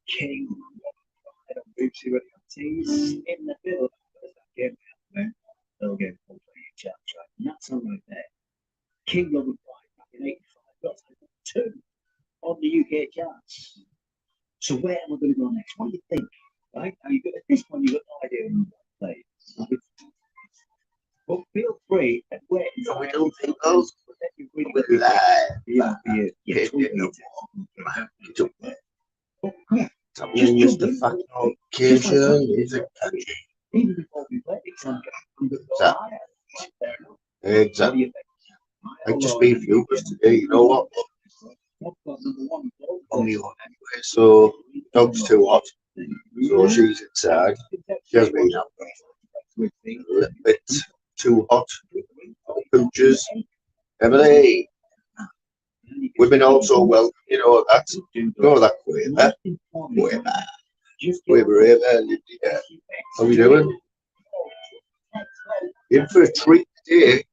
King. I don't move too many tees in the middle. Game man. They'll get full play chance, right? And that's all right there. King number five back in 85 got two on the UK charts. So where am I going to go next? What do you think? Right? Now you've got at this point you've got no idea who play. But feel free and wait. No, we don't think those. We live. Yeah, Just the fucking occasion is a country. even before we play, it's like Exactly. I'd just be furious today, you know what? On the own anyway. So dog's too hot. So she's inside. She has been up a little bit too hot. Pooches. Emily. Women also welcome, you know that. You know that Quaver. Quaver, yeah. How we doing? In for a treat today.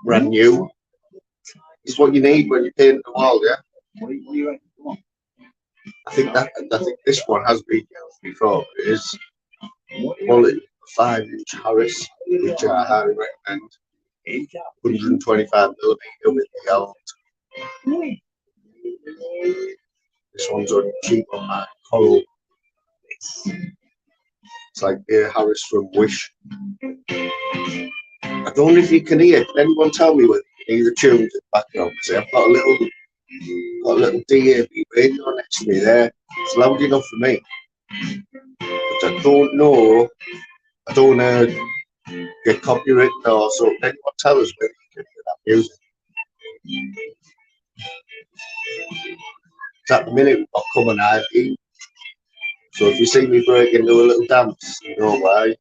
Brand new. It's what you need when you paint the wall, yeah? I think this one has been used before. It is quality 5-inch Harris, which I highly recommend. 125mm with the gold. This one's only cheap on my coral. It's like the Harris from Wish. I don't know if you can hear. Can anyone tell me whether you can hear the tunes in the background? See, I've got a little DAB radio next to me there. It's loud enough for me. But I don't know. I don't want to get copyrighted or so. Can anyone tell us whether you can hear that music? It's at the minute we've got Come on IP. So if you see me break into a little dance, you know why.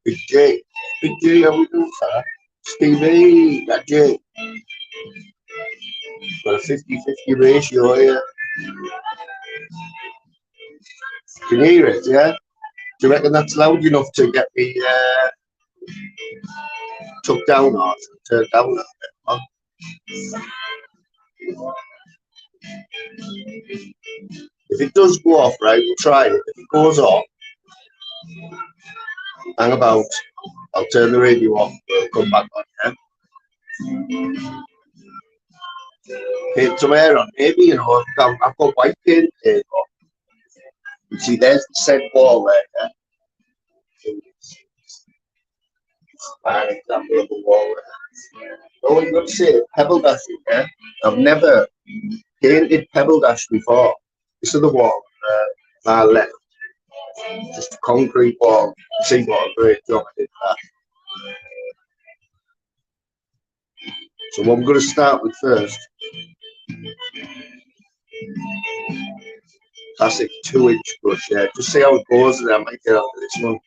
Big J, how we doing, fella? Stevie, that J. Got a 50-50 ratio here. Can you hear it, yeah? Do you reckon that's loud enough to get me took down or turned down a little bit? Huh? If it does go off, right, we'll try it. If it goes off, hang about. I'll turn the radio off. We'll come back on, yeah? Paint some air on, maybe, you know. I've got white paint here. You see, there's the said wall there, yeah? Fine example of a wall there. Oh, you've got to say pebble dashing, yeah? I've never painted pebble dash before. This is the wall my left. Just a concrete wall. See what a great job I did that. So what I'm going to start with first, classic 2-inch brush, yeah. Just see how it goes and I might get onto this one.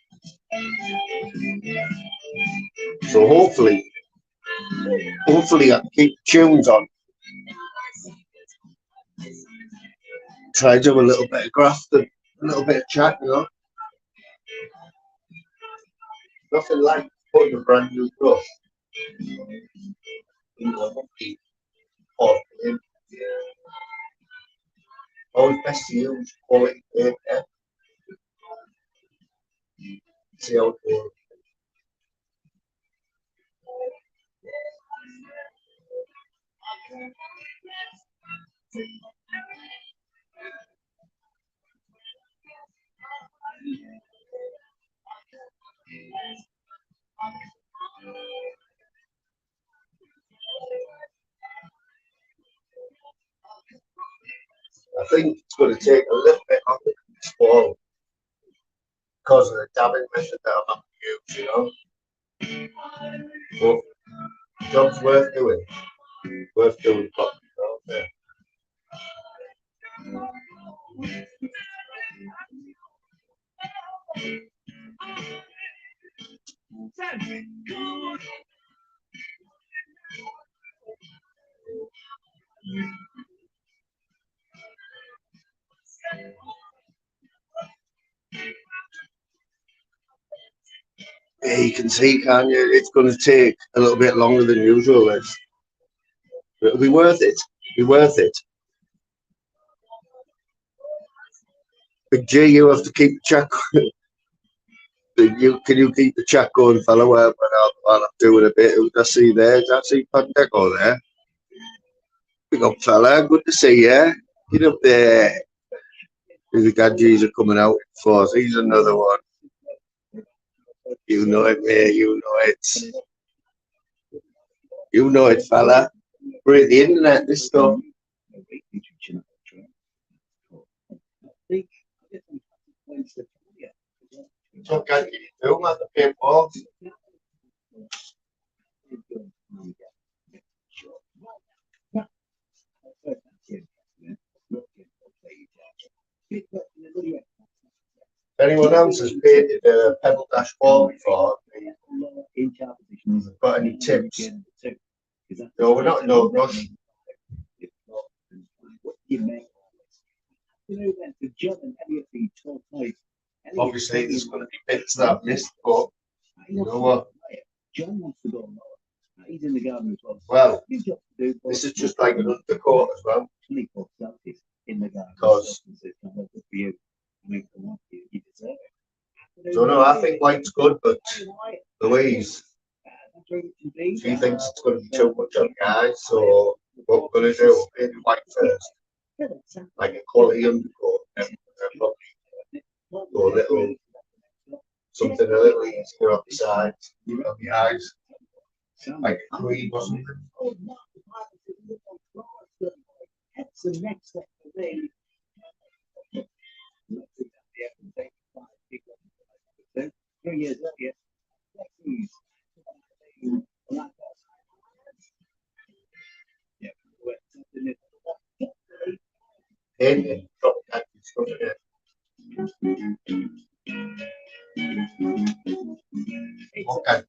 So hopefully I can keep tunes on. Try to do a little bit of graft and a little bit of chat, you know. Nothing like putting a brand new brush. You know, always best to use quality paint, yeah. See how it goes. I think it's going to take a little bit off this wall because of the dabbing method that I'm going to use, you know. But job's worth doing. Worth doing properly, yeah. Yeah, you can see, can't you? It's going to take a little bit longer than usual. But it'll be worth it. Be worth it. Big G, you have to keep the chat. Can you keep the chat going, fella? While I'm doing a bit. Who I see there? Did I see Pandeco there? Big up, fella. Good to see you. Get up there. The Gadgies are coming out in force. He's another one. You know it, mate. You know it. You know it, fella. We're the internet, this stuff. So can you do at the paintball? If anyone else has painted a pebble dash wall before, got any tips? No, we're not in no rush. Obviously, there's going to be bits that I've missed, but you know what? Well, this is just like an undercoat as well. Because so no, I think white's good, but Louise, she thinks it's going to be too much on the eyes, so what we're going to do, maybe white first, like a quality undercoat, and probably go a little, something a little easier on the sides, on the eyes, like a cream or something. And drop that stuff in it. Okay.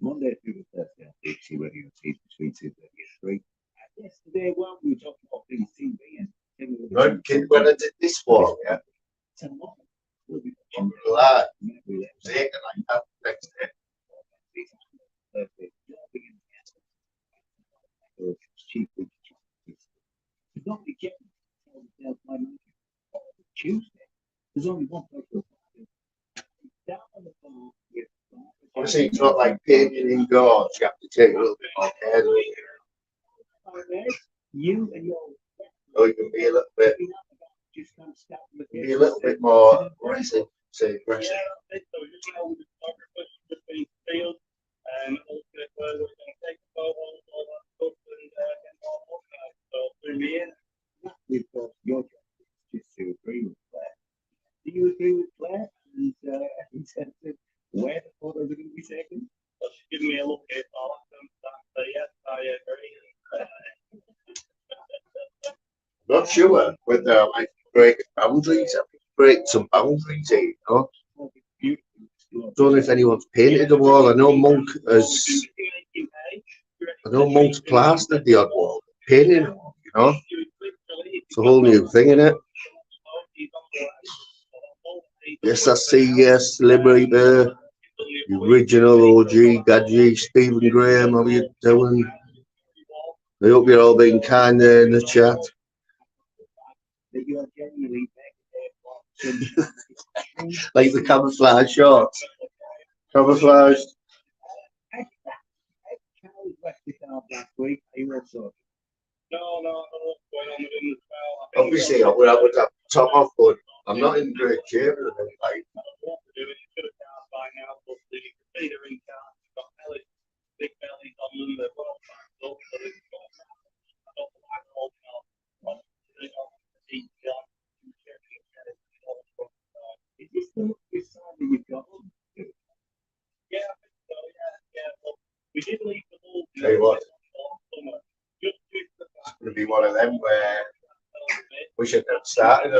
Monday through Thursday on BBC Radio T between 2:30 and 3. Yesterday, well, we were talking about BBC and Right, kid, when I did this one, yeah, I'm glad taken like that next day. Tuesday. There's only one place. Obviously, it's not like painting indoors. You have to take a little bit more care. You and your So you can be a little bit more aggressive. Say aggressive. We've got your job just to agree with Claire. Do you agree with Claire? And in terms of where the photos are going to be taken? Well, she's giving me a look at all of them. So yes, I agree. Not sure whether I might break boundaries. I might break some boundaries here, you know. Don't know if anyone's painted the wall. I know Monk's plastered the odd wall. Painted the wall, you know. It's a whole new thing, isn't it? Yes, I see, yes, Liberator, the original OG, Gadgie, Stephen Graham, how are you doing? I hope you're all being kind there in the chat. Like the camouflage shorts. Camouflage. Obviously, I would have top off, but I'm not in great shape. Like, tell you what, it's going to be one of them where we should have started.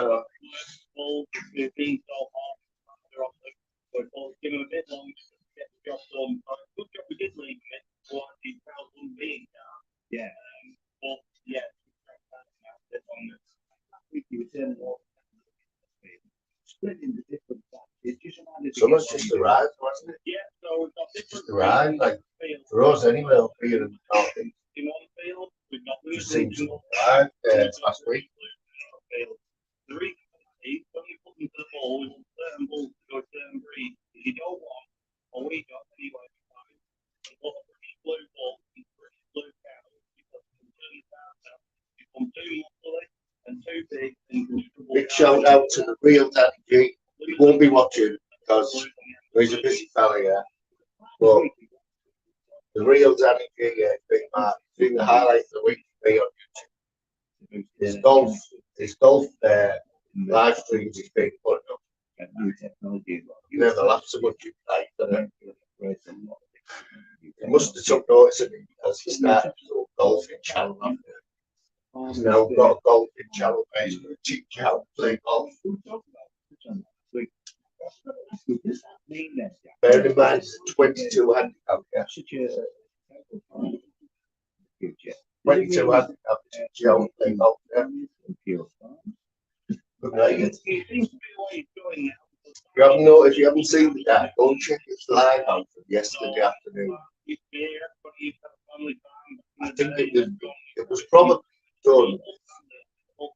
Summer's just arrived, wasn't it? Just arrived, like for us anyway, up here in the Northeast. Just seems to have arrived last week. Big shout out to the real Daddy G. He won't be watching because he's a busy fella, yeah. But the real Daddy G, yeah, big man. Doing the highlight of the week for me on YouTube. His golf live streams he's been putting up. You never laugh so much in life, doesn't it? He must have took notice of me because he started to golfing channel after. He's now got a golfing channel page for a cheap channel play golf. Bear in mind, it's a 22 handicap, yeah. 22 handicap, channel play golf, yeah. Good night. If you haven't seen that, go and check his live out from yesterday afternoon. I think it was probably done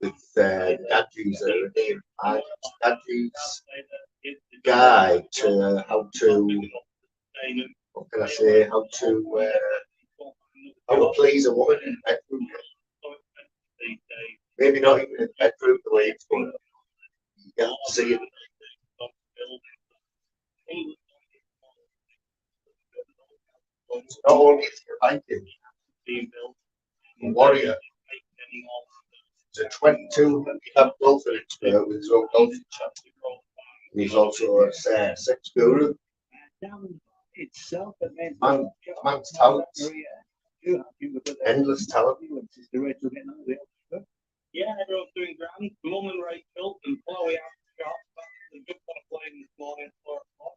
with Gadgie's Gadgie's guide to how to, what can I say, how to please a woman in the bedroom. Maybe not even in the bedroom the way it's going. You have to see it. Not only is he hiking, a warrior, he's a 22 handicap golfer expert with his own golfing channel. And he's also a sex guru. Man's talents, endless talent. Yeah, everyone's doing grand. Mum and Rachel and Chloe out shop. They just got a plane this morning at 4 o'clock.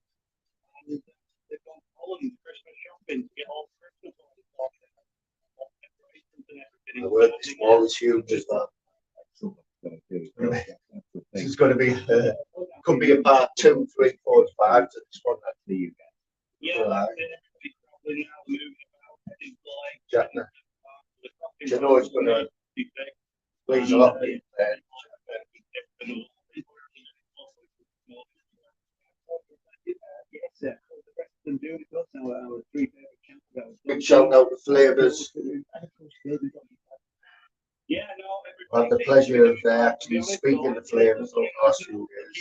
And they've gone to Holland Christmas shopping to get all the Christmas and the word this wall is huge as well. This is going to be, could be a part 2, 3, 4, 5 to this one. Yeah, Jackna. You know it's going to please a lot of people. Big shout out to Flavours. I had the pleasure of actually speaking to Flavours over the last few years.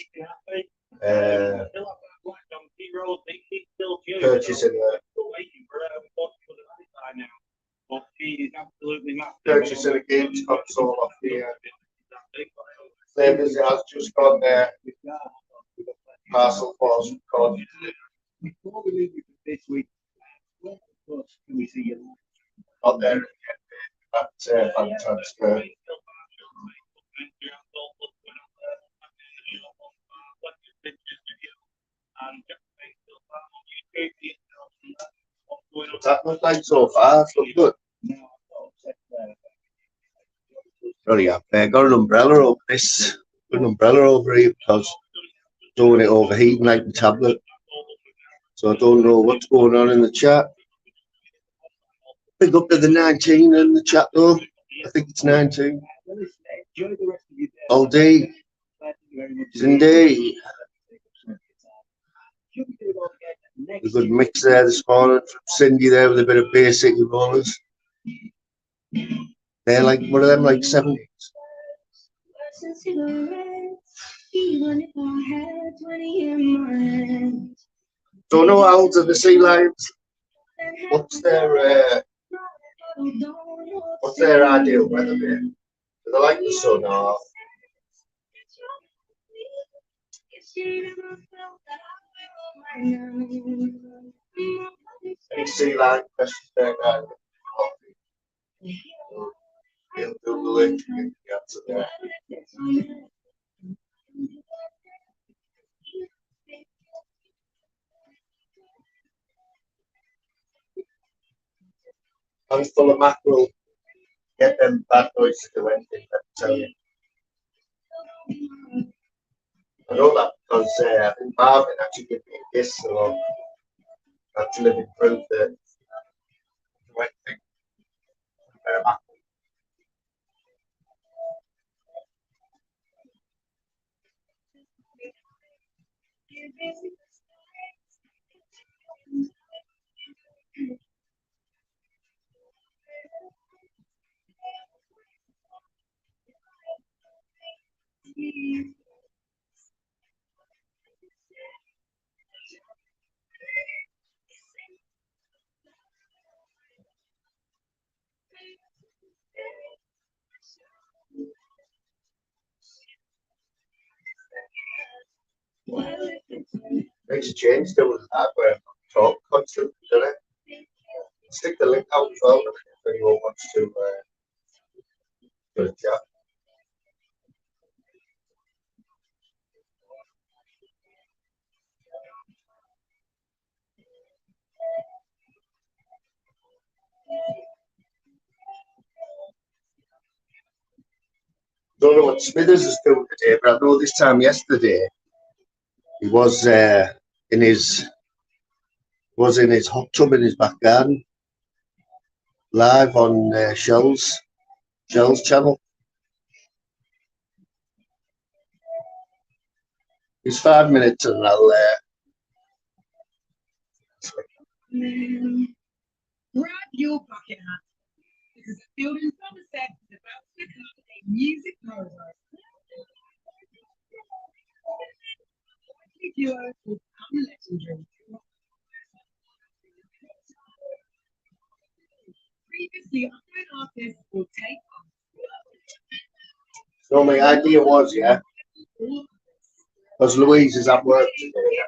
Purchasing a games console off the Flavours. It has just got their parcel for some code. Out there at Bank Transfer. What's that look like so far? It's looked good. Sorry, I've got an umbrella over this. Got an umbrella over here because I don't want it overheating like the tablet. So I don't know what's going on in the chat. Big up to the 19 in the chat though. I think it's 19. All day. Zinday. A good mix there this morning from Cindy there with a bit of Bay City Rollers. They're like, what are them, like 70s? Don't know how old are the sea lions. What's their ideal weather bit? Do they like the sun or? Any sea lion questions there, guys? You'll Google it, you get the answer there. Hands full of mackerel, get them bad boys to do anything, let me tell you. I know that because Marvin actually gave me a kiss, so that's living proof that the right thing. Makes a change doing that where I'm talk constantly, doesn't it? Stick the link out as well if anyone wants to chat. Don't know what Smithers is doing today, but I know this time yesterday he was in his hot tub in his back garden, live on Shell's channel. It's 5 minutes and I'll grab your bucket hat because the field in Somerset is about to become a music paradise. The duo will become legendary. Previously unknown artists will take on. So my idea was, because Louise is at work today.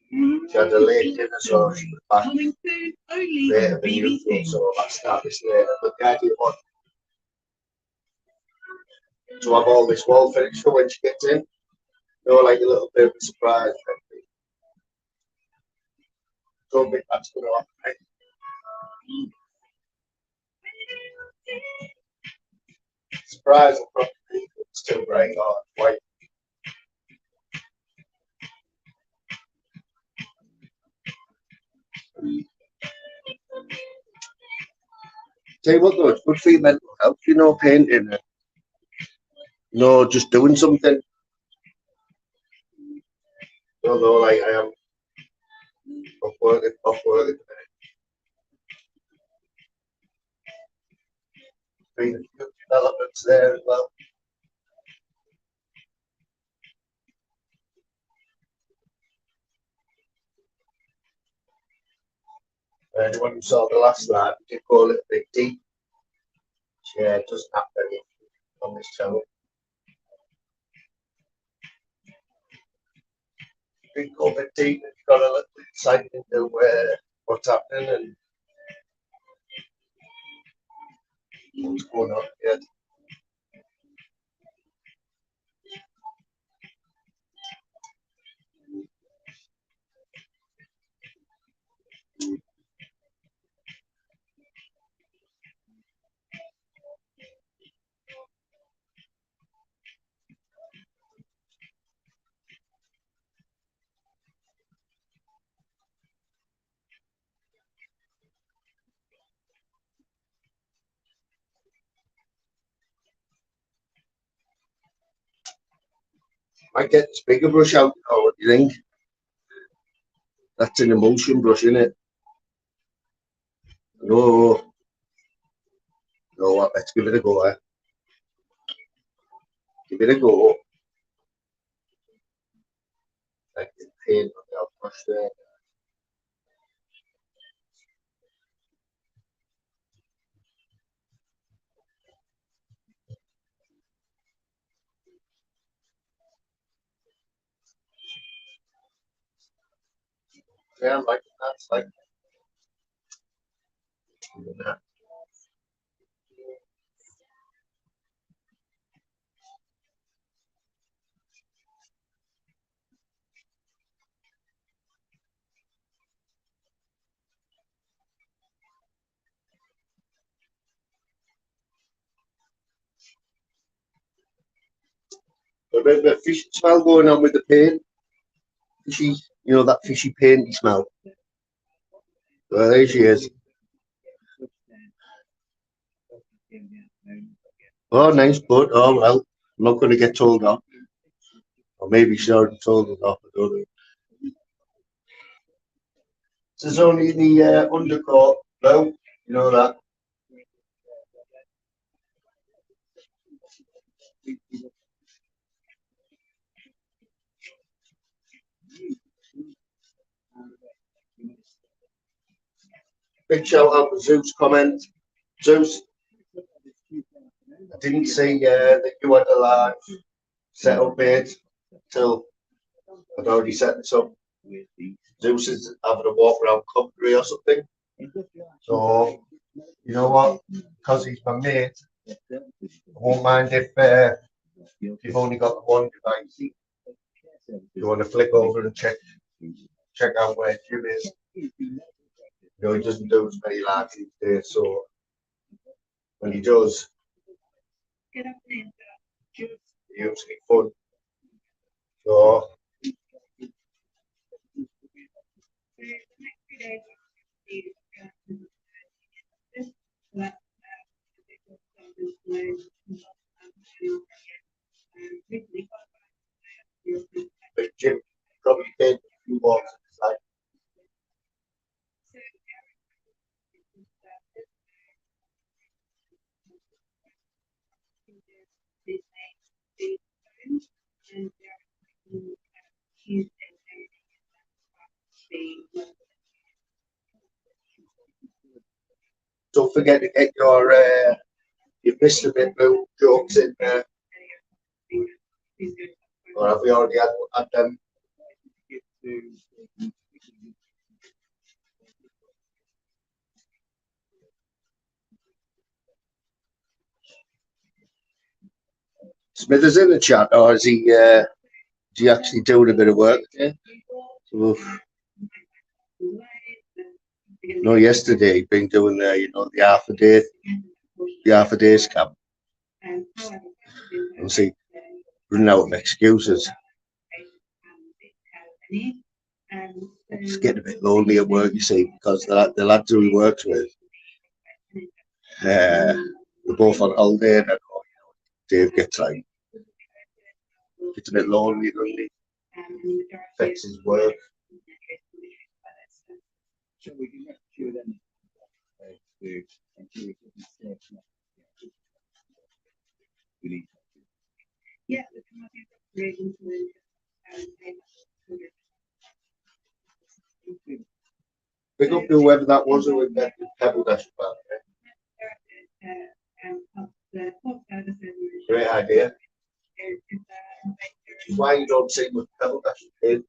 She had a late dinner, so she was back Coming soon, only later on than BBC. usual, so I might start this later. But the idea was to have all this wall finished for when she gets in. You know, like a little bit of a surprise. Don't think that's going to happen. Right? Surprise will probably be still grey or white. Tell you what though, it's good for your mental health, you know, painting and just doing something. Although like I am off work at the minute. Been a few developments there as well. Anyone who saw the last live, we did go a little bit deep. Yeah, it doesn't happen on this channel. We go a bit deep and got a little insight into what's happening and what's going on here. Might get this bigger brush out now, what do you think? That's an emulsion brush, isn't it? No, what? Let's give it a go. Give it a go. Like the paint on the brush there. Yeah, I'm liking that. It's like that. A bit of a fish smell going on with the paint. Fishy, you know, that fishy painty smell. Well, there she is. Oh, nice boat. Oh, well, I'm not going to get told off. Or maybe she already told us off. I don't know. This is only the undercoat, though. You know that. Big shout out to Zeus comment. Zeus, I didn't see that you had a live setup mate till I'd already set this up. Zeus is having a walk around Coventry or something. So, you know what? Because he's my mate, I won't mind if you've only got the one device. You want to flick over and check out where Jim is. You know, he doesn't do as many lives these days, so when he does, it's usually fun. So, but Jim probably did a few walks in his life. Don't forget to get your you've missed a bit of jokes in there. Or have we already had them? Smithers in the chat, or is he actually doing a bit of work? Yeah. Oof. No, yesterday he'd been doing you know, the half a day scam. And see, running out of excuses. It's getting a bit lonely at work, you see, because the lads who he works with, we're both on holiday, and Dave gets a bit lonely, doesn't he? Affects his work. Pick up whoever that was who invented Pebble Dash Bar. Great idea. Which is why you don't see much Pebble Dash in.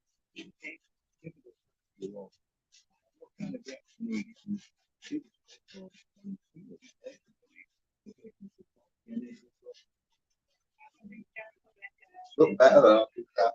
Look better than that.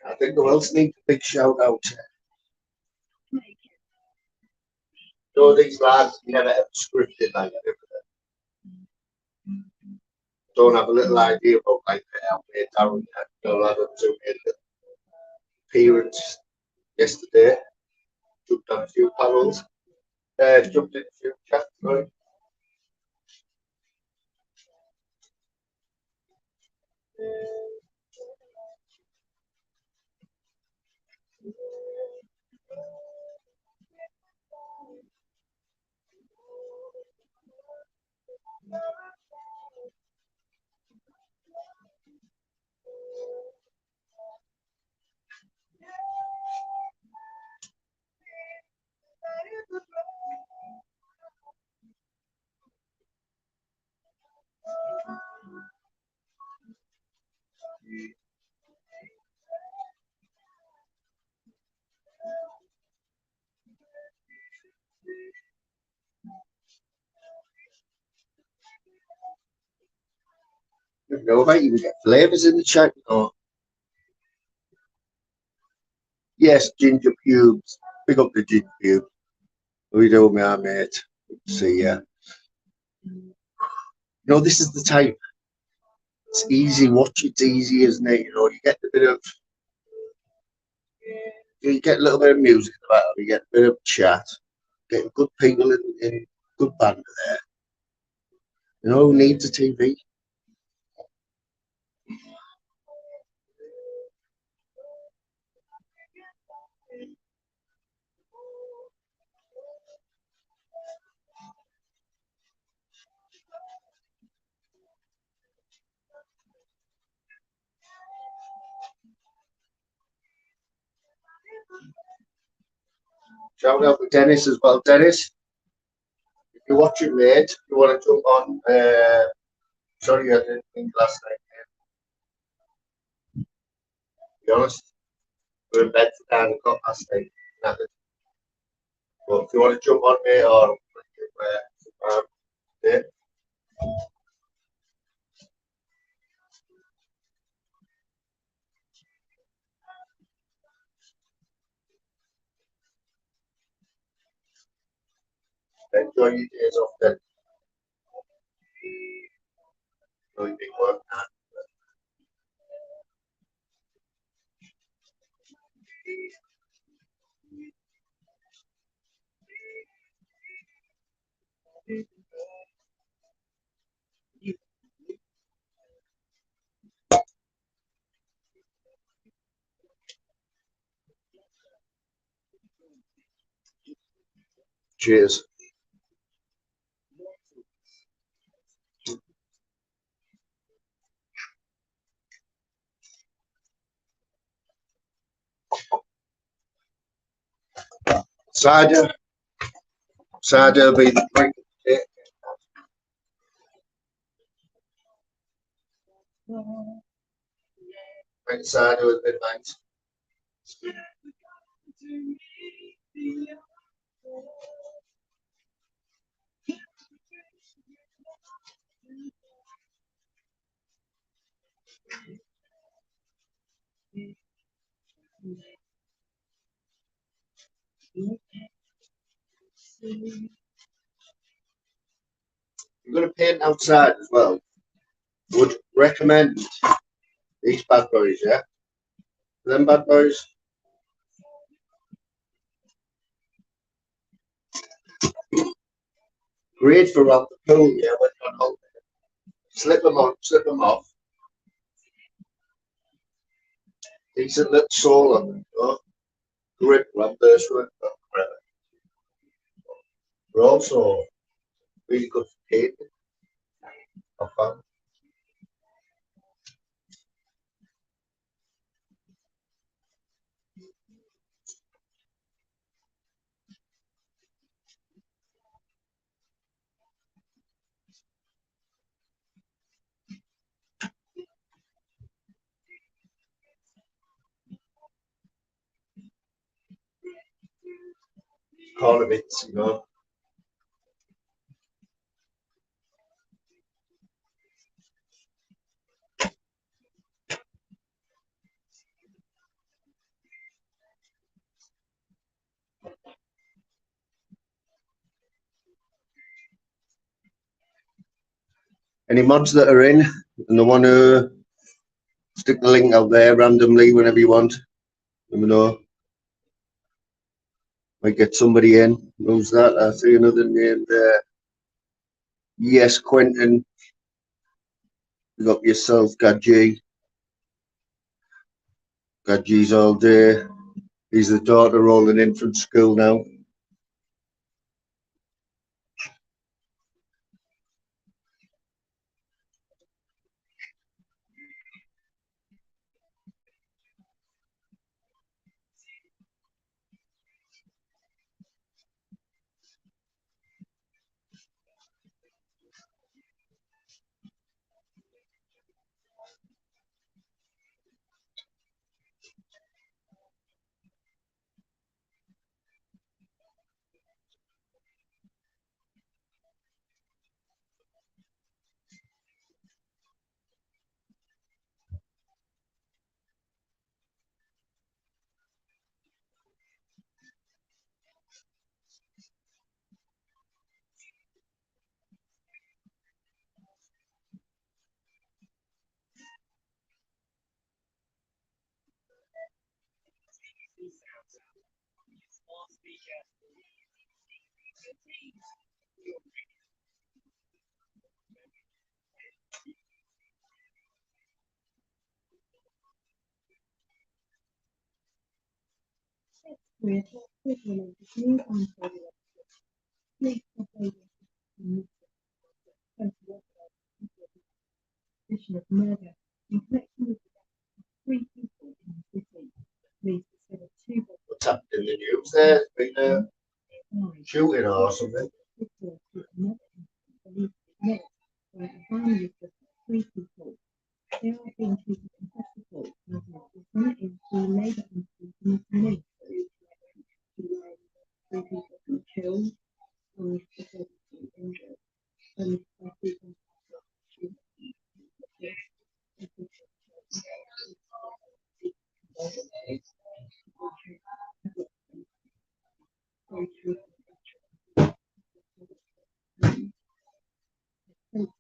I think who else needs a big shout out? No, these lads never ever scripted like that. Don't have a little idea about like how many Darren had the lad who made the appearance yesterday. Jumped on a few panels. Jumped in a few chats, right? know, I might even get flavours in the chat. Oh, yes, ginger pubes. Pick up the ginger pube. We do, my mate. See ya. You know, this is the time. It's easy. Watch it's easy, isn't it? You know, you get a bit of, you get a little bit of music in the background. You get a bit of chat. Getting good people in good banter there. You know, who needs a TV? Shout out to Dennis as well. Dennis, if you're watching, mate, if you want to jump on, sorry, I didn't think last night, mate. To be honest, we were in bed for 9 o'clock last night. Knackered. But if you want to jump on, mate, or yeah, enjoy your days off then. Enjoy your big work. Cheers. Cider. Cider will be the drink. Drink cider with midnight. You're going to paint outside as well. Would recommend these bad boys, yeah? Them bad boys. Great for around the pool, yeah, when you're on holiday. Slip them on, slip them off. Decent little sole on them, you know? Grip, rubbers, but also really good for painting. I found. Corner bits, you know. Any mods that are in and they want to stick the link out there randomly whenever you want. Let me know. Might get somebody in. Who's that? I see another name there. Yes, Quentin. You got yourself, Gadgie. Gadgie's all day. He's the daughter rolling in from school now. With equivalent new Banter police suspicion of murder in connection with three people in the city. Police discovered two What's happened in the news there? There's been a bodies. shooting or something. Another incident believed to be where a van with just three people. They are being treated in hospital as well. The Senate is the Labour Institute committee. Three people were killed and 32 injured. And people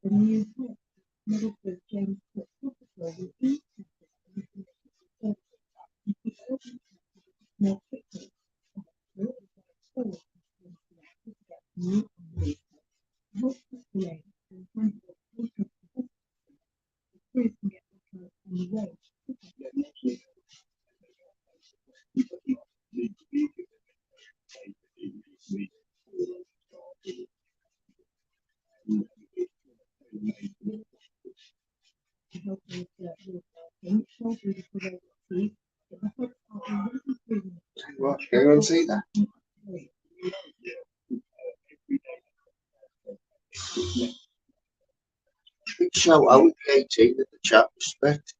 the new head, Middlesex James Cook Hospital, will more quickly. What? Can you see that? Big shout out to 18 in the chat, respect,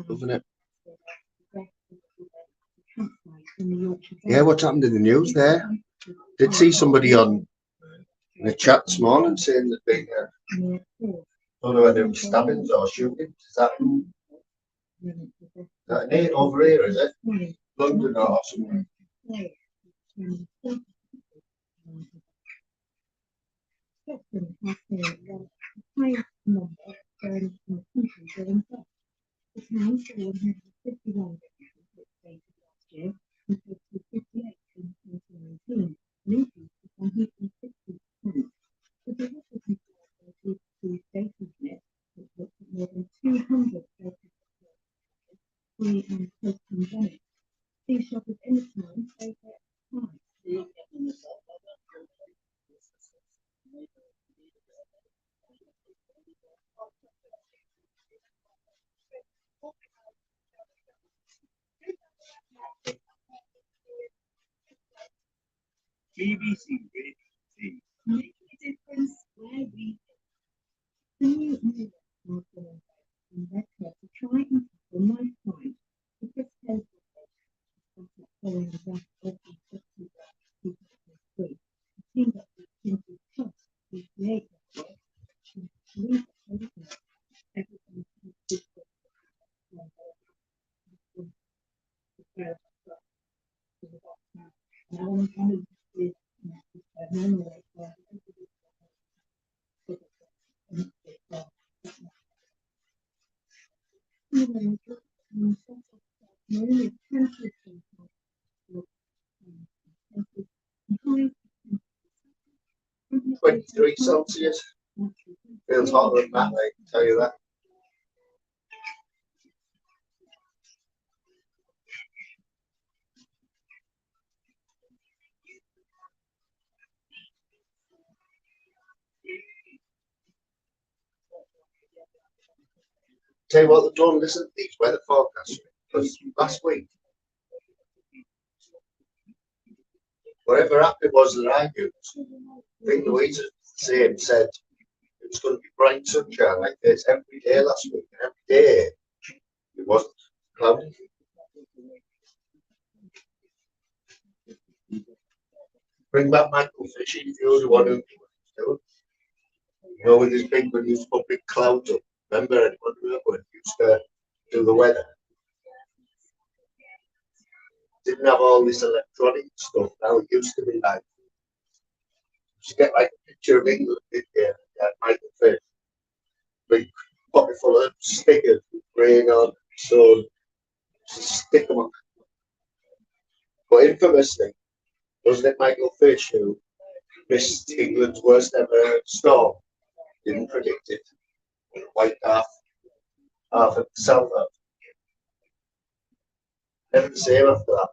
doesn't it? Yeah, what's happened in the news there? Did see somebody on in the chat this morning saying that they don't know whether it was stabbings or shootings. Is that an 8 over here, is it? London or somewhere? The town saw 151 last year, compared to 58 in 2019, an increase of 160%. The development of the data net, which looked at more than 200 pre and post pandemic. These shoppers anytime save their time. BBC Radio Make a difference where we the new movement was in Redcliffe to try and tackle knife crime. The Chris Kelly following the death of the 2003. The team that was simply trust to create that work and believe that everything is Three Celsius. Feels hotter than that, I can tell you that. Tell you what, don't listen to these weather forecasts because last week, whatever app it was that I used, I think Louisa said it was going to be bright sunshine like this every day last week, and every day it wasn't cloudy. Bring back Michael Fishy if you're the one who knew what he was doing. You know, with his big, when he used to put big clouds up. Remember anyone when he used to do the weather? Didn't have all this electronic stuff. Now it used to be like, you get like a picture of England, didn't you? Yeah, Michael Fish. Big pocket full of stickers, rain on, sun, stick them on. But infamously, railway shoe missed England's worst ever storm. Didn't predict it. Wiped half of the south out. Never the same after that.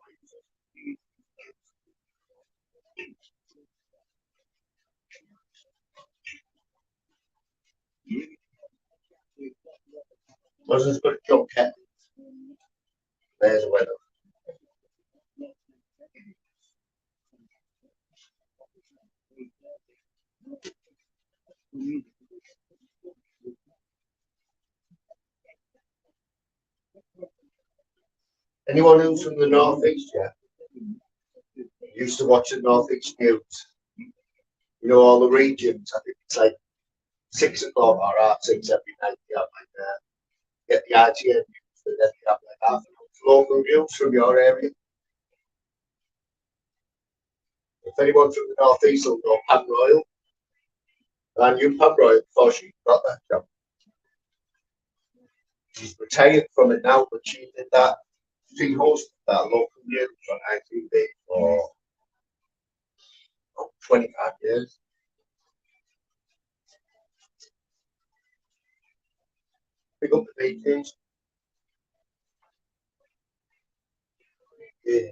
Wasn't as good as John Kent. There's a weather. Anyone who's from the northeast, yeah, used to watch the northeast news. You know all the regions. I think it's like 6 o'clock or half 6 every night. You have like get the RTN news, and then you have like half local news from your area. If anyone from the northeast will know Pam Royal, I knew Pam Royal before she got that job. She's retired from it now, but she did that. She hosted that local news on ITV for 25 years. Pick up the BTs. Yeah.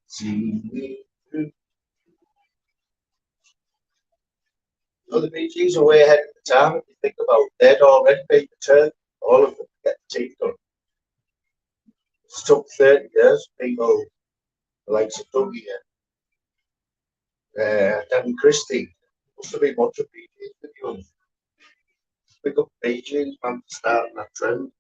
See me through. So the BGs are way ahead of the time. If you think about it, they'd already made the turn, all of them, to get the teeth done. It took 30 years. People like Dougie and Danny Christie must have been much of BGs videos. Pick up BGs, man, starting that trend.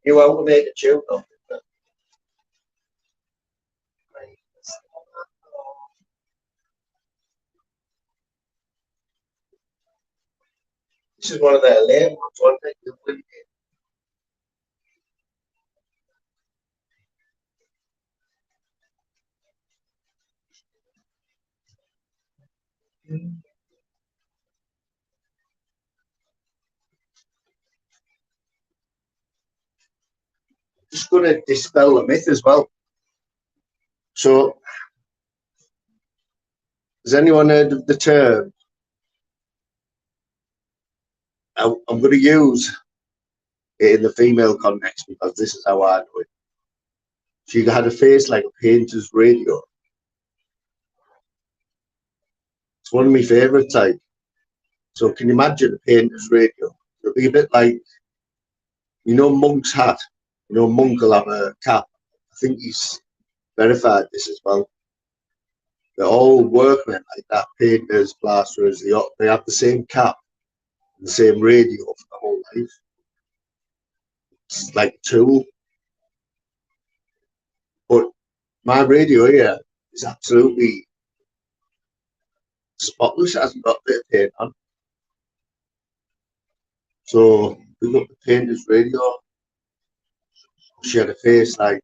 You want to make a tune though. This is one of their lame ones, one thing you wouldn't just going to dispel the myth as well. So, has anyone heard of the term? I'm going to use it in the female context because this is how I know it. She had a face like a painter's radio. It's one of my favourite type. So, can you imagine a painter's radio? It'll be a bit like, you know, Monk's hat. You know, Monk will have a cap. I think he's verified this as well. They're all workmen like that, painters, plasterers. They have the same cap, the same radio for the whole life. It's like a tool. But my radio here is absolutely spotless. It hasn't got a bit of paint on. So we got the painter's radio. She had a face like,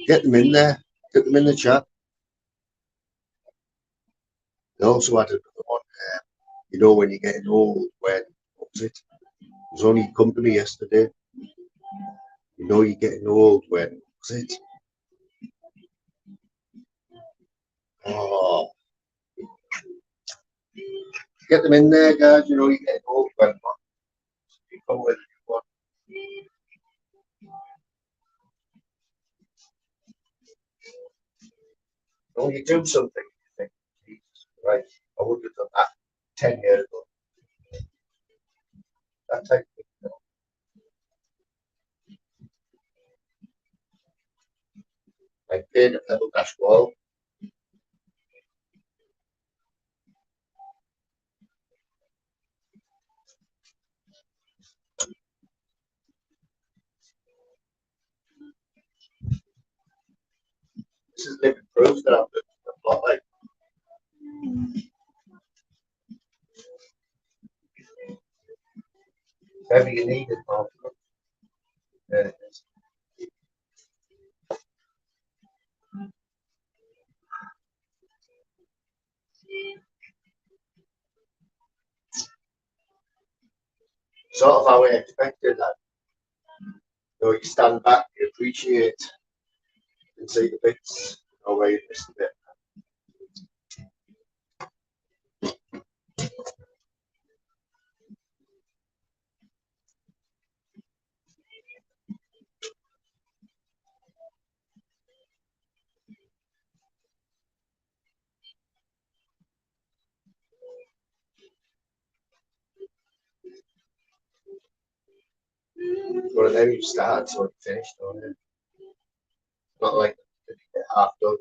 get them in there, get them in the chat. They also had another one, you know, when you're getting old, what was it? It was only company yesterday. You know, you're getting old when, what was it? Oh, get them in there, guys. You know, you're getting old when you come with one. When you do something, you think, Jesus, right, I wouldn't have done that 10 years ago. That type of thing. You know. Like paint a little dash wall. This is living proof that I'm doing. Whatever you need it for. There it is. Sort of how I expected that. You know, you stand back, you appreciate and see the bits, or where you missed a bit. One of them you start, so you finish, don't you? Not like you get half done.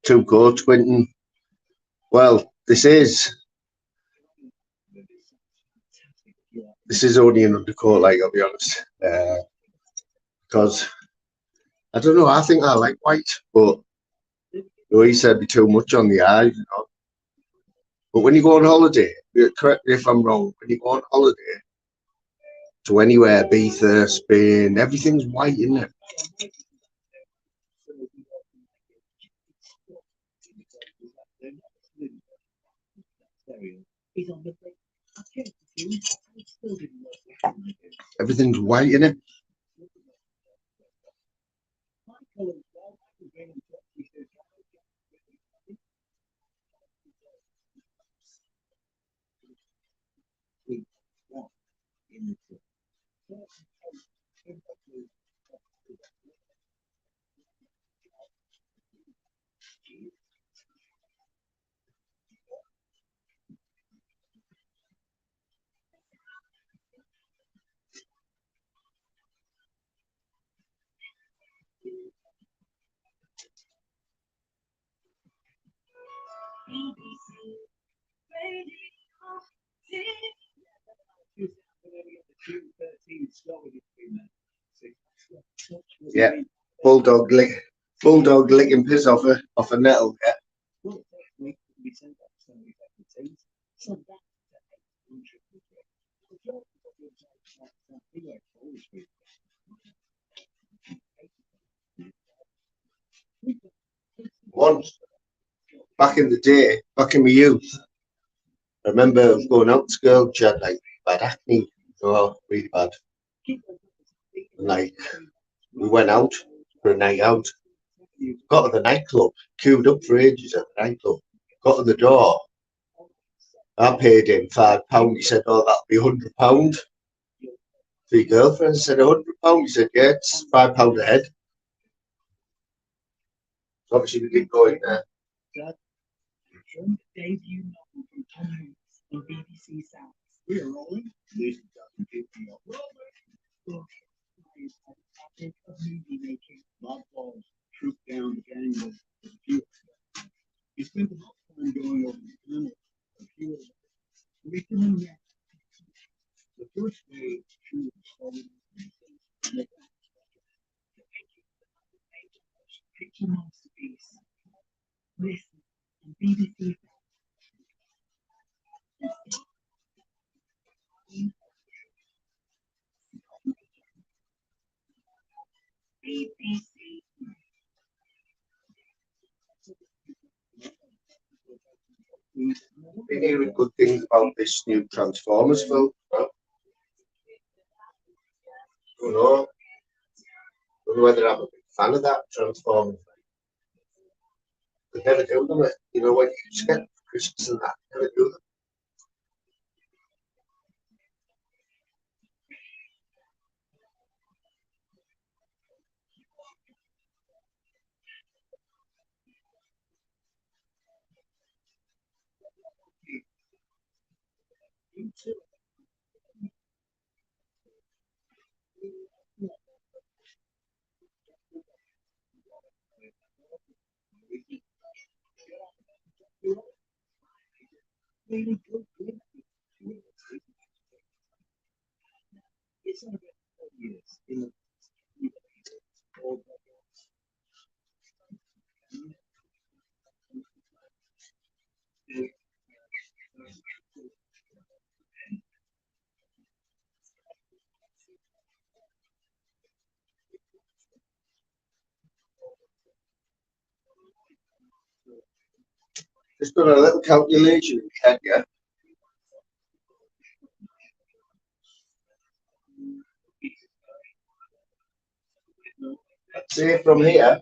Two coats, Quentin. Well, this is only an undercoat, like, I'll be honest. Because I don't know, I think I like white, but he said be too much on the eyes, you know. But when you go on holiday, correct me if I'm wrong, when you go on holiday to anywhere, Ibiza, Spain, everything's white, isn't it? Everything's white, isn't it? Yeah, bulldog licking piss off a nettle. Yeah. Once back in the day, back in my youth, I remember going out to girl, she had like bad acne, really bad. And like we went out for a night out, got to the nightclub, queued up for ages at the nightclub, got to the door. I paid him £5. He said, "Oh, that'll be £100 for your girlfriend." I said, £100. He said, "Yeah, it's £5 a head." So obviously we didn't go in there. Debut novel from Tom Hanks on BBC South. We're rolling. This doesn't give me a roll. Of movie making, Bob Balls trooped down the gangway with a few. He spent a lot of time going over the tunnel. A few of them. Curriculum yet. The first day, she was slowly picture masterpiece. Listen, and BBC. BBC. Been hearing good things about this new Transformers film. Don't know whether I'm a big fan of that Transformers. Could never do them. You know, when you just get Christmas and that, never do them. really good. It's not about 4 years in the Just done a little calculation in Kenya. I'd say from here,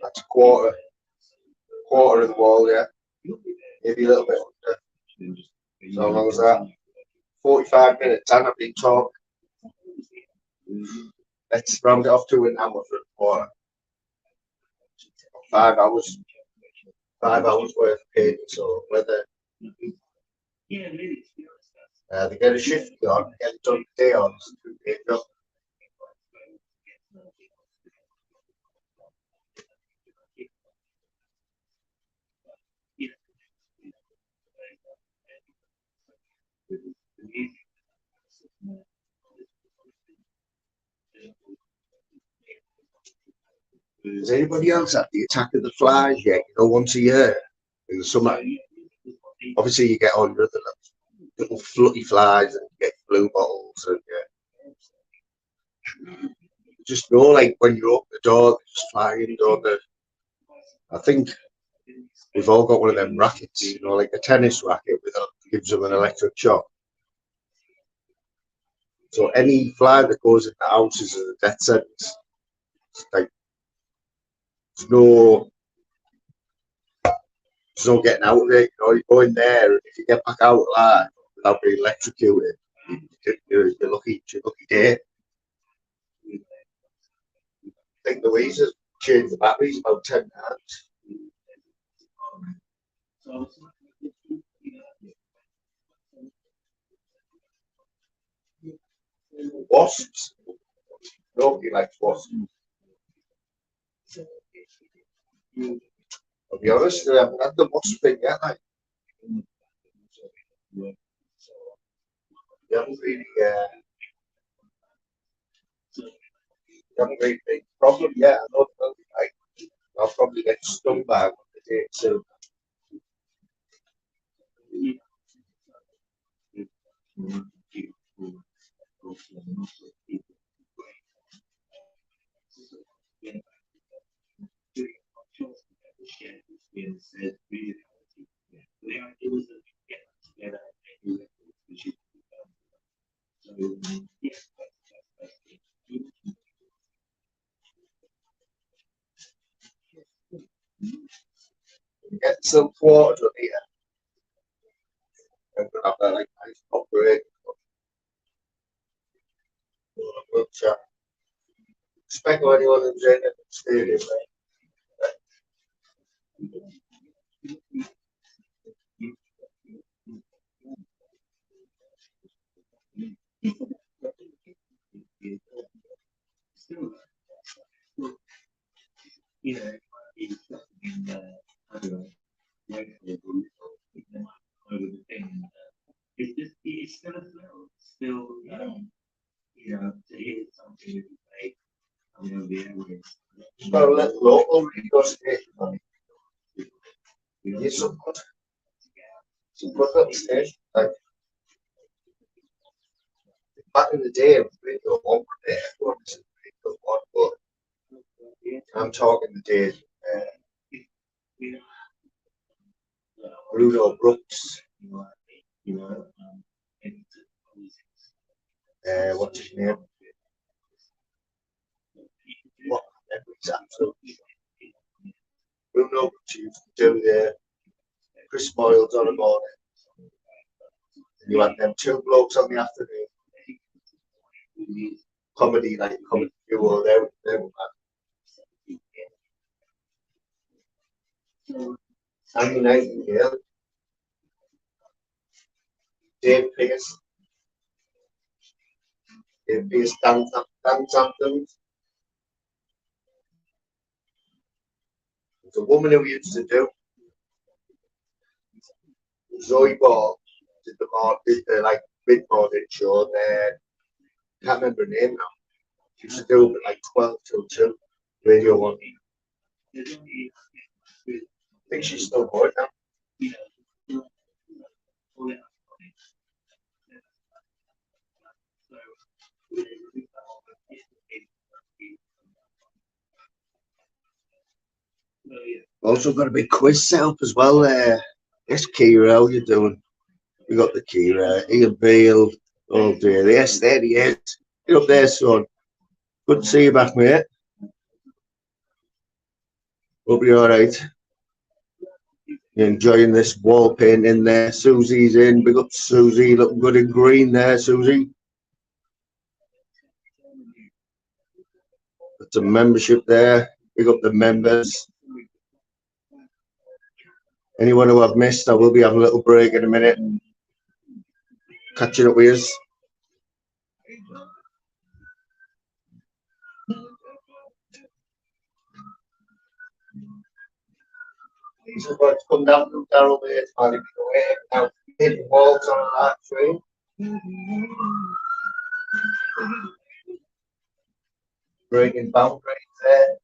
that's a quarter of the wall, yeah. Maybe a little bit under. So how long is that? 45 minutes, and I've been talking. Let's round it off to an hour for a quarter. 5 hours. 5 hours worth of painting. So whether they get a shift on, get it done day on, it's a 2-day job. Does anybody else have the attack of the flies yet? You know, once a year in the summer. Obviously, you get all your other little flutty flies and you get blue bottles and you just know, like when you open the door, they just fly in, don't they? I think we've all got one of them rackets, you know, like a tennis racket with gives them an electric shock. So any fly that goes in the house is a death sentence. It's like there's no getting out of it. You know, you go in there, and if you get back out alive without being electrocuted, you're lucky. It's your lucky day. I think the Weezers changed the batteries about 10 times. Wasps. Nobody likes wasps. I'll be honest, I haven't had the wasp thing yet. Like. You haven't really, big problem yet. I know like, I'll probably get stung by one of the days soon. Get some quarters up here. I'm gonna have that like nice upgrade. We'll chat. Expect anyone who's in the stadium, It's got a little local radio station on it. It's some good little station. Like, back in the day, it was Radio 1 there. Everyone listened to Radio 1, but I'm talking the days. Bruno Brooks. What's his name? What? Absolutely. Bruno Brooks used to do the Chris Moyles on the morning. And you had them two blokes on the afternoon. Comedy, like comedy duo, they were Andy Nightingale, Dave Pearce, dance anthems. There's a woman who used to do Zoe Ball did the like mid-morning show there. Can't remember her name now. She used to do it like 12 till 2, Radio 1. I think she's still going now. Also got a big quiz set up as well there. Yes, Kira, how you doing? We got the Kira, Ian Beale, oh dear. Yes, there he is. Get up there, son. Good to see you back, mate. Hope you're alright. You're enjoying this wall painting there. Susie's in. Big up Susie, looking good in green there, Susie. Got some membership there. Big up the members. Anyone who I've missed, I will be having a little break in a minute. Catching up with us. These are going to come down from Darrell there. It's might be away now. Hitting walls on that train. Breaking boundaries there.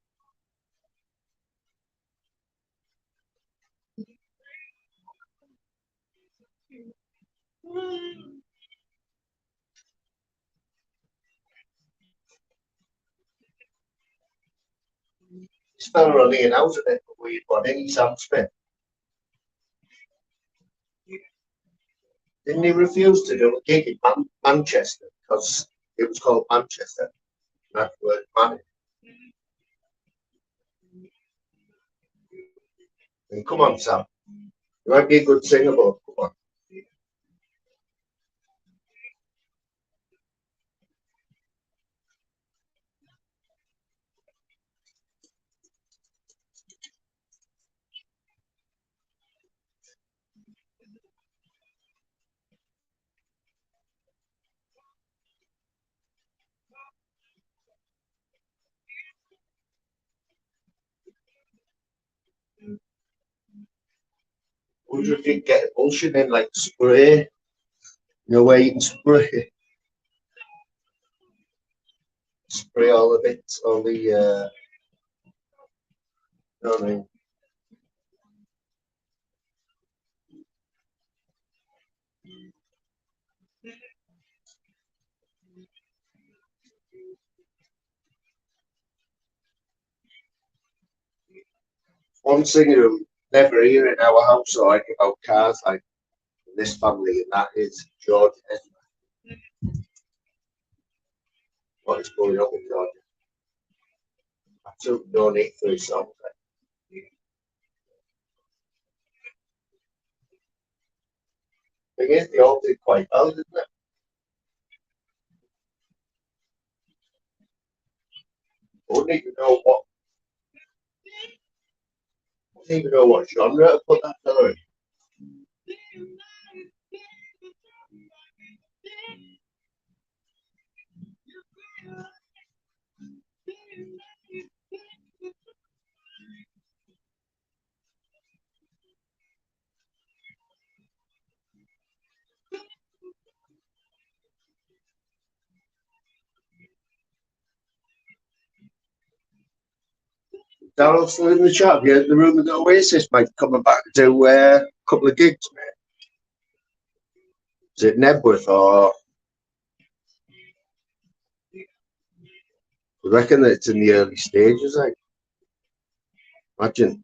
This fella only an out of it, a weird one, ain't he, Sam Smith? Didn't he refuse to do a gig in Manchester because it was called Manchester? That's where it's managed. And come on, Sam. You might be a good singer, but come on. Wonder if you get emulsion in like spray. You know where you can spray all the bits, all the you know what I mean? One singer who never hear in our house or anything about cars like in this family, and that is George Ezra. What is going on with George? Absolutely no need for his songs. Thing is, they all did quite well, didn't they? Wouldn't even know what genre to put that fella in. Darrell's still in the chat. Yeah, the rumour that Oasis might be coming back to do a couple of gigs, mate. Is it Nebworth or? I reckon that it's in the early stages. Like, imagine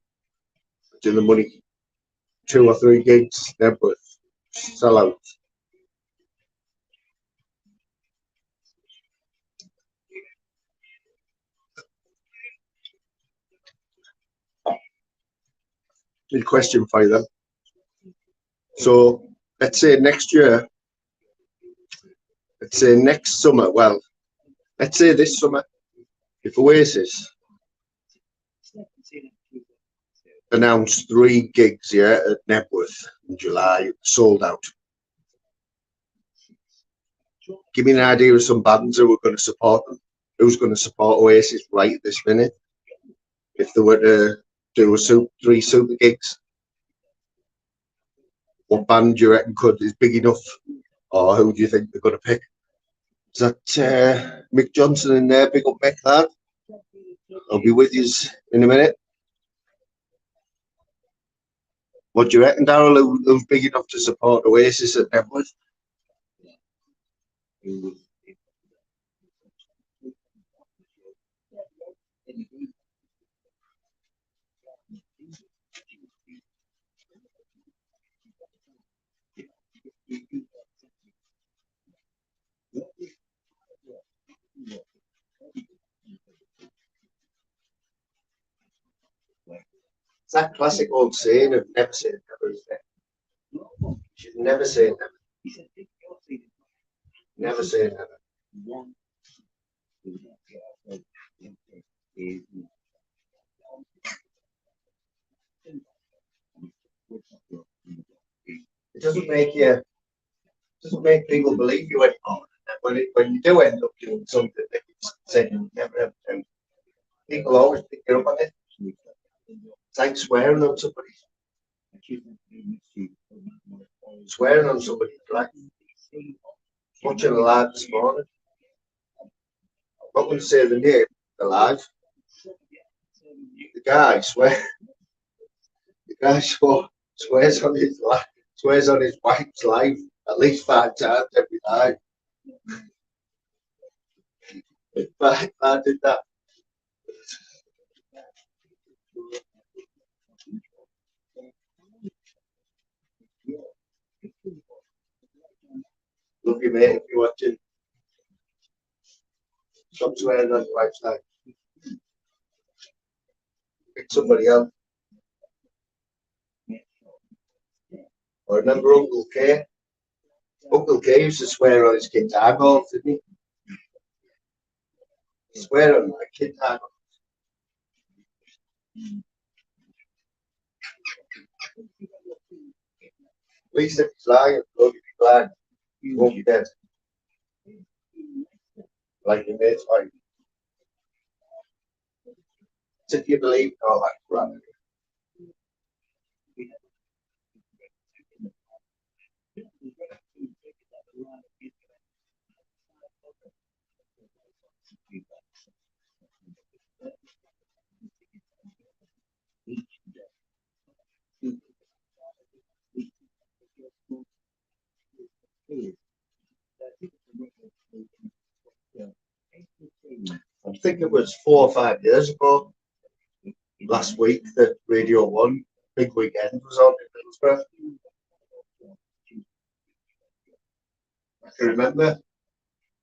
the money, 2 or 3 gigs, Nebworth, sell out. Good question for you then. So let's say next year, let's say next summer, well, let's say this summer, if Oasis announced 3 gigs, yeah, at Nebworth in July, sold out. Give me an idea of some bands who are going to support them. Who's going to support Oasis right at this minute? If they were to do 3 super gigs. What band do you reckon is big enough, or who do you think they're going to pick? Is that Mick Johnson in there? Big up Mick, lad. I'll be with you in a minute. What do you reckon, Darryl? Who's big enough to support Oasis at Networth? It's that classic old saying of never say never, isn't it? You should never say never. Never say never. It doesn't make people believe you anymore. When you do end up doing something that you said you never ever do, people always pick you up on it. It's like swearing on somebody. Swearing on somebody, right? Watching a live this morning. I'm not going to say the name, the live. The guy swears on his life, swears on his wife's life at least 5 times every night. In fact, I did that. Love you, mate, if you're watching. Stop swearing on your wife's life. Pick somebody else. I remember Uncle K. Uncle K used to swear on his kid's eyeballs, didn't he? Swear on my kid's eyeballs. At least if he's lying, you'll be glad he won't be dead. Like your mate's wife. So if you believe in all that crap. I think it was 4 or 5 years ago, last week, that Radio 1 Big Weekend was on in Middlesbrough. I can remember.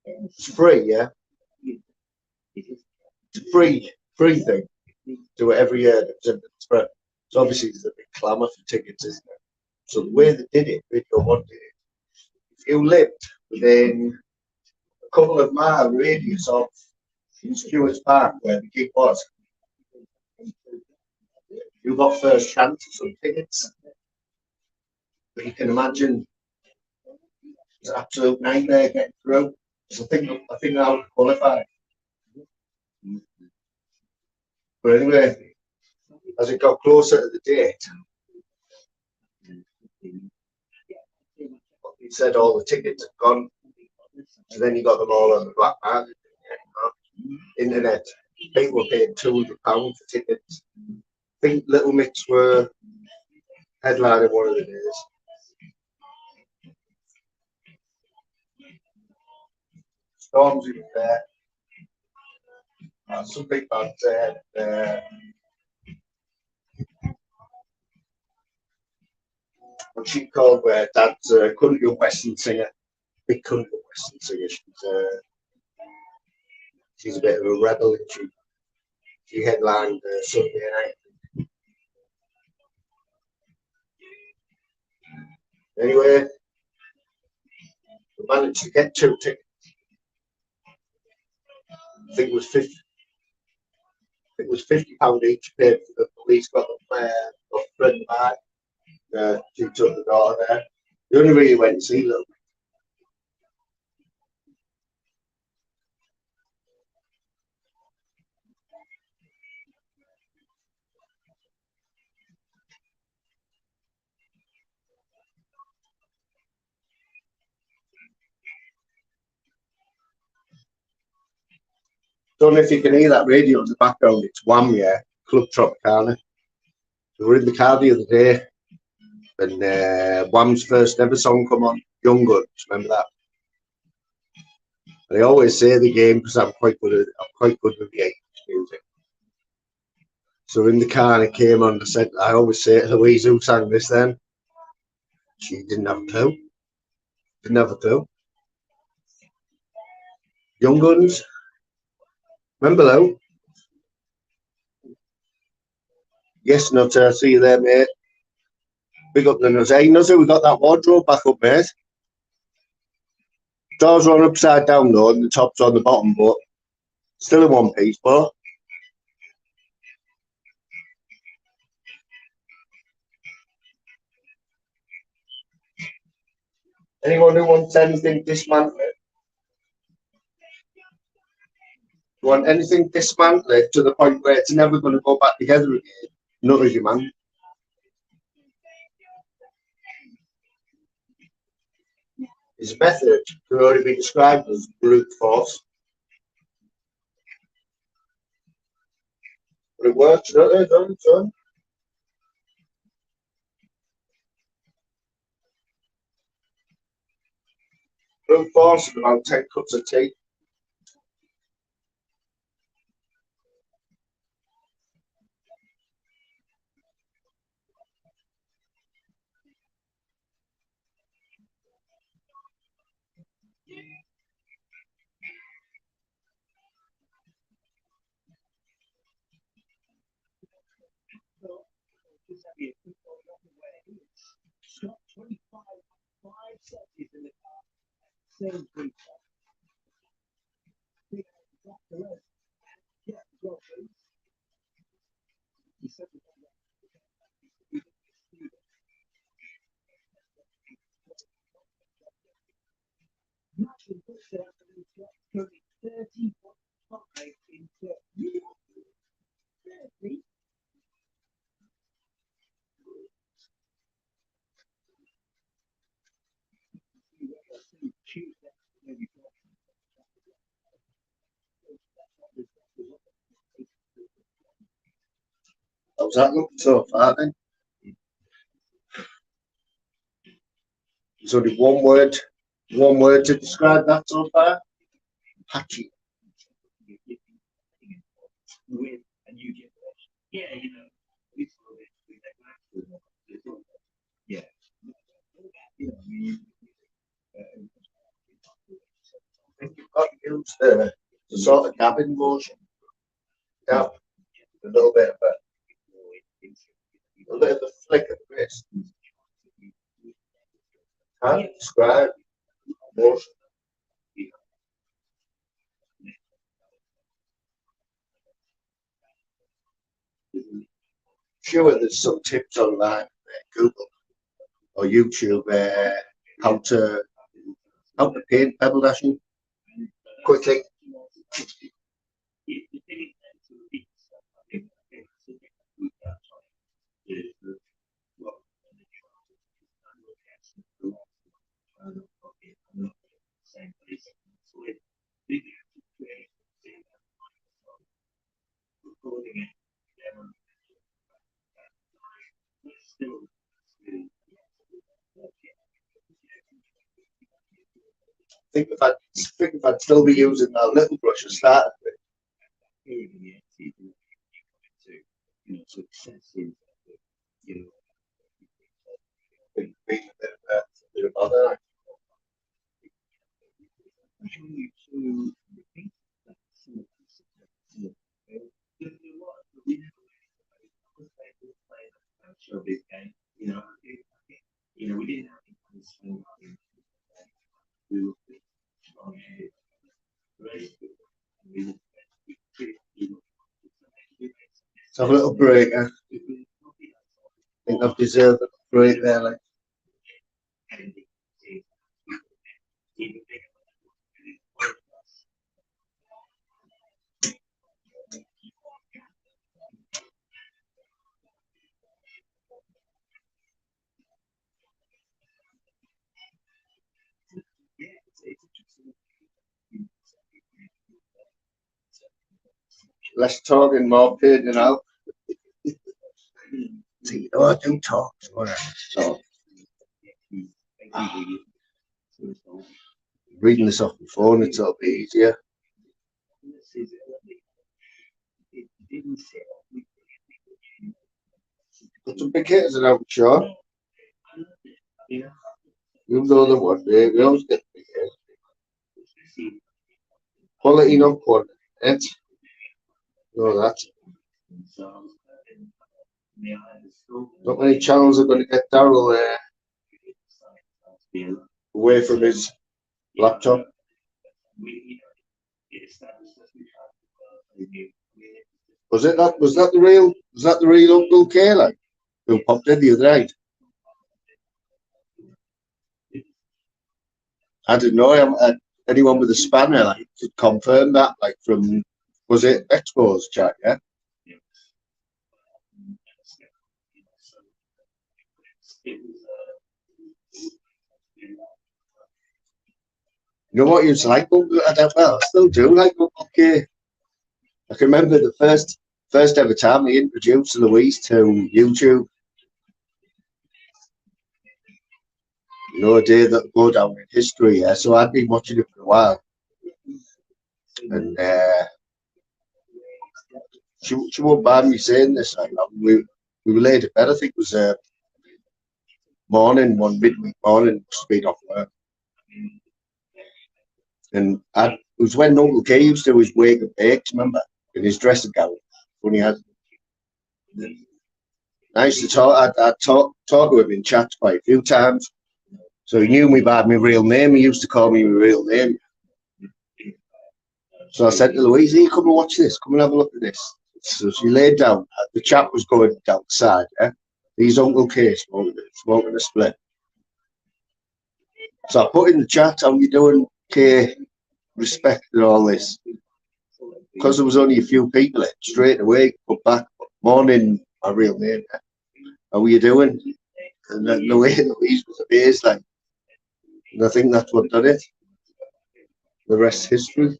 It's free, yeah. It's a free thing. Do it every year. It was in Middlesbrough. So obviously there's a big clamour for tickets, isn't there? So the way they did it, Radio 1 did it. If you lived within a couple of mile radius of Stewart's Park, where the gig was, you got first chance of some tickets. But you can imagine it's an absolute nightmare getting through. So I think I would qualify. But anyway, as it got closer to the date, he said all the tickets had gone. So then you got them all on the black market. Internet. People paid £200 for tickets. I think Little Mix were headlining one of the days. Stormzy was there. Some big bands there. What she called where Dad's a country and western singer. Big country and western singer. She's a bit of a rebel, and she headlined Sunday night. Anyway, we managed to get 2 tickets. I think it was £50 each. Paid for the police, got them off a friend of mine. She took the daughter there. The only really went to see them. Don't know if you can hear that radio in the background. It's Wham, yeah, Club Tropicana. We were in the car the other day, and Wham's first ever song come on, Young Guns. Remember that? And I always say the game because I'm quite good with the 80s music. So in the car and it came on, I always say to Louise, who sang this then? She didn't have a clue. Didn't have a clue. Young Guns. Remember Lou? Yes, Nutter. See you there, mate. Big up the Nutter. Hey, Nutter, we got that wardrobe back up, mate. Doors are on upside down though, and the top's on the bottom, but still in one piece, but anyone who wants anything dismantled? You want anything dismantled to the point where it's never going to go back together again? Not as you, man. His method could only be described as brute force. But it works, doesn't it, son? Brute force is about 10 cups of tea. Just have you a quick one off of where he is. Scott 25, 5 seconds in the car. Same three. Big drop the road. Yeah, well, please. He said the Matching puts it out to the clock, currently 30.5 into 30. Tuesday, maybe How's that looking so far then? There's only one word to describe that so far. Patchy. with a new generation. Yeah, you know, it's yeah. You know, I think you've got to use the sort of dabbing motion. Dab. A little bit of a little bit of flick of the wrist. Can't describe motion. Sure, there's some tips online, Google or YouTube, how to paint pebble dashing quickly. Think if I'd still be using that little brush I started with. Being a bit of bother. We didn't have Let's have a little break. I think I've deserved a break there. Like. Less talking, more pain, you know. See, you know, I do talk. So reading this off the phone, it's a little bit easier. Got some big hitters around, sure. Even though they're one day, we always get big hitters. Quality, not quantity. No, that's. Not many channels are going to get Daryl away from his laptop. Was that the real Uncle K, like, who popped in the other night? I didn't know. Anyone with a spanner, like, could confirm that, like, from, was it Expo's chat? Yeah. You know what he was like? I still do like Uncle K. I can remember the first ever time he introduced Louise to YouTube. You know, a day that go down in history. Yeah, so I'd been watching it for a while, and she won't mind me saying this. Like, we were laid to bed. I think it was morning, one midweek morning, straight off work, and it was when Uncle K used to do his wake and bakes, remember, in his dressing gown when he had. I used to talk. I talked to him in chats quite a few times, so he knew me by my real name. He used to call me my real name. So I said to Louise, "Hey, come and watch this. Come and have a look at this." So she laid down. The chat was going down the side. Yeah, he's Uncle K smoking a split. So I put in the chat, "How you doing, K? Respect and all this." Because there was only a few people, straight away put back, "Morning, my real name. Yeah. How are you doing?" And then the way Louise was amazed, like, and I think that's what done it. The rest history.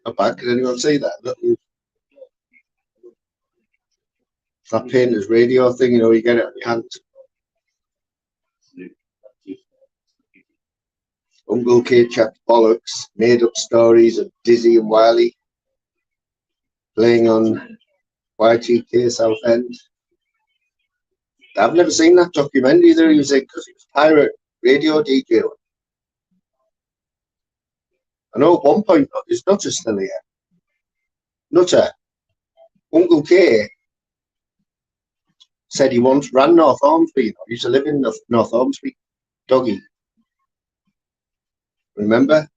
Not bad. Can anyone see that? That painter's radio thing, you know, you get it on your hand. Uncle K chat bollocks, made up stories of Dizzy and Wiley playing on YTK Southend. I've never seen that documentary either. He was in, because he was pirate radio DJ. I know at one point his Nutter's still here. Nutter, Uncle K said he once ran North Ormsby. You know, he used to live in North Ormsby. Doggy. Remember?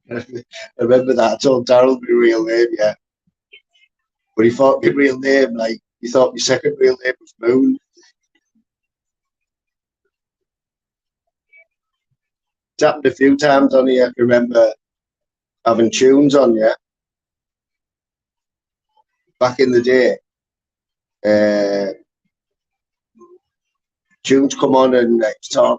I remember that. I told Daryl my real name, yeah. But he thought my real name, like, he thought my second real name was Moon. It's happened a few times on here. I can remember having tunes on, yeah. Back in the day, tunes come on and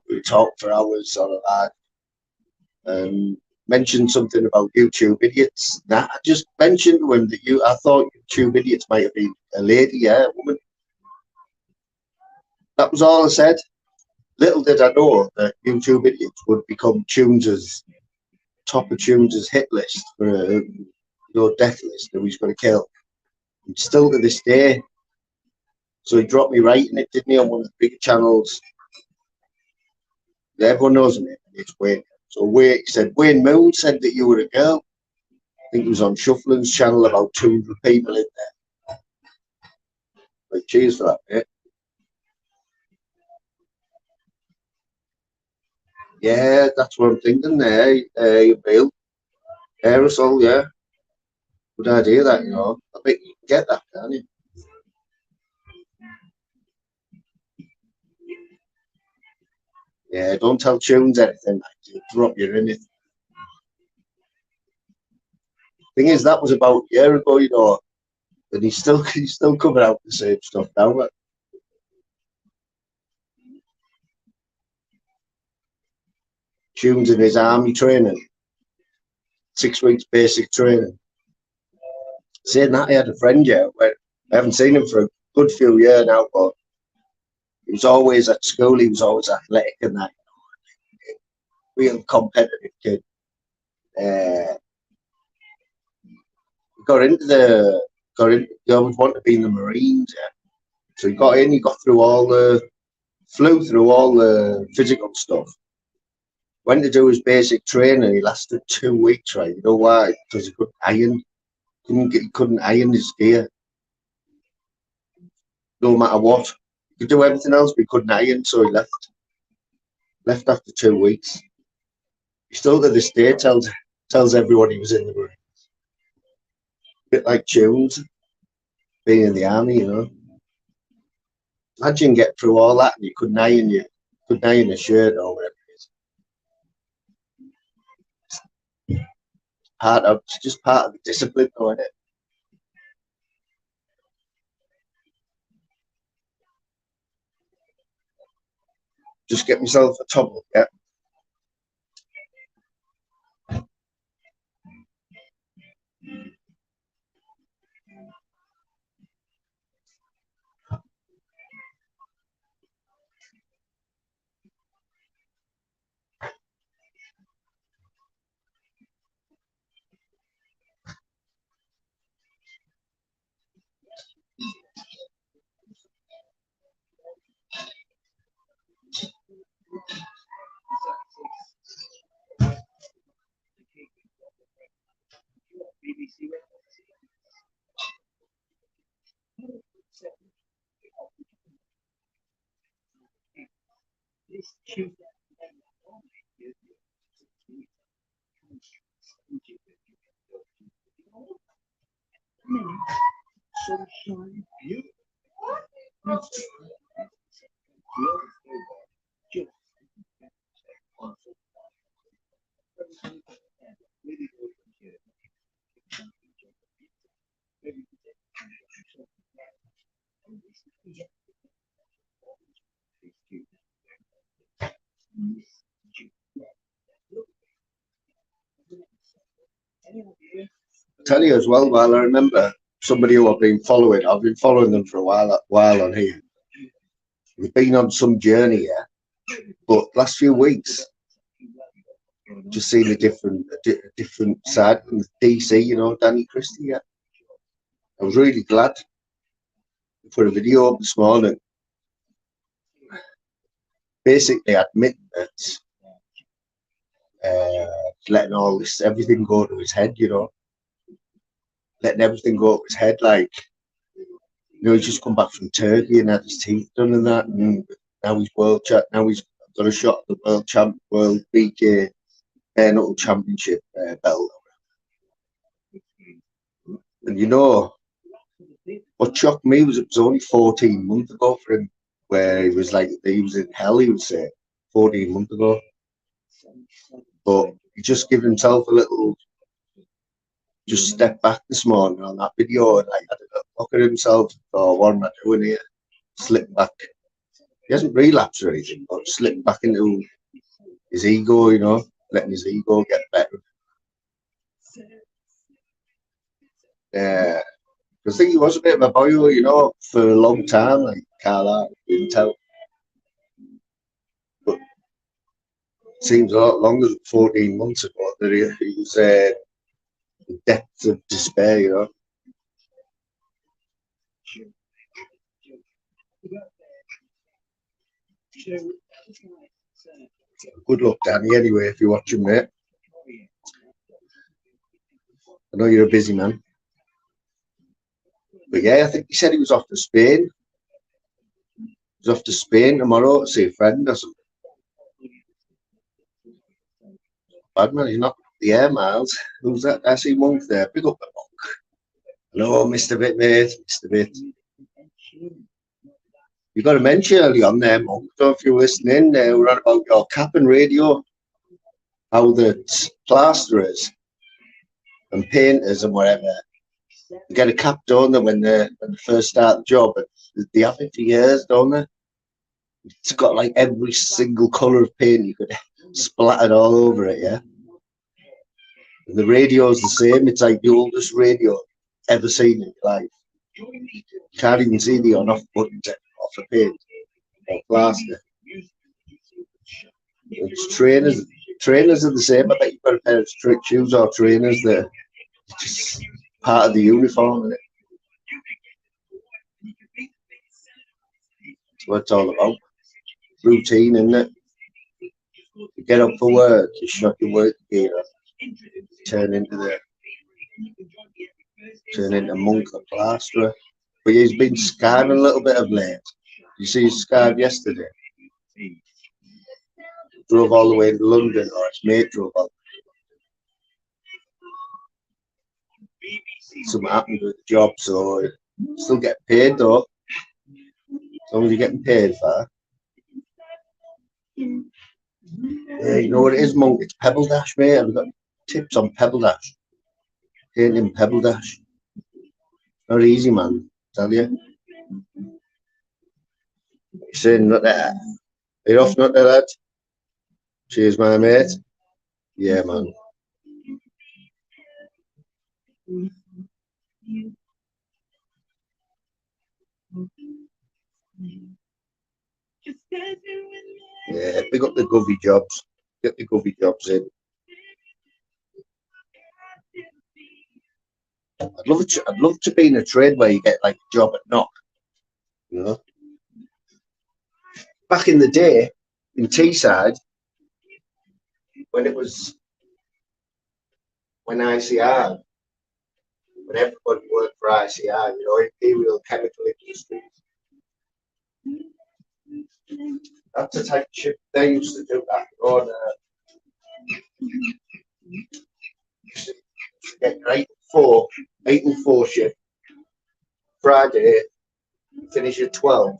we talk for hours on a lad. Mentioned something about YouTube idiots. Nah, I just mentioned to him that I thought YouTube idiots might have been a lady, yeah, a woman. That was all I said. Little did I know that YouTube idiots would become Tunes' top of Tunes' hit list for your death list that he's going to kill. And still to this day. So he dropped me writing it, didn't he, on one of the big channels. Everyone knows me. It's Wayne. So Wayne said, Wayne Moon said that you were a girl. I think it was on Shuffling's channel, about 200 people in there. Like, cheers for that, mate. Yeah, that's what I'm thinking there, Bill. Aerosol, yeah. Good idea, that, you know. I bet you can get that, can't you? Yeah, don't tell Tunes anything. He'll drop you in it. Thing is, that was about a year ago, you know, and he's still coming out the same stuff now. But Tunes in his army training, 6 weeks basic training. Saying that, I had a friend, yeah, where I haven't seen him for a good few years now, but he was always at school. He was always athletic and that, real competitive kid. Got into he always wanted to be in the Marines, yeah. So he got in, he got through flew through all the physical stuff. Went to do his basic training, he lasted 2 weeks, right? You know why? Because he couldn't iron. He couldn't iron his gear. No matter what. He could do everything else, but he couldn't iron, so he left. Left after 2 weeks. He still to this day tells everyone he was in the Marines. Bit like Tunes, being in the army, you know. Imagine getting through all that and you couldn't iron a shirt or whatever it is. It's just part of the discipline, though, isn't it? Just get myself a towel, yeah. BBC this Tuesday. Sunshine, beautiful. Tell you as well, while I remember somebody who I've been following. I've been following them for a while on here. We've been on some journey, yeah. But last few weeks, just seen a different side from DC, you know, Danny Christie, yeah. I was really glad for a video up this morning. Basically admit that letting everything go to his head, you know. Letting everything go to his head, like, you know, he's just come back from Turkey and had his teeth done and that, and now he's now he's got a shot at the world BK bare knuckle championship belt. And you know, what shocked me was it was only 14 months ago for him, where he was in hell, he would say, 14 months ago. But he just gave himself a little, just step back this morning on that video and like had a look at himself. Oh, what am I doing here? Slipping back. He hasn't relapsed or anything, but slipping back into his ego, you know, letting his ego get better. I think he was a bit of a boy, you know, for a long time, like Carla, didn't tell. But it seems a lot longer than 14 months ago that he was in depths of despair, you know. Good luck, Danny, anyway, if you're watching, mate. I know you're a busy man. But yeah, I think he said he was off to Spain. He's off to Spain tomorrow to see a friend or something. Bad man, he's not the air miles. Who's that? I see Monk there. Pick up the Monk. Hello, Mr. Bit, mate. Mr. Bit. You got to mention early on there, Monk. I don't know if you're listening. We're on about your cap and radio, how the plasterers and painters and whatever get a cap, don't they, when they first start the job? They have it for years, don't they? It's got like every single colour of paint you could splattered all over it, yeah. And the radio's the same. It's like the oldest radio ever seen in your life. You can't even see the on-off buttons off the paint or plaster. It's trainers. Trainers are the same. I bet you've got a pair of strict shoes or trainers that are just part of the uniform, isn't it? That's what it's all about. Routine, isn't it? You get up for work, you shut your work gear up, turn into Monk the plasterer. But he's been scarred a little bit of late. You see he's scarred yesterday. Drove all the way to London, or his mate drove all. Something happened with the job, so still get paid though. As long as you're getting paid for it. Yeah, you know what it is, Monk? It's Pebble Dash, mate. I've got tips on Pebble Dash. Painting Pebble Dash. Not easy, man. I tell you. You're saying not that. Are you off not to that? Cheers, my mate. Yeah, man. Yeah, pick up the govy jobs. Get the govy jobs in. I'd love to be in a trade where you get like a job at knock. You know. Back in the day, in Teesside, when ICR, when everybody worked for ICR, you know, Imperial Chemical Industries. That's the type of shit they used to do that on. Used to get your 8 and 4 shift. Friday, finish at 12.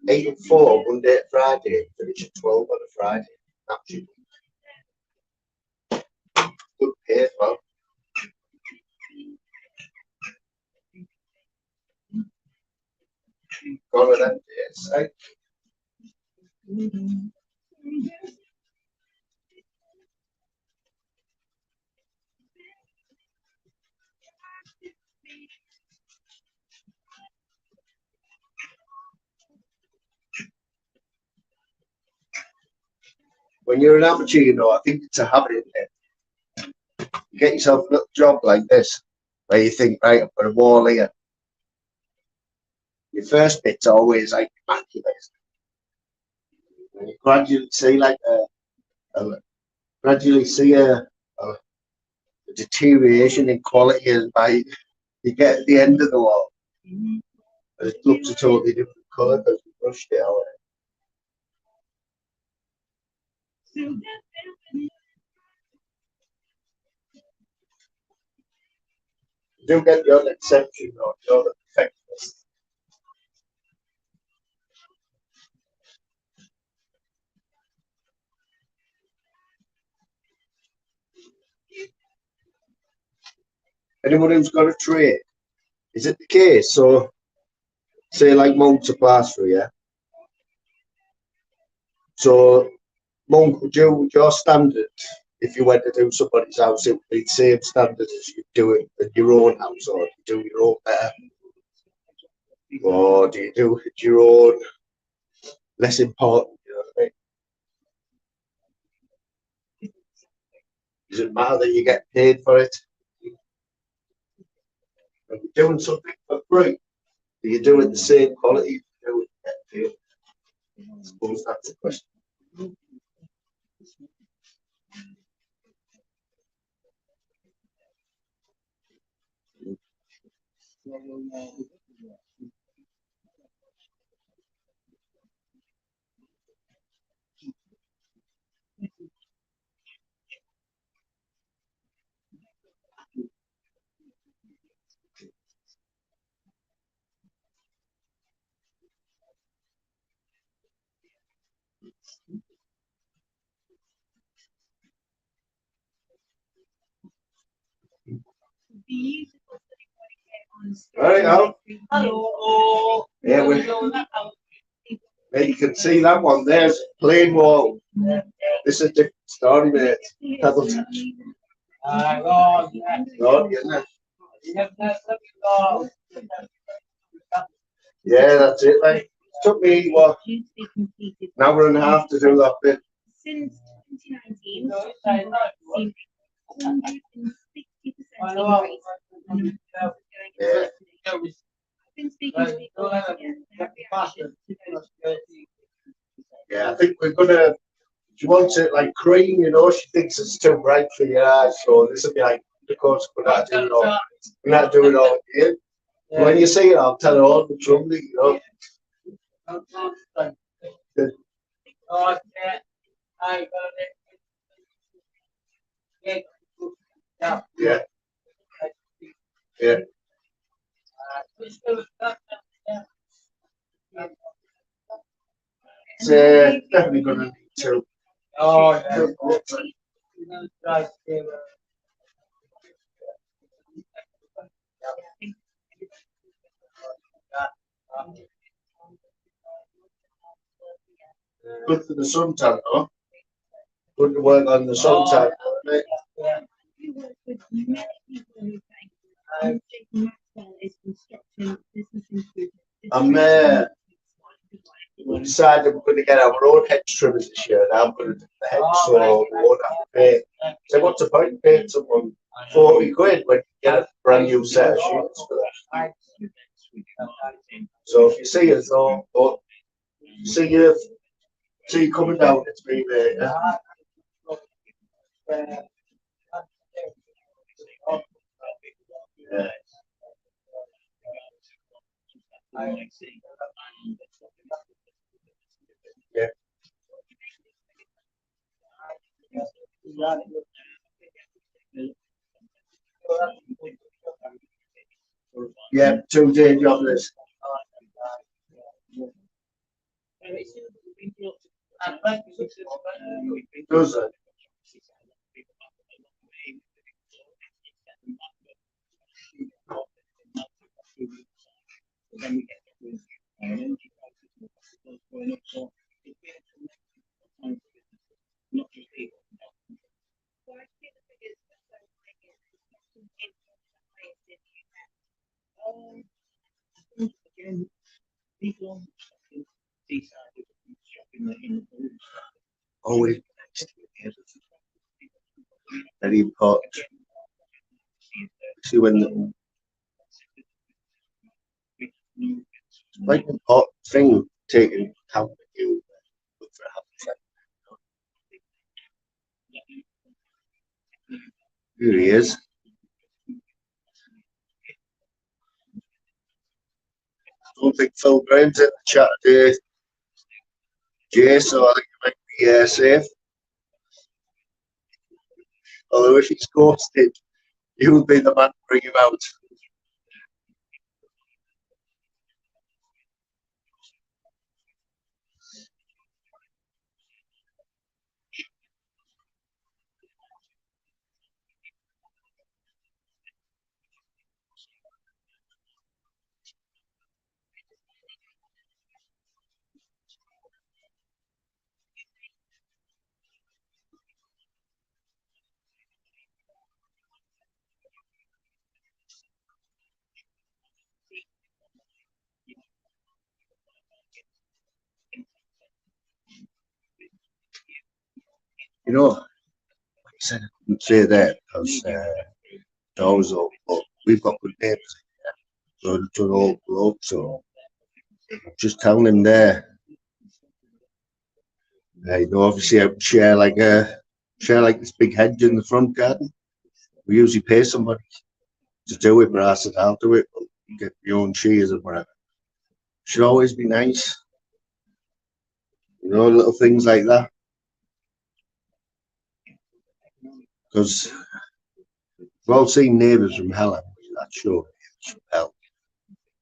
8 and 4, Monday to Friday, finish at 12 on a Friday. Absolutely. Good pay as well. Gone with them days, eh? When you're an amateur, you know, I think it's a habit, isn't it? You get yourself a little job like this, where you think, right, I've got a wall here. Your first bit's always like immaculate. And you gradually see like a deterioration in quality as by you get at the end of the wall. And it looks a totally different colour because we brushed it out. You do get the odd exception, though, you're the perfectionist. Anyone who's got a trade, is it the case? So, say like Monk's a plasterer, yeah? So, Monk, would your standard, if you went to do somebody's house, it would be the same standard as you do it at your own house, or do you do your own better? Or do you do it your own less important, you know what I mean? Does it matter that you get paid for it? If you're doing something for free, do you do it the same quality you do it get paid? I suppose that's the question. Right out. Yeah, there you can see that one. There's plain wall. This is a different story, mate. Pebble touch. Right, isn't it? Yeah, that's it, mate. It took me, what, an hour and a half to do that bit. Since 2019, we've seen 160% increase. Yeah. I've been speaking to people Yeah, I think we're gonna. She wants it like cream, you know. She thinks it's too bright for your eyes, so this will be like, of course, we're not doing it all. We're not doing it all again. When you see it, I'll tell her all the trouble, you know. Yeah, yeah. It's definitely gonna need to. Good for the suntan, though. Good to work on the suntan, mate. We work with many people who think Jason Maxwell is construction business improvement. We decided we're going to get our own hedge trimmers this year. Now I'm going to do the hedge, so we won't have to pay. So what's the point of paying someone 40 quid when you get a brand new set of sheets for that? So if you see us, though, but see you coming down, it's me, mate. Yeah. Yeah. Yeah, 2 day job this. Does it? Always very important. See when the quite an important thing taking account when you look for a happy friend. Here he is. Don't think Phil Brown's in the chat today, Jay, so I think you might be safe. Although if he's ghosted, you'll be the man to bring him out. You know, like I said, I couldn't say that because doors up, but we've got good neighbours here. So to all globe, so just telling him there. You know, obviously I share like this big hedge in the front garden. We usually pay somebody to do it, but I said I'll do it. Get your own shears and whatever. Should always be nice. You know, little things like that. Because we've all seen neighbours from hell, haven't we? That show, Neighbours from Hell.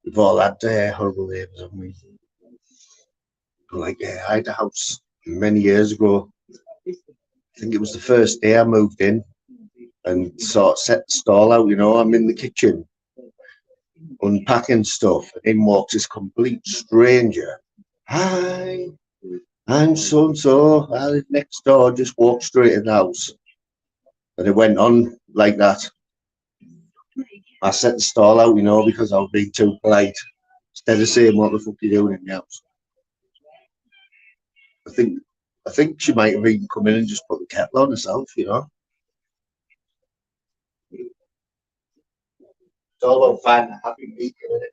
We've all had horrible neighbours, haven't we? Like, I had a house many years ago. I think it was the first day I moved in. and sort of set the stall out, you know. I'm in the kitchen unpacking stuff, and in walks this complete stranger. Hi, I'm so and so. I live next door. Just walked straight in the house, and it went on like that. I set the stall out, you know, because I was being too polite. Instead of saying what the fuck you doing in the house. I think I think she might have even come in and just put the kettle on herself, you know. It's all about finding a happy medium, isn't it?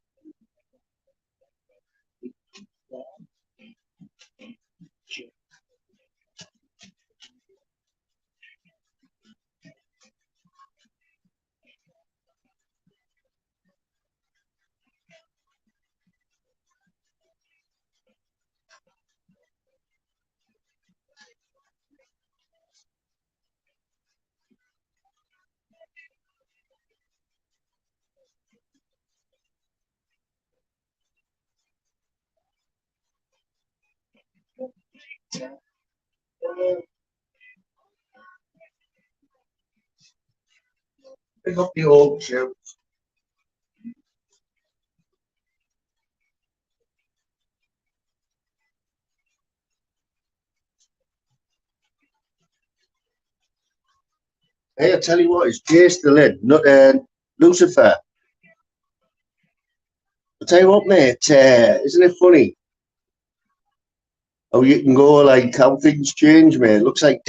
Pick up the old shoe. Hey, I tell you what, it's Jay still in, not Lucifer. I tell you what, mate, isn't it funny how you can go like how things change, mate? It looks like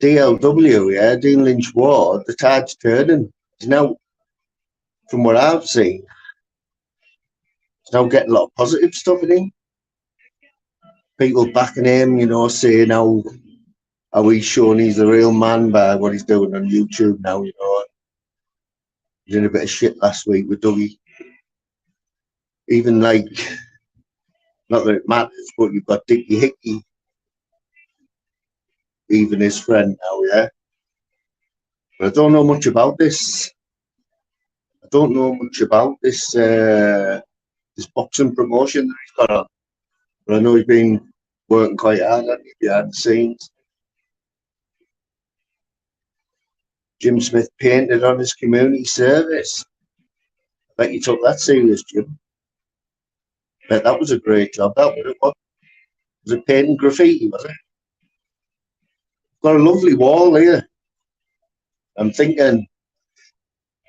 DLW, yeah, Dean Lynch Ward, the tide's turning. It's now, from what I've seen, it's now getting a lot of positive stuff in him. People backing him, you know, saying how he's showing he's the real man by what he's doing on YouTube now, you know. He's in a bit of shit last week with Dougie. Even like, not that it matters, but you've got Dickie Hickey, even his friend now, yeah. But I don't know much about this. I don't know much about this boxing promotion that he's got on. But I know he's been working quite hard on it behind the scenes. Jim Smith painted on his community service. I bet you took that serious, Jim. I bet that was a great job. That was it painting graffiti, was it? Got a lovely wall here. I'm thinking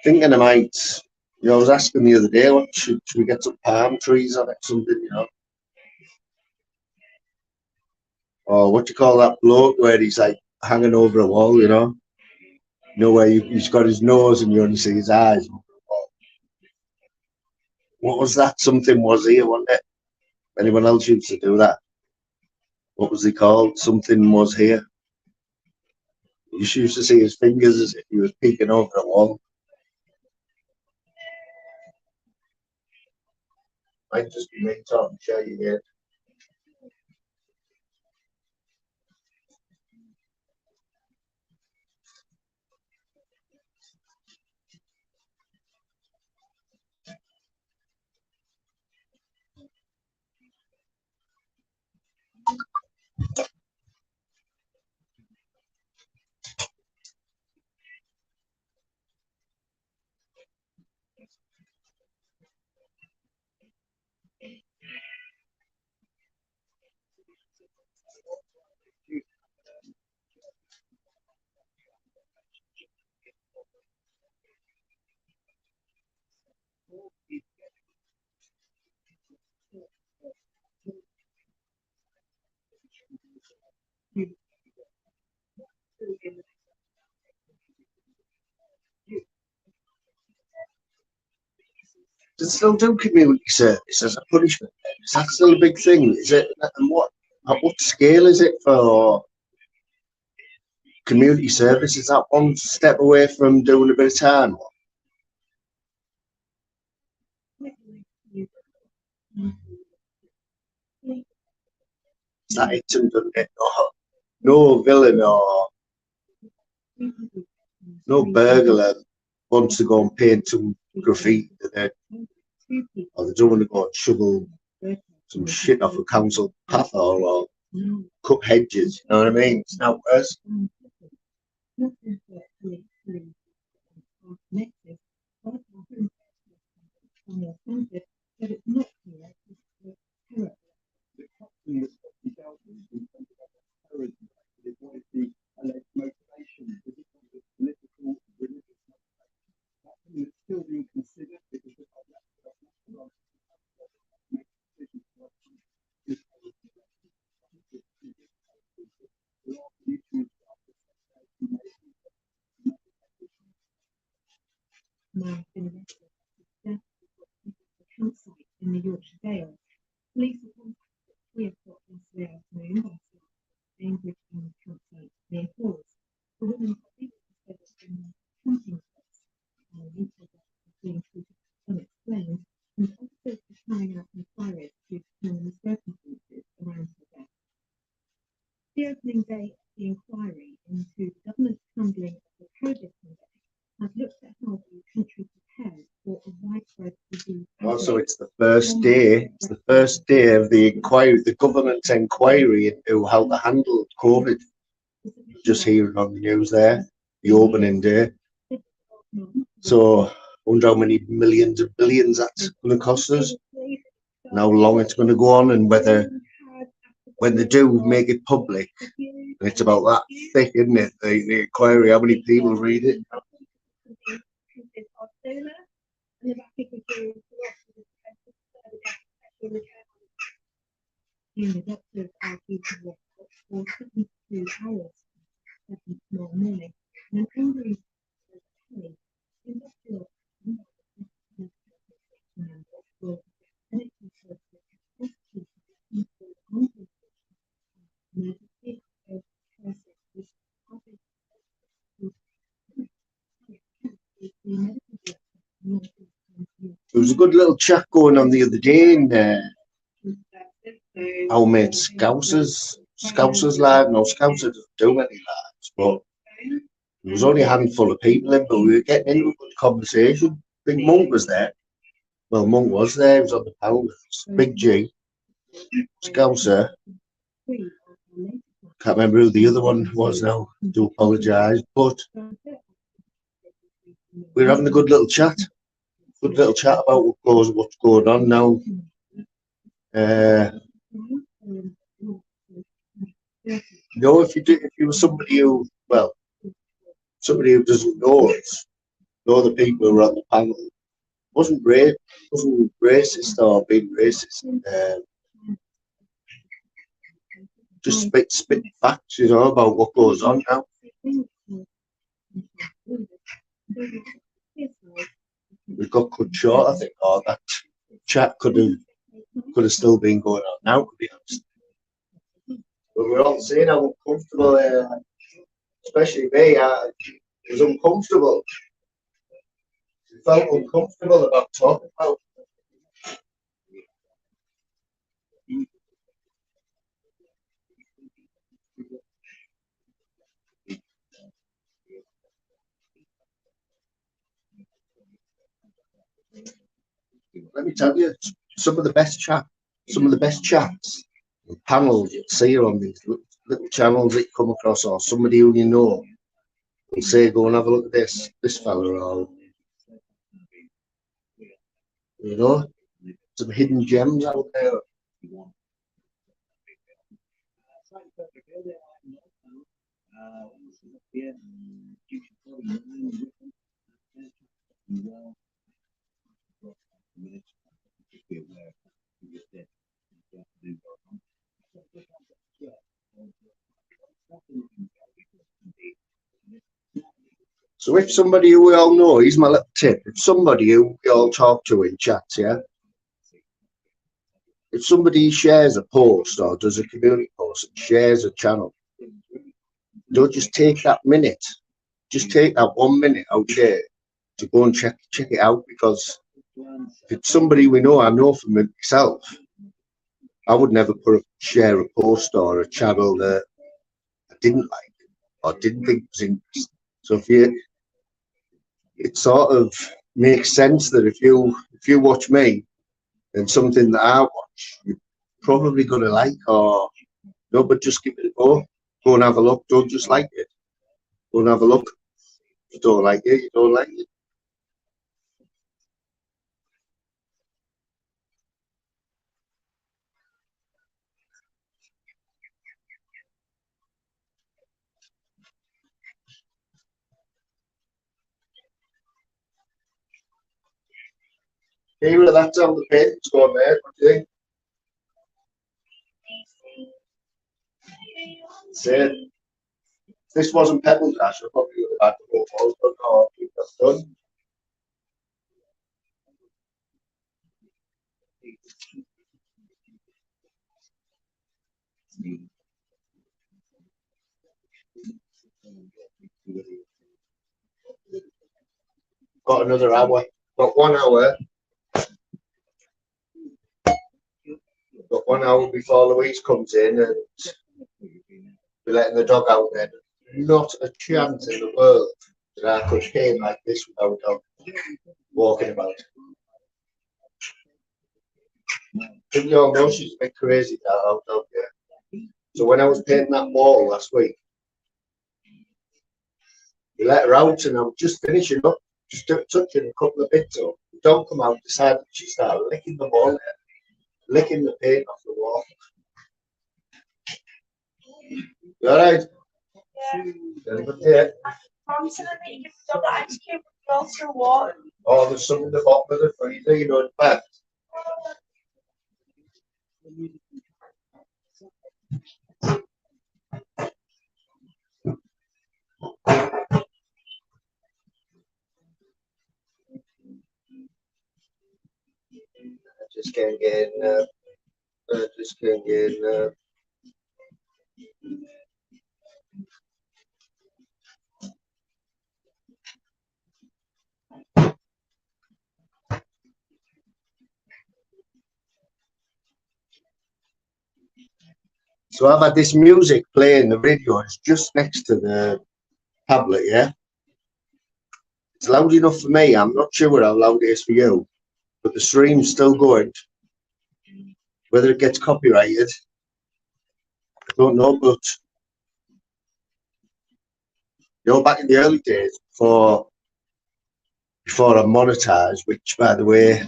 I might, you know, I was asking the other day, what should we get some palm trees on it, something, you know? Or what do you call that bloke where he's like hanging over a wall, you know? You know, where he's got his nose and you only see his eyes. What was that? Something was here, wasn't it? Anyone else used to do that? What was he called? Something was here. You just used to see his fingers as if he was peeking over a wall. Might just be me talking shit again. Does it still do community service as a punishment? Is that still a big thing? Is it? And at what scale is it for community service? Is that one step away from doing a bit of time? Is that it? Doesn't it? No villain or no burglar wants to go and paint some graffiti, or they don't want to go and shovel some shit off a council path or cut hedges. You know what I mean? It's now worse. not virtually through our connected, but our home Samuel Sanford said it's not clear if the terror. The captain was dealt with in terms of terrorism. What is the alleged motivation? Is it political, religious motivation? That's something that's still being considered because the public make decisions for Man has been arrested after the campsite in the Yorkshire Dales. Police were contacted at 3 o'clock yesterday afternoon by Cambridge and campsite near Halls. The woman previously said that the camping place was being treated unexplained, and officers were carrying out inquiries to determine the circumstances around her death. The opening day of the inquiry into the government's handling of the COVID pandemic has looked at how the country prepares for a widespread disease. Also, it's the first day. It's the first day of the inquiry, the government's inquiry into how to handle COVID. Just hearing on the news there, the opening day. So, I wonder how many millions of billions that's going to cost us, and how long it's going to go on, and whether, when they do make it public, and it's about that thick, isn't it? The inquiry, how many people read it? The doctors are due to work for 72 hours tomorrow morning, and an angry industrial There was a good little chat going on the other day in our mate Scousers lad. No, Scousers doesn't do many lads, but there was only a handful of people in, but we were getting into a good conversation. I think Monk was there. Well, Monk was there. He was on the panel. Big G, Scouser. Can't remember who the other one was now. Do apologise, but we were having a good little chat. Good little chat about what's going on now. You know, if you were somebody who, well, somebody who doesn't know us, know the people who were on the panel, wasn't racist or being racist. Just spit facts, you know, about what goes on now. We got cut short, I think, or that chat could have still been going on now, to be honest. But we're all saying how uncomfortable, especially me, it was uncomfortable. It felt uncomfortable about talking about it. Let me tell you, some of the best chats, panels you see on these little channels that you come across, or somebody who you know will say, "Go and have a look at this fella," or you know, some hidden gems out there. So if somebody who we all know, here's my little tip, if somebody who we all talk to in chats, yeah, if somebody shares a post or does a community post and shares a channel, don't just take that minute, just take that 1 minute out there to go and check it out, because if it's somebody we know, I know from myself, I would never share a post or a channel that I didn't like or didn't think was interesting. So it sort of makes sense that if you watch me and something that I watch, you're probably gonna like, or no, but just give it a go and have a look. Don't just like it. Go and have a look. You don't like it, you don't like it. Here, that's how the paint's going there. What do you think? Say, if this wasn't Pebble Dash, I probably would have had to go forward, but no, I think that's done. Got another hour. Got 1 hour. Got 1 hour before Louise comes in and we're letting the dog out then. Not a chance in the world that I could paint like this without a dog walking about. But you all know she's a bit crazy, that old dog, yeah. So when I was painting that wall last week, we let her out and I was just finishing up, just touching a couple of bits up. The dog come out, decided she started licking the wall, licking the paint off the wall. You alright? Yeah. Very good day. Promising that you give the dog ice cube with filter water. Oh, there's some in the bottom of the freezer, you know, in fact. I just can't get in, I just can't get in, So I've had this music playing, the radio is just next to the tablet, yeah? It's loud enough for me, I'm not sure how loud it is for you, but the stream's still going. Whether it gets copyrighted, I don't know, but you know, back in the early days, before I monetise, which by the way,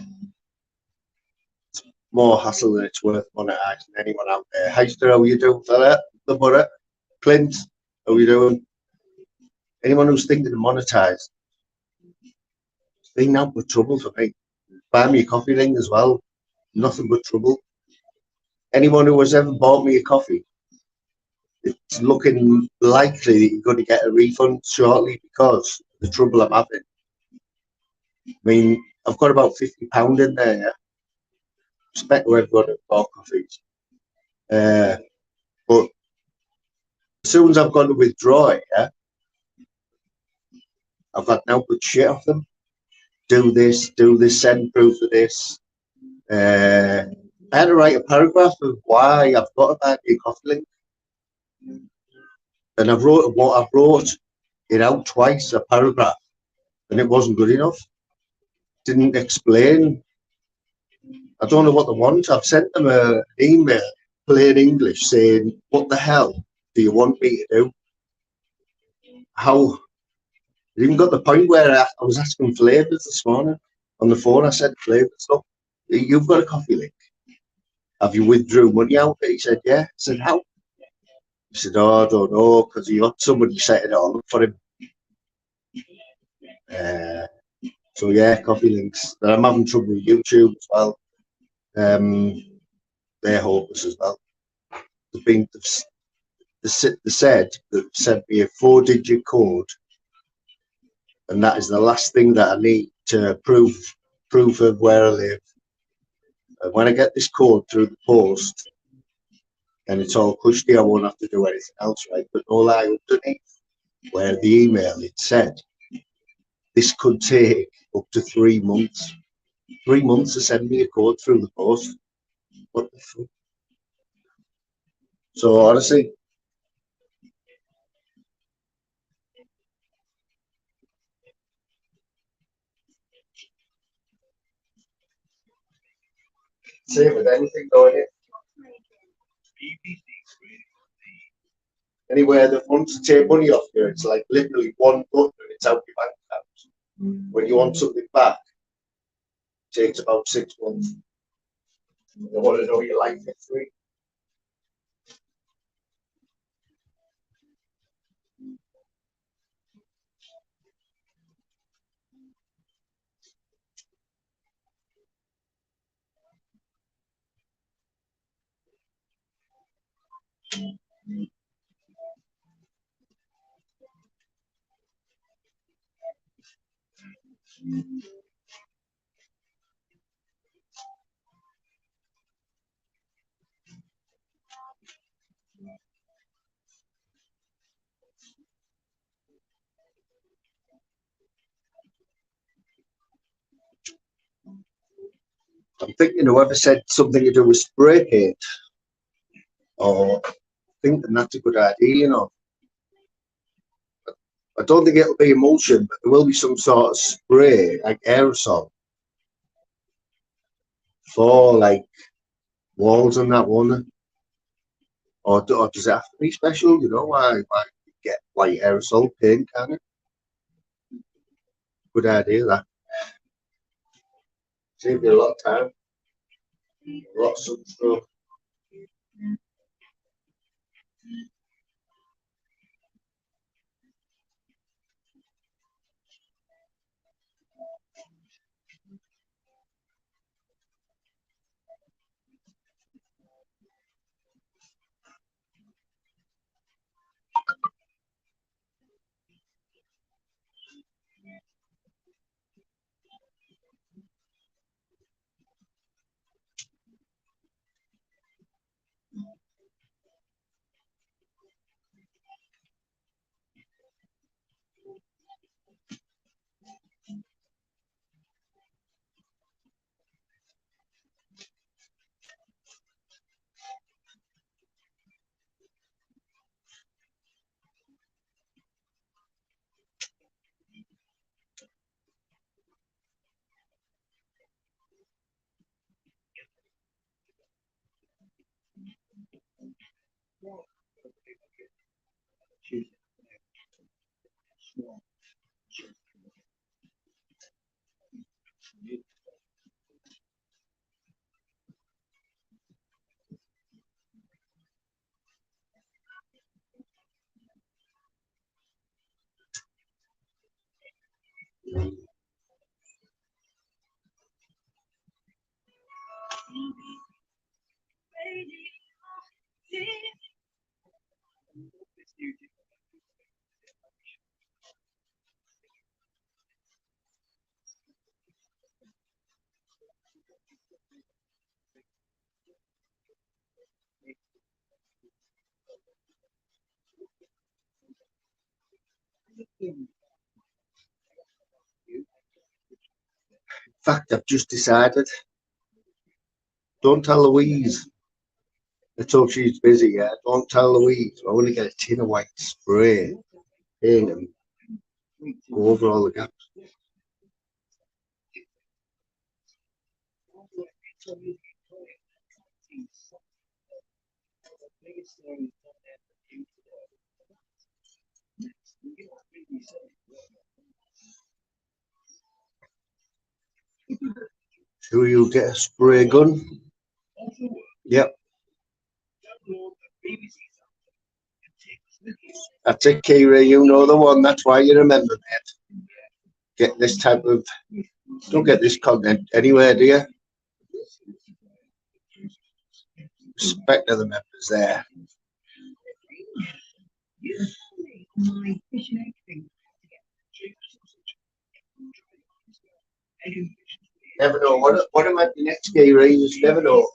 it's more hassle than it's worth monetising anyone out there. Heister, how you doing, fella? The butter. Clint, how you doing? Anyone who's thinking of monetise, it's been nothing but trouble for me. Buy me a coffee ring as well, nothing but trouble. Anyone who has ever bought me a coffee, it's looking likely that you're going to get a refund shortly because of the trouble I'm having. I mean, I've got about £50 in there, yeah? Respect to everyone who bought coffees. But as soon as I've gone to withdraw it, yeah, I've had now good shit off them. Do this, send proof of this. I had to write a paragraph of why I've got to buy a coffee link. And I wrote it out twice, a paragraph, and it wasn't good enough. Didn't explain. I don't know what they want. I've sent them an email, plain English, saying, what the hell do you want me to do? How? It even got the point where I was asking flavours this morning. On the phone, I said, flavours, look, you've got a coffee link. Have you withdrew money out? He said, yeah. I said, how? He said, oh, I don't know, because he got somebody setting it all up for him. So yeah, coffee links. But I'm having trouble with YouTube as well. They're hopeless as well. They said they've sent me a 4-digit code, and that is the last thing that I need to prove of where I live. And when I get this code through the post, and it's all cushy, I won't have to do anything else, right? But no lie, underneath where the email it said, this could take up to 3 months. 3 months to send me a code through the post. What the fuck? So honestly, same with anything going in. Anywhere that wants to take money off you, it's like literally one button and it's out your bank account. When you want something back, it takes about 6 months. They want to know your life history. I'm thinking whoever said something to do with spray paint, or thinking that's a good idea, you know. I don't think it'll be emulsion, but there will be some sort of spray, like aerosol, for like walls and that one. Or does it have to be special? You know, why get white aerosol paint, can it? Good idea, that. Save you a lot of time, a lot of sunstroke. In fact, I've just decided, don't tell Louise. Let's hope she's busy, yeah? Don't tell Louise. I want to get a tin of white spray, paint and go over all the gaps. Should you get a spray gun? Yep. That's it, Kira. You know the one. That's why you remember it. Get this type of. Don't get this content anywhere, do you? Respect to the members there. Never know. What might be next, Kira? You just never know.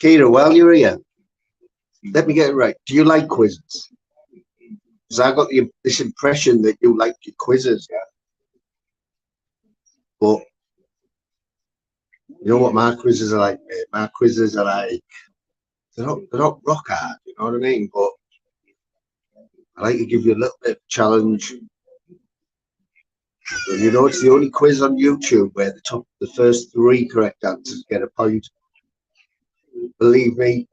Kira, while you're here, let me get it right. Do you like quizzes? Because I got this impression that you like your quizzes, yeah. But You know what my quizzes are like, mate? My quizzes are like, they're not rock hard, you know what I mean? But I like to give you a little bit of challenge. And you know, it's the only quiz on YouTube where the first 3 correct answers get a point. Believe me,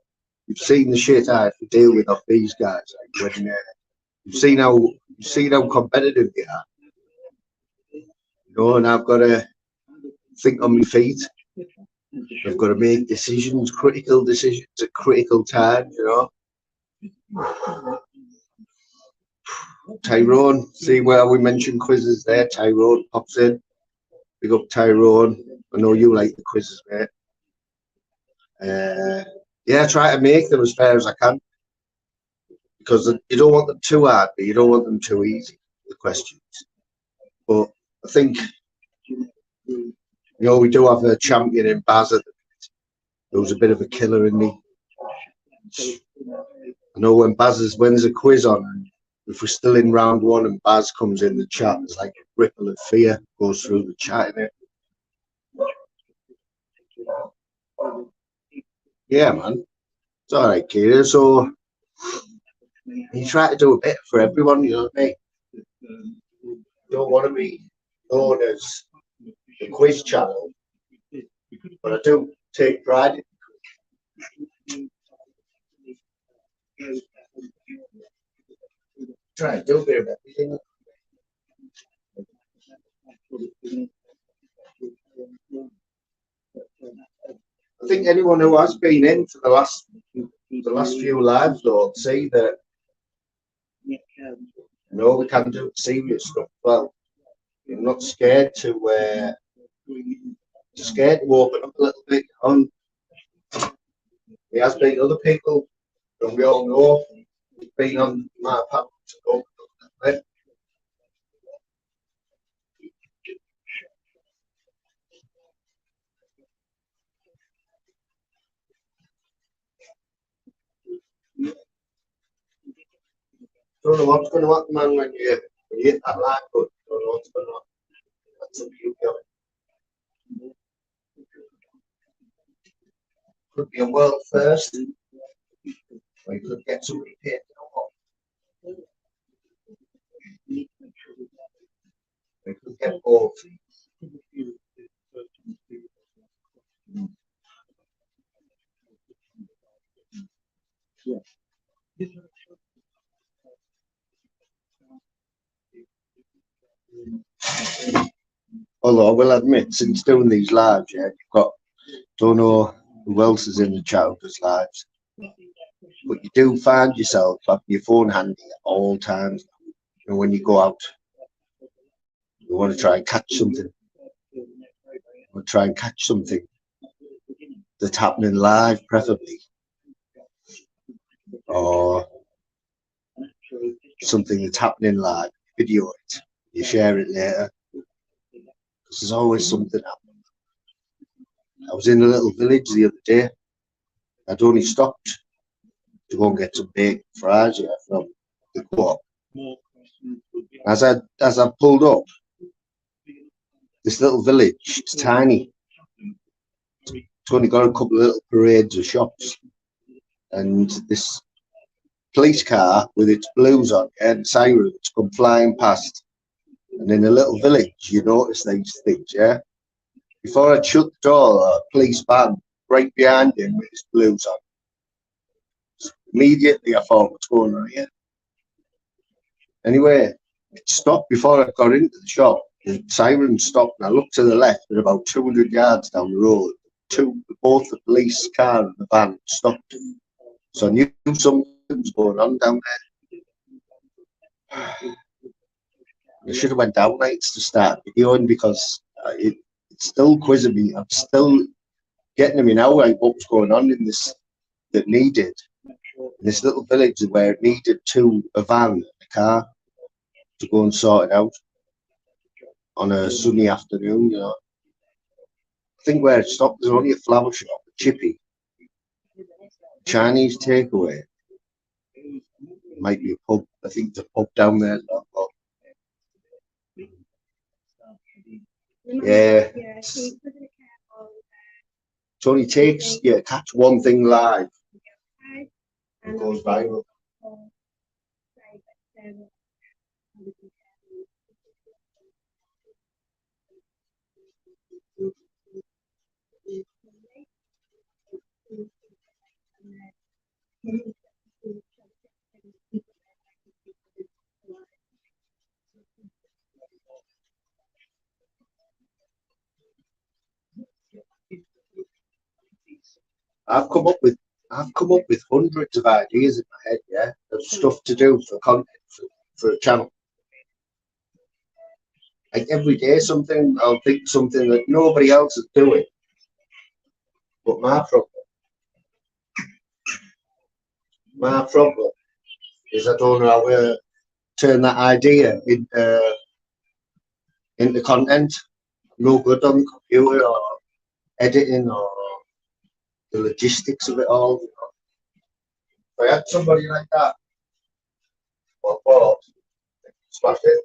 you've seen the shit I have to deal with off these guys. Like when you've seen how competitive they are. You know, and I've got to think on my feet. I've got to make decisions, critical decisions at critical times. You know. Tyrone, see where we mentioned quizzes there. Tyrone pops in. Big up Tyrone. I know you like the quizzes, mate. Yeah, I try to make them as fair as I can because you don't want them too hard, but you don't want them too easy, the questions. But I think, you know, we do have a champion in Baz at the minute who's a bit of a killer in me. I know when there's a quiz on, and if we're still in round 1 and Baz comes in the chat, there's like a ripple of fear goes through the chat in it. Yeah, man. It's all right, Kira. So you try to do a bit for everyone, you know what I mean? You don't want to be known as the quiz channel, but I do take pride in try to do a bit of everything. I think anyone who has been in for the last few lives though see that you know we can do serious stuff well. I'm not scared to open up a little bit on. There has been other people, and we all know it's been on my path to open up a little bit. Don't know what's going to happen, man, when you hit that line, but don't know what's going to happen. That's the beauty of it. Could be a world first, or you could get somebody paid to know what. We could get both. Although I will admit, since doing these lives, yeah, don't know who else is in the childhood's lives, but you do find yourself having your phone handy at all times. You know, when you go out, you want to try and catch something. You want to try and catch something that's happening live, preferably, or something that's happening live. Video it, you share it later. Because there's always something happening. I was in a little village the other day. I'd only stopped to go and get some bacon fries from the co-op. As I pulled up, this little village, it's tiny. It's only got a couple of little parades of shops, and this police car with its blues on and sirens come flying past. And in a little village, you notice these things, yeah. Before I shut the door, a police van right behind him with his blues on. Immediately, I thought, what's going on here? Anyway, it stopped before I got into the shop. The siren stopped, and I looked to the left, and about 200 yards down the road, both the police car and the van stopped. So I knew something was going on down there. I should have went down nights to start videoing because it's still quizzing me. I'm still getting me now, like what's going on in this that needed this little village where it needed a van and a car to go and sort it out on a sunny afternoon, you know. I think where it stopped, there's only a flower shop, a chippy, Chinese takeaway. It might be a pub. I think the pub down there. Yeah. It only takes you to catch one thing live and goes viral. I've come up with hundreds of ideas in my head, yeah, of stuff to do for content for a channel. Like every day, I'll think something that nobody else is doing. But my problem is I don't know how to turn that idea into content. I'm no good on the computer or editing or the logistics of it all. If I had somebody like that, smash it.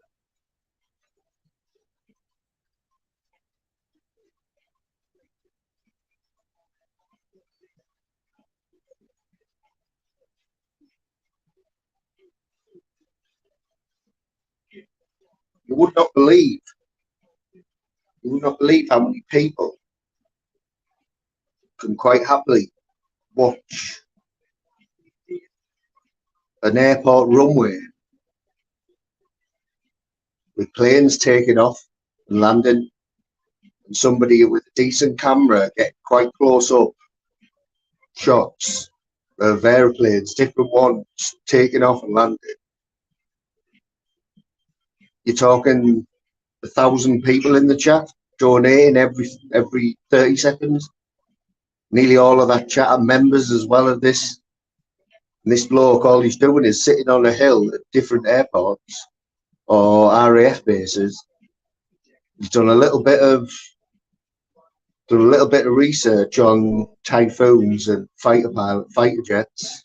You would not believe how many people can quite happily watch an airport runway with planes taking off and landing, and somebody with a decent camera get quite close up shots of airplanes, different ones taking off and landing. You're talking 1,000 people in the chat donating every 30 seconds. Nearly all of that chat are members as well of this. And this bloke, all he's doing is sitting on a hill at different airports or RAF bases. He's done a little bit of research on typhoons and fighter jets.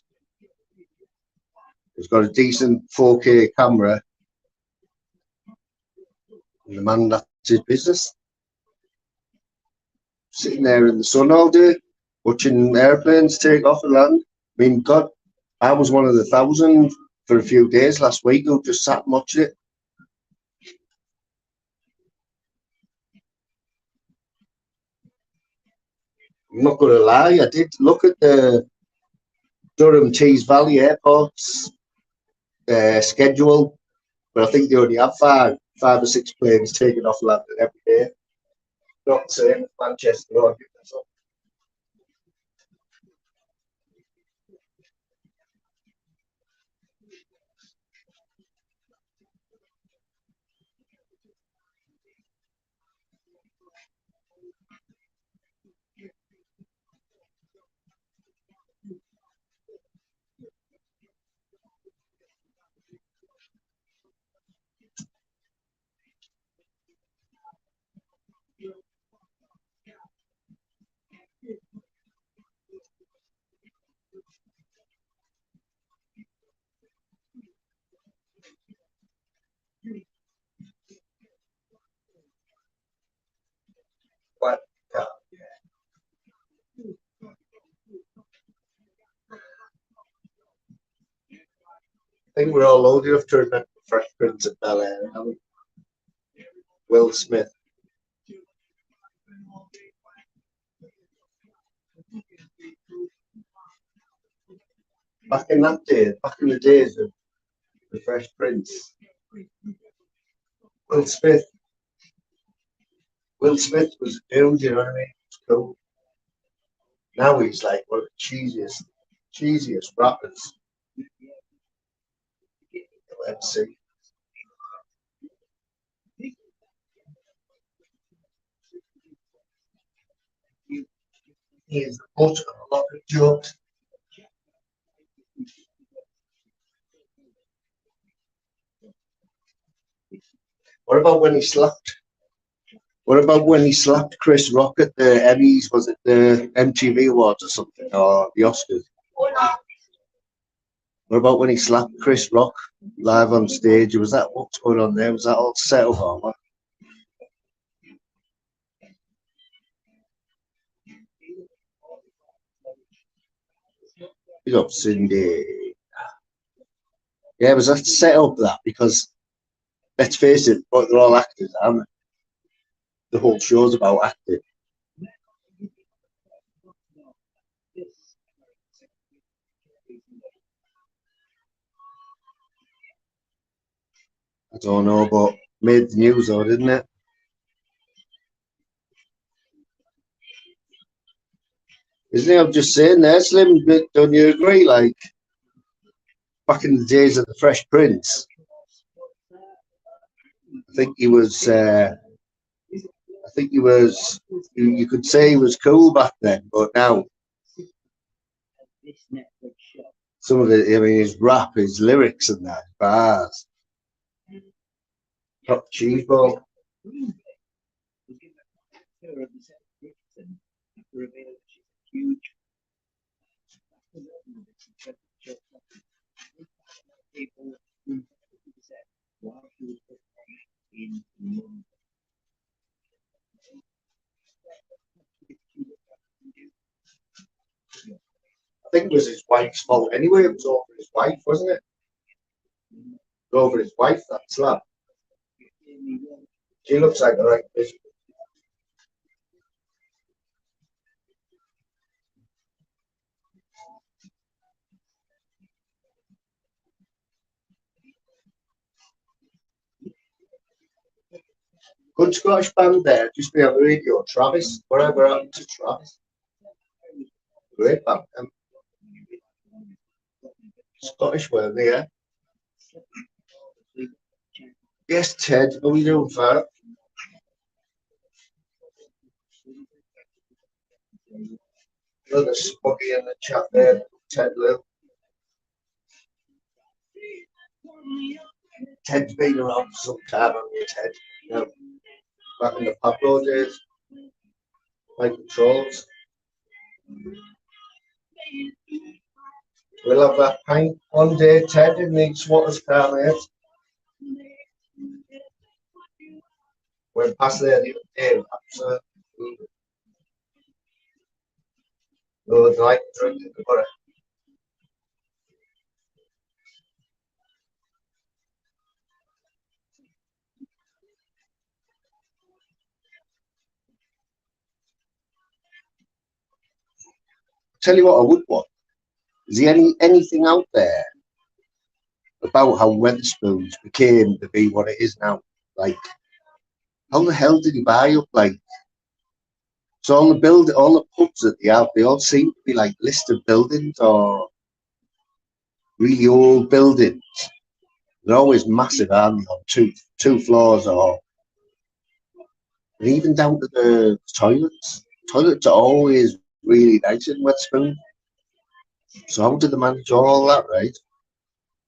He's got a decent 4K camera. And the man, that's his business. Sitting there in the sun all day, watching airplanes take off and land. I mean, God, I was one of the 1,000 for a few days last week who just sat and watched it. I'm not going to lie, I did look at the Durham Tees Valley Airport's schedule, but I think they only have five or six planes taking off and landing every day. Not the same as Manchester or Newcastle. But I think we're all old enough to remember Fresh Prince of Bel-Air, haven't we? Will Smith. Back in the days of the Fresh Prince, Will Smith was a dude, you know what I mean? It's cool. Now he's like one of the cheesiest rappers you'll ever see. He is the butt of a lot of jokes. What about when he slapped Chris Rock at the Emmys? Was it the MTV Awards or something, or the Oscars? What about when he slapped Chris Rock live on stage? Was that what's going on there? Was that all set up or what? Big up Cindy. Yeah, it was a set up that because let's face it, but they're all actors, aren't they? The whole show's about acting. I don't know, but made the news though, didn't it? Isn't it? I'm just saying there, Slim, don't you agree? Like back in the days of the Fresh Prince, I think he was. I think he was. You could say he was cool back then, but now some of it. I mean, his rap, his lyrics, and that bars. Top cheese ball. I think it was his wife's fault anyway. It was over his wife, wasn't it? Over his wife, that slap. She looks like the right bitch. Good Scottish band there, just be on the radio. Travis, whatever happened to Travis? Great band. Scottish, were they? Yeah. Yes, Ted. How are you doing, Farah? Another spuggy in the chat there, Ted Lil. Ted's been around for some time, hasn't he, Ted? You know, back in the Pablo days, like the trolls. We'll have that pint one day, Ted, in the Swatters car, mate. Went past there the other day, absolutely. No, they like drinking the butter. Tell you what I would want. Is there anything out there about how Weatherspoons became to be what it is now? Like, how the hell did he buy up? Like, so all the pubs that they have, they all seem to be like listed buildings or really old buildings. They're always massive, aren't they? On two floors, or and even down to the toilets. Toilets are always really nice in Weatherspoon. So how did they manage all that, right?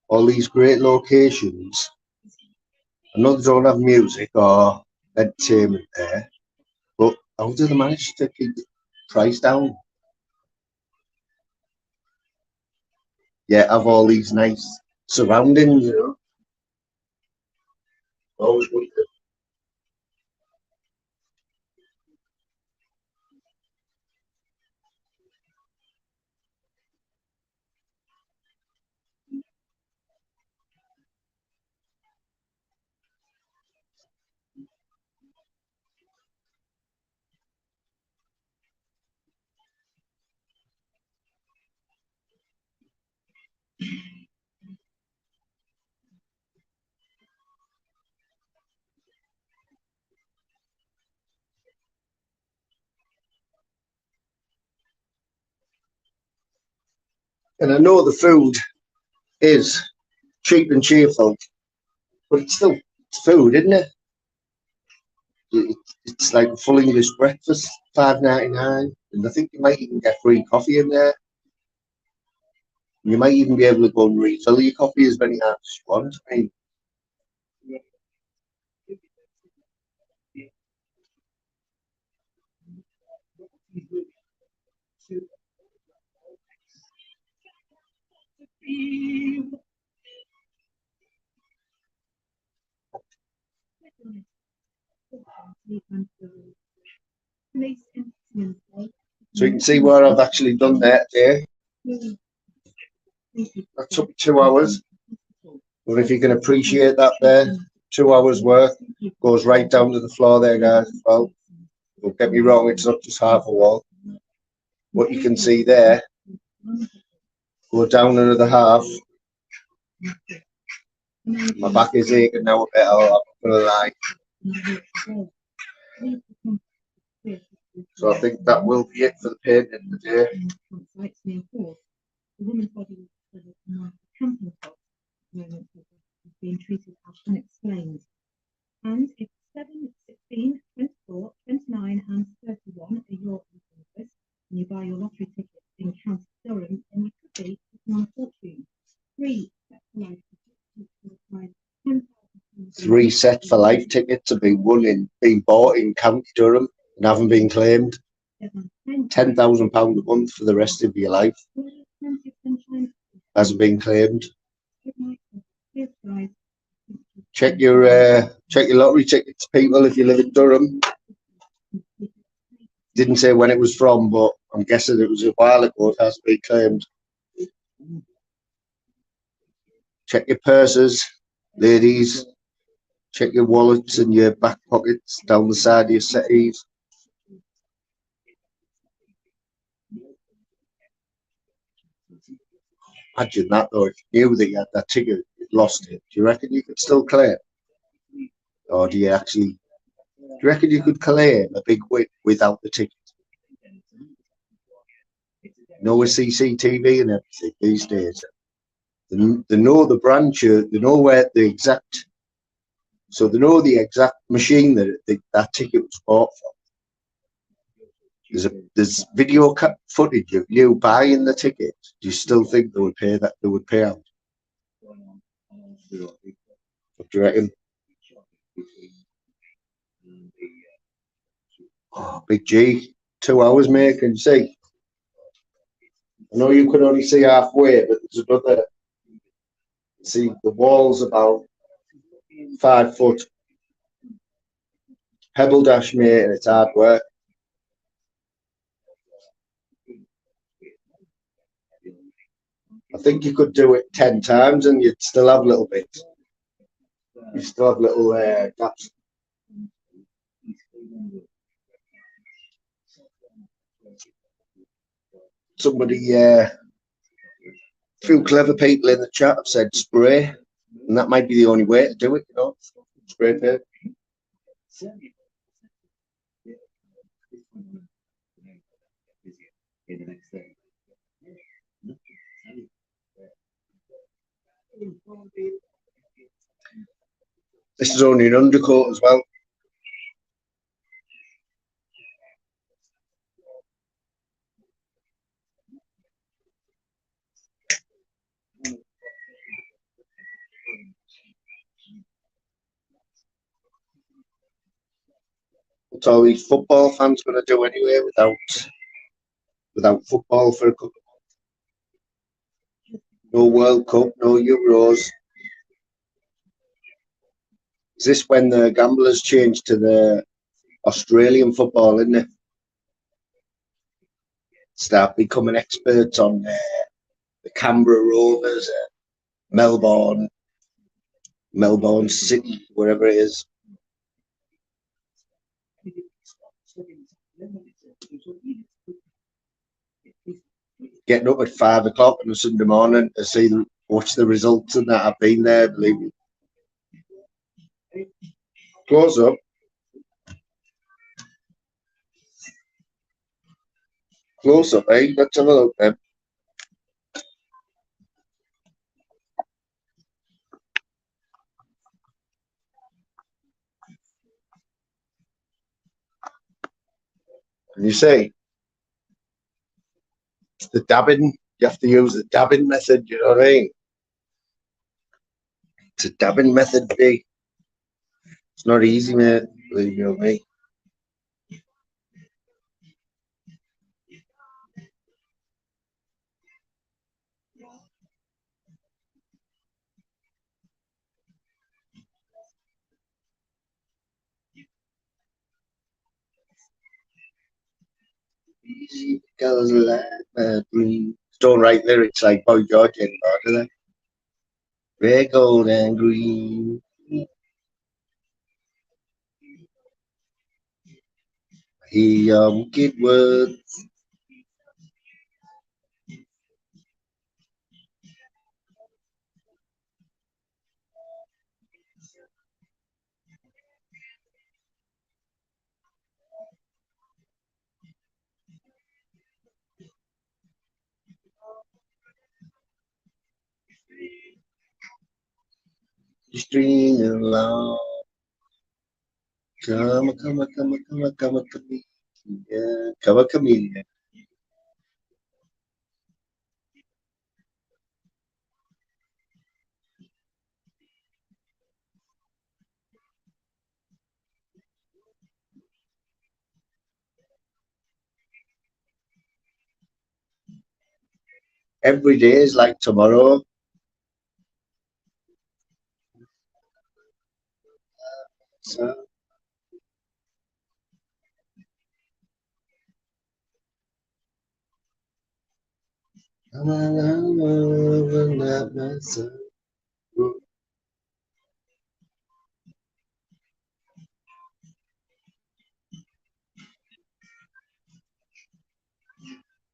All these great locations. I know they don't have music or entertainment there, but how do they manage to keep the price down? Yeah, have all these nice surroundings, you know. Always wondered. And I know the food is cheap and cheerful, but it's food, isn't it? It's like a full English breakfast, $5.99, and I think you might even get free coffee in there. You might even be able to go and refill your coffee as many times as you want. I mean, so you can see what I've actually done there today. That took 2 hours. But if you can appreciate that there, 2 hours work goes right down to the floor there, guys. Well, don't get me wrong, it's not just half a wall. What you can see there, go down another half. My back is aching now a bit, I'm not gonna lie. So I think that will be it for the painting today. Being treated as unexplained. And if 7, 16, 24, 29 and 31 are your numbers, and you buy your lottery ticket in County Durham, then you could be on a fortune. 3 set for life tickets have been being bought in County Durham and haven't been claimed. £10,000 a month for the rest of your life hasn't been claimed. Check your lottery tickets, people, if you live in Durham. Didn't say when it was from, but I'm guessing it was a while ago. It has been claimed. Check your purses, ladies. Check your wallets and your back pockets down the side of your settees. Imagine that though, if you knew that you had that ticket, you'd lost it. Do you reckon you could still claim? Or do you reckon you could claim a big win without the ticket? With CCTV and everything these days, they know the branch, they know where the exact, so they know the exact machine that ticket was bought from. There's video footage of you buying the ticket. Do you still think they would pay that? They would pay out? What do you reckon? Oh, Big G, 2 hours, mate. Can you see? I know you could only see halfway, but there's another. See, the wall's about 5 foot. Pebble dash, mate, and it's hard work. I think you could do it 10 times and you'd still have little bits. You still have little gaps. Somebody, a few clever people in the chat have said spray, and that might be the only way to do it, spray paint. This is only an undercoat as well. What's all these football fans going to do anyway without football for a couple of months? No World Cup, no Euros. Is this when the gamblers changed to the Australian football, isn't it? Start becoming experts on the Canberra Rovers, Melbourne City, wherever it is. Getting up at 5 o'clock on a Sunday morning to watch the results and that. I've been there, believe me. Close up. Close up, eh? Let's have a look then. And you see, it's the dabbing. You have to use the dabbing method, you know what I mean? It's a dabbing method, B. It's not easy, mate, believe you me. Easy goes like my dreams. don't write lyrics like Boy George anymore, do they? Red, gold, and green. He get words. String along. Come, come, come, come, come, come, yeah, come, chameleon. Every day is like tomorrow. So, I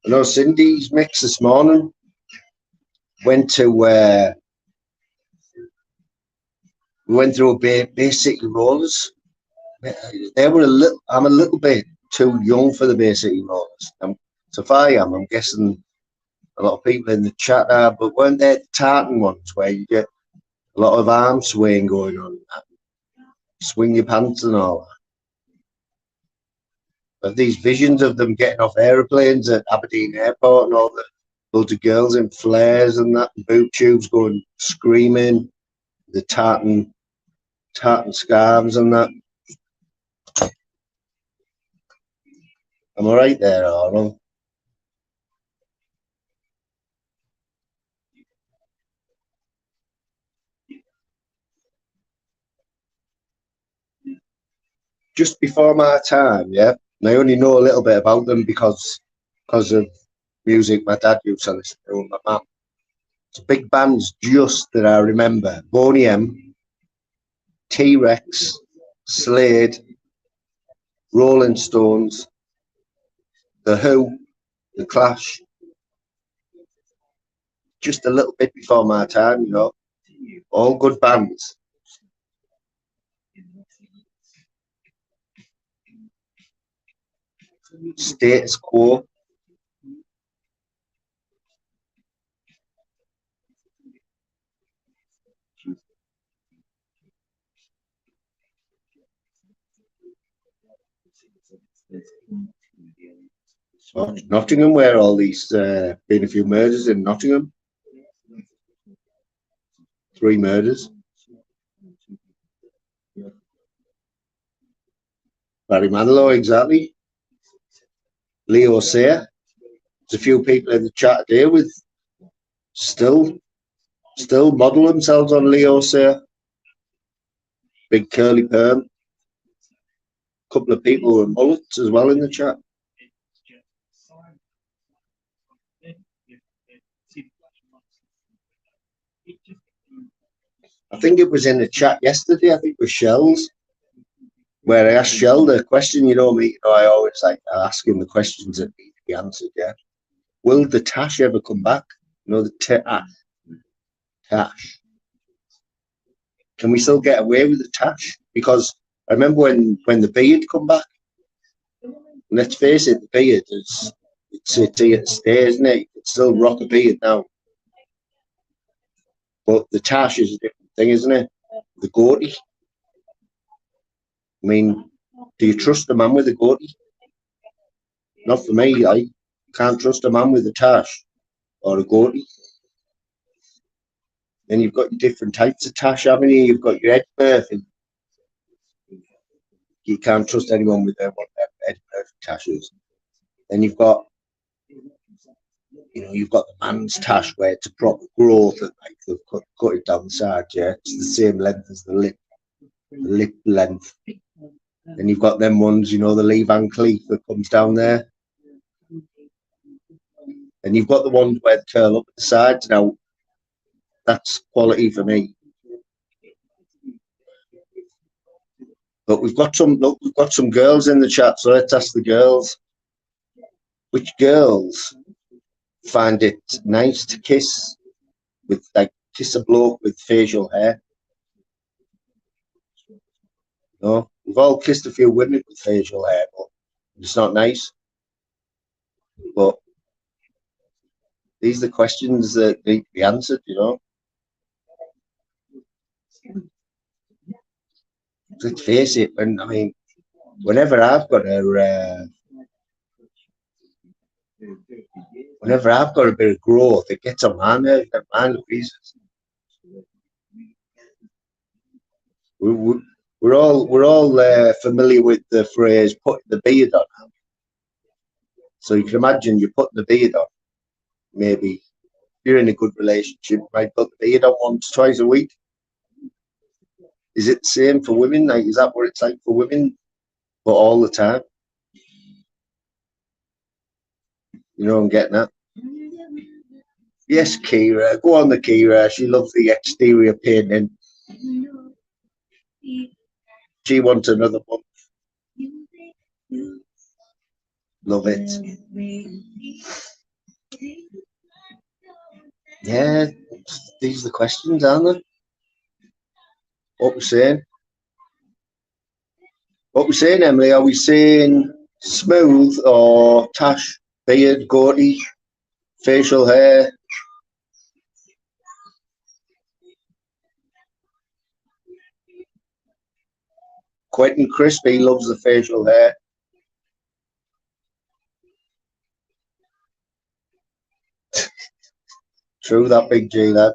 know Cindy's mix this morning went to we went through a Bay City Rollers. They were I'm a little bit too young for the Bay City Rollers. So if I am, I'm guessing a lot of people in the chat are, but weren't they the tartan ones where you get a lot of arm swaying going on, swing your pants and all that? But these visions of them getting off aeroplanes at Aberdeen Airport and all the loads of girls in flares and that, and boot tubes going screaming, the tartan scarves and that. Am I right there, Arnold? Just before my time, yeah. And I only know a little bit about them because of music my dad used to listen to with my mum. It's big bands just that I remember: Boney M, T-Rex, Slade, Rolling Stones, The Who, The Clash. Just a little bit before my time, you know. All good bands. Status Quo. Oh, Nottingham, where all these been a few murders in Nottingham. 3 murders. Barry Manilow, exactly. Leo Sayer. There's a few people in the chat today with still model themselves on Leo Sayer. Big curly perm. Couple of people with mullets as well in the chat. I think it was in the chat yesterday. I think it was Shells, where I asked Shell the question. You know me, you know, I always like asking the questions that need to be answered. Yeah, will the tash ever come back? You know, the tash. Can we still get away with the tash? Because I remember when the beard come back. Let's face it, the beard it's here to stay, isn't it? It's still rock a beard now. But the tash is a different thing, isn't it? The goatee. I mean, do you trust a man with a goatee? Not for me. I can't trust a man with a tash or a goatee. Then you've got your different types of tash, haven't you? You've got your Ed Murphy. You can't trust anyone with what Ed Murphy tash is. Then you've got, you know, you've got the man's tash where it's a proper growth and like they've cut it down the side, yeah. It's the same length as the lip length. Then you've got them ones, you know, the Lee Van Cleef that comes down there. And you've got the ones where they curl up at the sides. Now, that's quality for me. But we've got some girls in the chat, so let's ask the girls. Which girls find it nice to kiss kiss a bloke with facial hair? No, we've all kissed a few women with facial hair, but it's not nice. But these are the questions that need to be answered, you know. Let's face it, whenever I've got a bit of growth, it gets on my nerves and my reasons. We're all familiar with the phrase "putting the beard on." So you can imagine you're putting the beard on. Maybe if you're in a good relationship, you might put the beard on once, twice a week. Is it the same for women? Like, is that what it's like for women, but all the time? You know what I'm getting at? Yes, Kira. Go on, the Kira. She loves the exterior painting. She wants another one. Love it. Yeah, these are the questions, aren't they? What we're saying? What we're saying, Emily? Are we saying smooth or tash, beard, goatee, facial hair? Quentin Crispy loves the facial hair. True that, Big G, lad.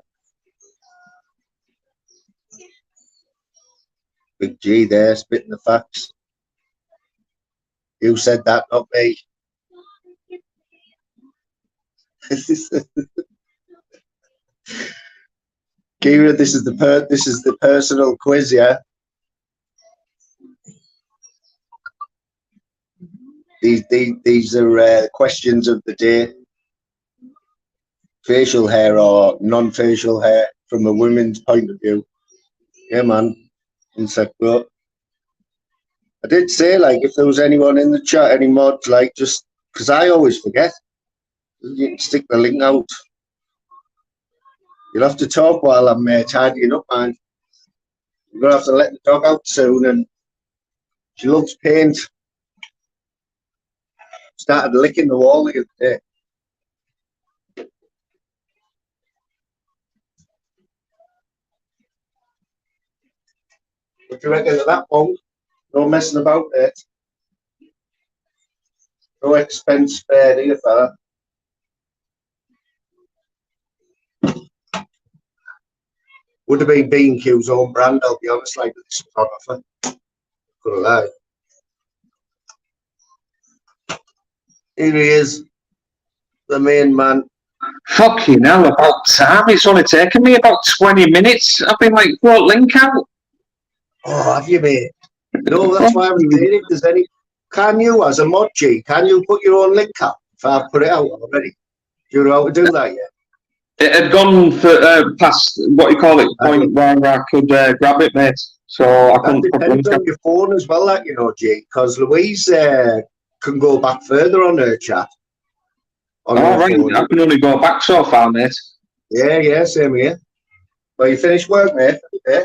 Big G there, spitting the facts. You said that, not me. Kira, this is the personal quiz, yeah. These are questions of the day. Facial hair or non-facial hair from a woman's point of view. Yeah, man. Insect bro. I did say, like, if there was anyone in the chat, any mods, like, just because I always forget. You can stick the link out. You'll have to talk while I'm tidying up, man. You're gonna have to let the dog out soon, and she loves paint. Started licking the wall the other day. What do you reckon of that one? No messing about there. No expense spared here, fella. Would have been B&Q's own brand, I'll be honest, like this photographer. Couldn't lie. Here he is, the main man. Fucking hell, about time. It's only taken me about 20 minutes. I've been like, what, link out? Oh, have you, mate? No, that's why I'm saying if there's any. Can you, as a mod G, can you put your own link up if I've put it out already? Do you know how to do that yet? It had gone for past, what you call it, point where I could grab it, mate. So I couldn't That depends on your phone as well, that, you know, G, because Louise can go back further on her chat. On oh, right, phone. I can only go back so far, mate. Yeah, same here. Well, you finished work, mate? Yeah.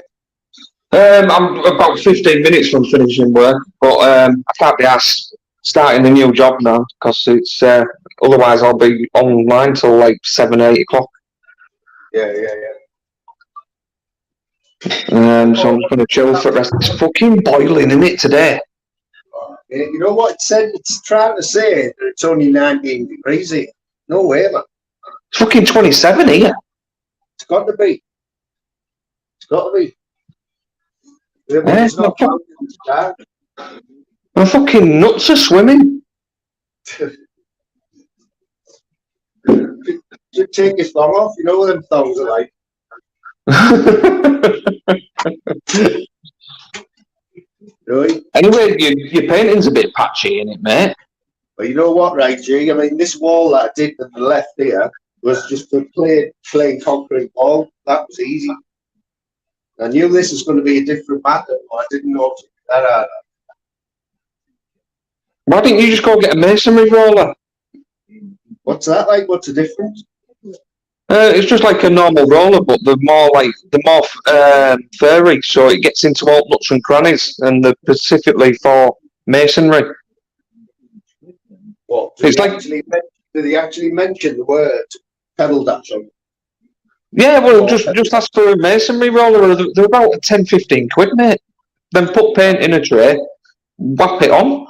I'm about 15 minutes from finishing work, but I can't be asked starting a new job now because it's otherwise I'll be online till like 7, 8 o'clock. Yeah. So I'm just going to chill for the rest. It's fucking boiling, isn't it, today? You know what it said? It's trying to say that it's only 19 degrees here. No way, man. It's fucking 27 here. It's got to be. It's got to be. Yeah, it's not found in the sky. My fucking nuts are swimming. Should take your thumb off. You know what them thumbs are like. Really? Anyway, your painting's a bit patchy, isn't it, mate? But you know what, right, G? I mean, this wall that I did to the left here was just a plain concrete wall. That was easy. I knew this was going to be a different matter, but I didn't know that. Why didn't you just go get a masonry roller? What's that like? What's the difference? It's just like a normal roller, but they're more furry, so it gets into all nooks and crannies, and they're specifically for masonry. What? It's like, Do they actually mention the word pedal dash on? Yeah, well, just ask for a masonry roller. They're about 10, 15 quid, mate. Then put paint in a tray, whap it on.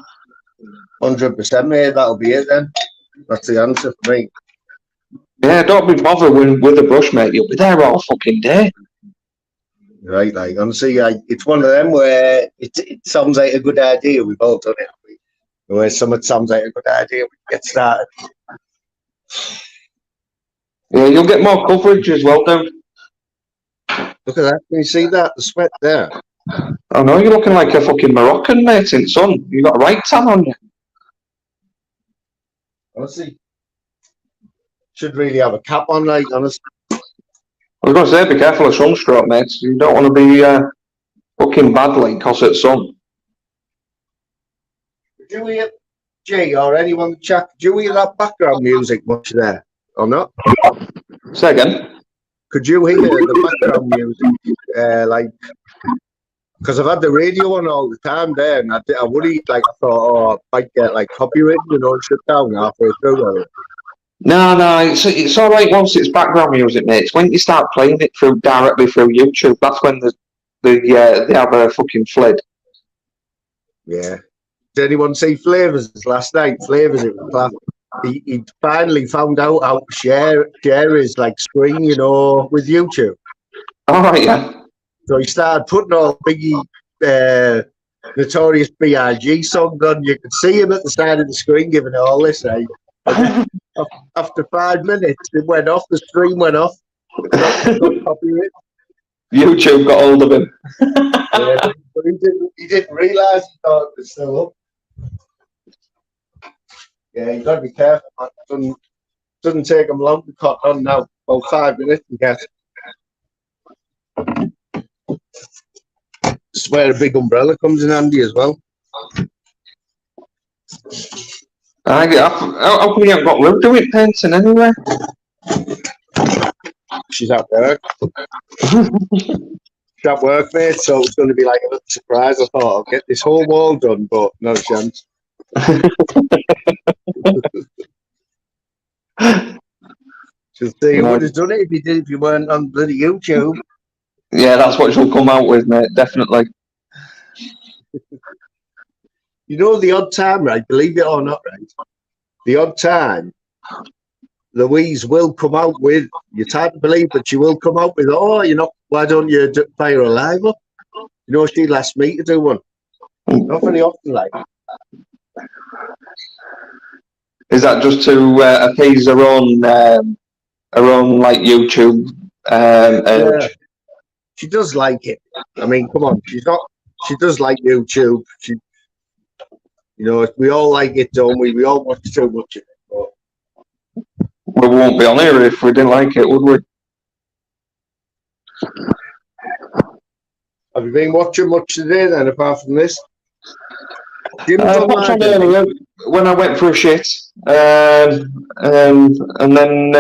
100%, mate. That'll be it then. That's the answer for me. Yeah, don't be bothered with a brush, mate. You'll be there all fucking day. Right, like, honestly, it's one of them where it sounds like a good idea. We've all done it. Where something sounds like a good idea, we get started. Yeah, you'll get more coverage as well, dude. Look at that. Can you see that? The sweat there. I know, you're looking like a fucking Moroccan, mate, in sun. You got a right tan on you. Honestly. Should really have a cap on, like, honestly. I was going to say, be careful of sunstroke, mate. You don't want to be fucking badly because it's sun. Do we hear, Jay, or anyone in the chat, do you hear that background music much there, or not? Say again? Could you hear the background music, like, because I've had the radio on all the time there, and I worried, like, I thought, oh, I might get, like, copyrighted, shut down halfway through. No, it's all right once it's background music, mate. It's when you start playing it directly through YouTube. That's when they have a fucking fled. Yeah. Did anyone see Flavors last night? Flavors, it was class. He finally found out how to share his like screen, with YouTube. All right, yeah. So he started putting all Biggie, Notorious B.I.G. songs on. You could see him at the side of the screen giving it all this. After 5 minutes, it went off. The stream went off. YouTube got hold of him. Yeah, but he didn't realise he thought it was still up. Yeah, you got to be careful, man. Doesn't take him long to cut on now. About 5 minutes, I guess. That's where a big umbrella comes in handy as well. How come you haven't got Ruth doing painting anyway? She's at work. She's at work, mate, so it's going to be like a little surprise. I thought I'll get this whole wall done, but no chance. She'll say you would have done it if you weren't on bloody YouTube. Yeah, that's what she'll come out with, mate, definitely. The odd time, right? Believe it or not, right? The odd time, Louise will come out with, you can't believe, but she will come out with, why don't you fire a live up? She'd ask me to do one. Not very often, like. Is that just to appease her own like YouTube urge? Yeah. She does like it. I mean, come on, she does like YouTube. We all like it, don't we? We all watch too much of it. But we won't be on here if we didn't like it, would we? Have you been watching much today then, apart from this? Watched on earlier when I went for a shit, and then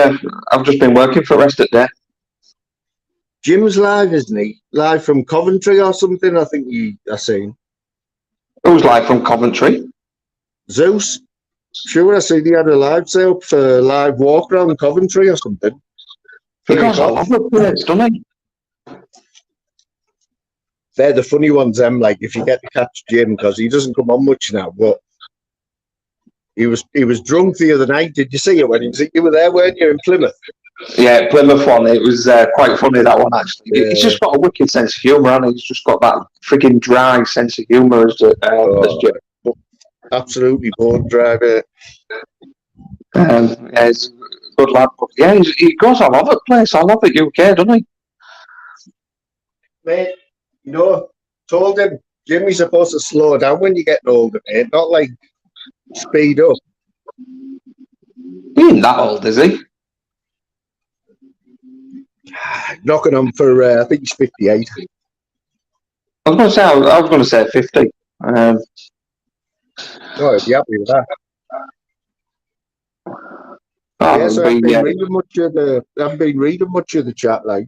I've just been working for the rest of the day. Jim's live, isn't he? Live from Coventry or something, I think I seen. Who's live from Coventry? Zeus. Sure, I see he had a live sale for live walk around Coventry or something. He goes all over the place, doesn't he? They're the funny ones, them. Like if you get to catch Jim, because he doesn't come on much now. But he was drunk the other night. Did you see it when you were there? Weren't you in Plymouth? Yeah, Plymouth one. It was quite funny, that one actually. Yeah. He's just got a wicked sense of humour, and he's just got that freaking dry sense of humour as Jim. Absolutely bone dry. Yeah, he's a good lad. But yeah, he goes all over the place. I love it, UK, doesn't he? Mate, told him, Jimmy's supposed to slow down when you're getting older, mate. Not like speed up. He ain't that old, is he? Knocking on for, I think he's 58. I was going to say 50. Oh, I'd be happy with that. Yes, I haven't been reading much of the chat, like.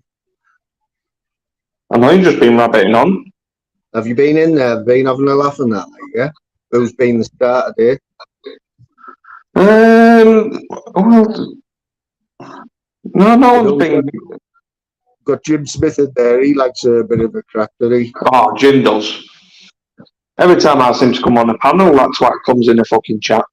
I know you've just been rabbiting on. Have you been in there? Been having a laugh on that, like, yeah? Who's been the starter there? Well, no one's been. Got Jim Smith in there. He likes a bit of a crack, doesn't he? Oh, Jim does. Every time I ask him to come on a panel, that's what comes in a fucking chat.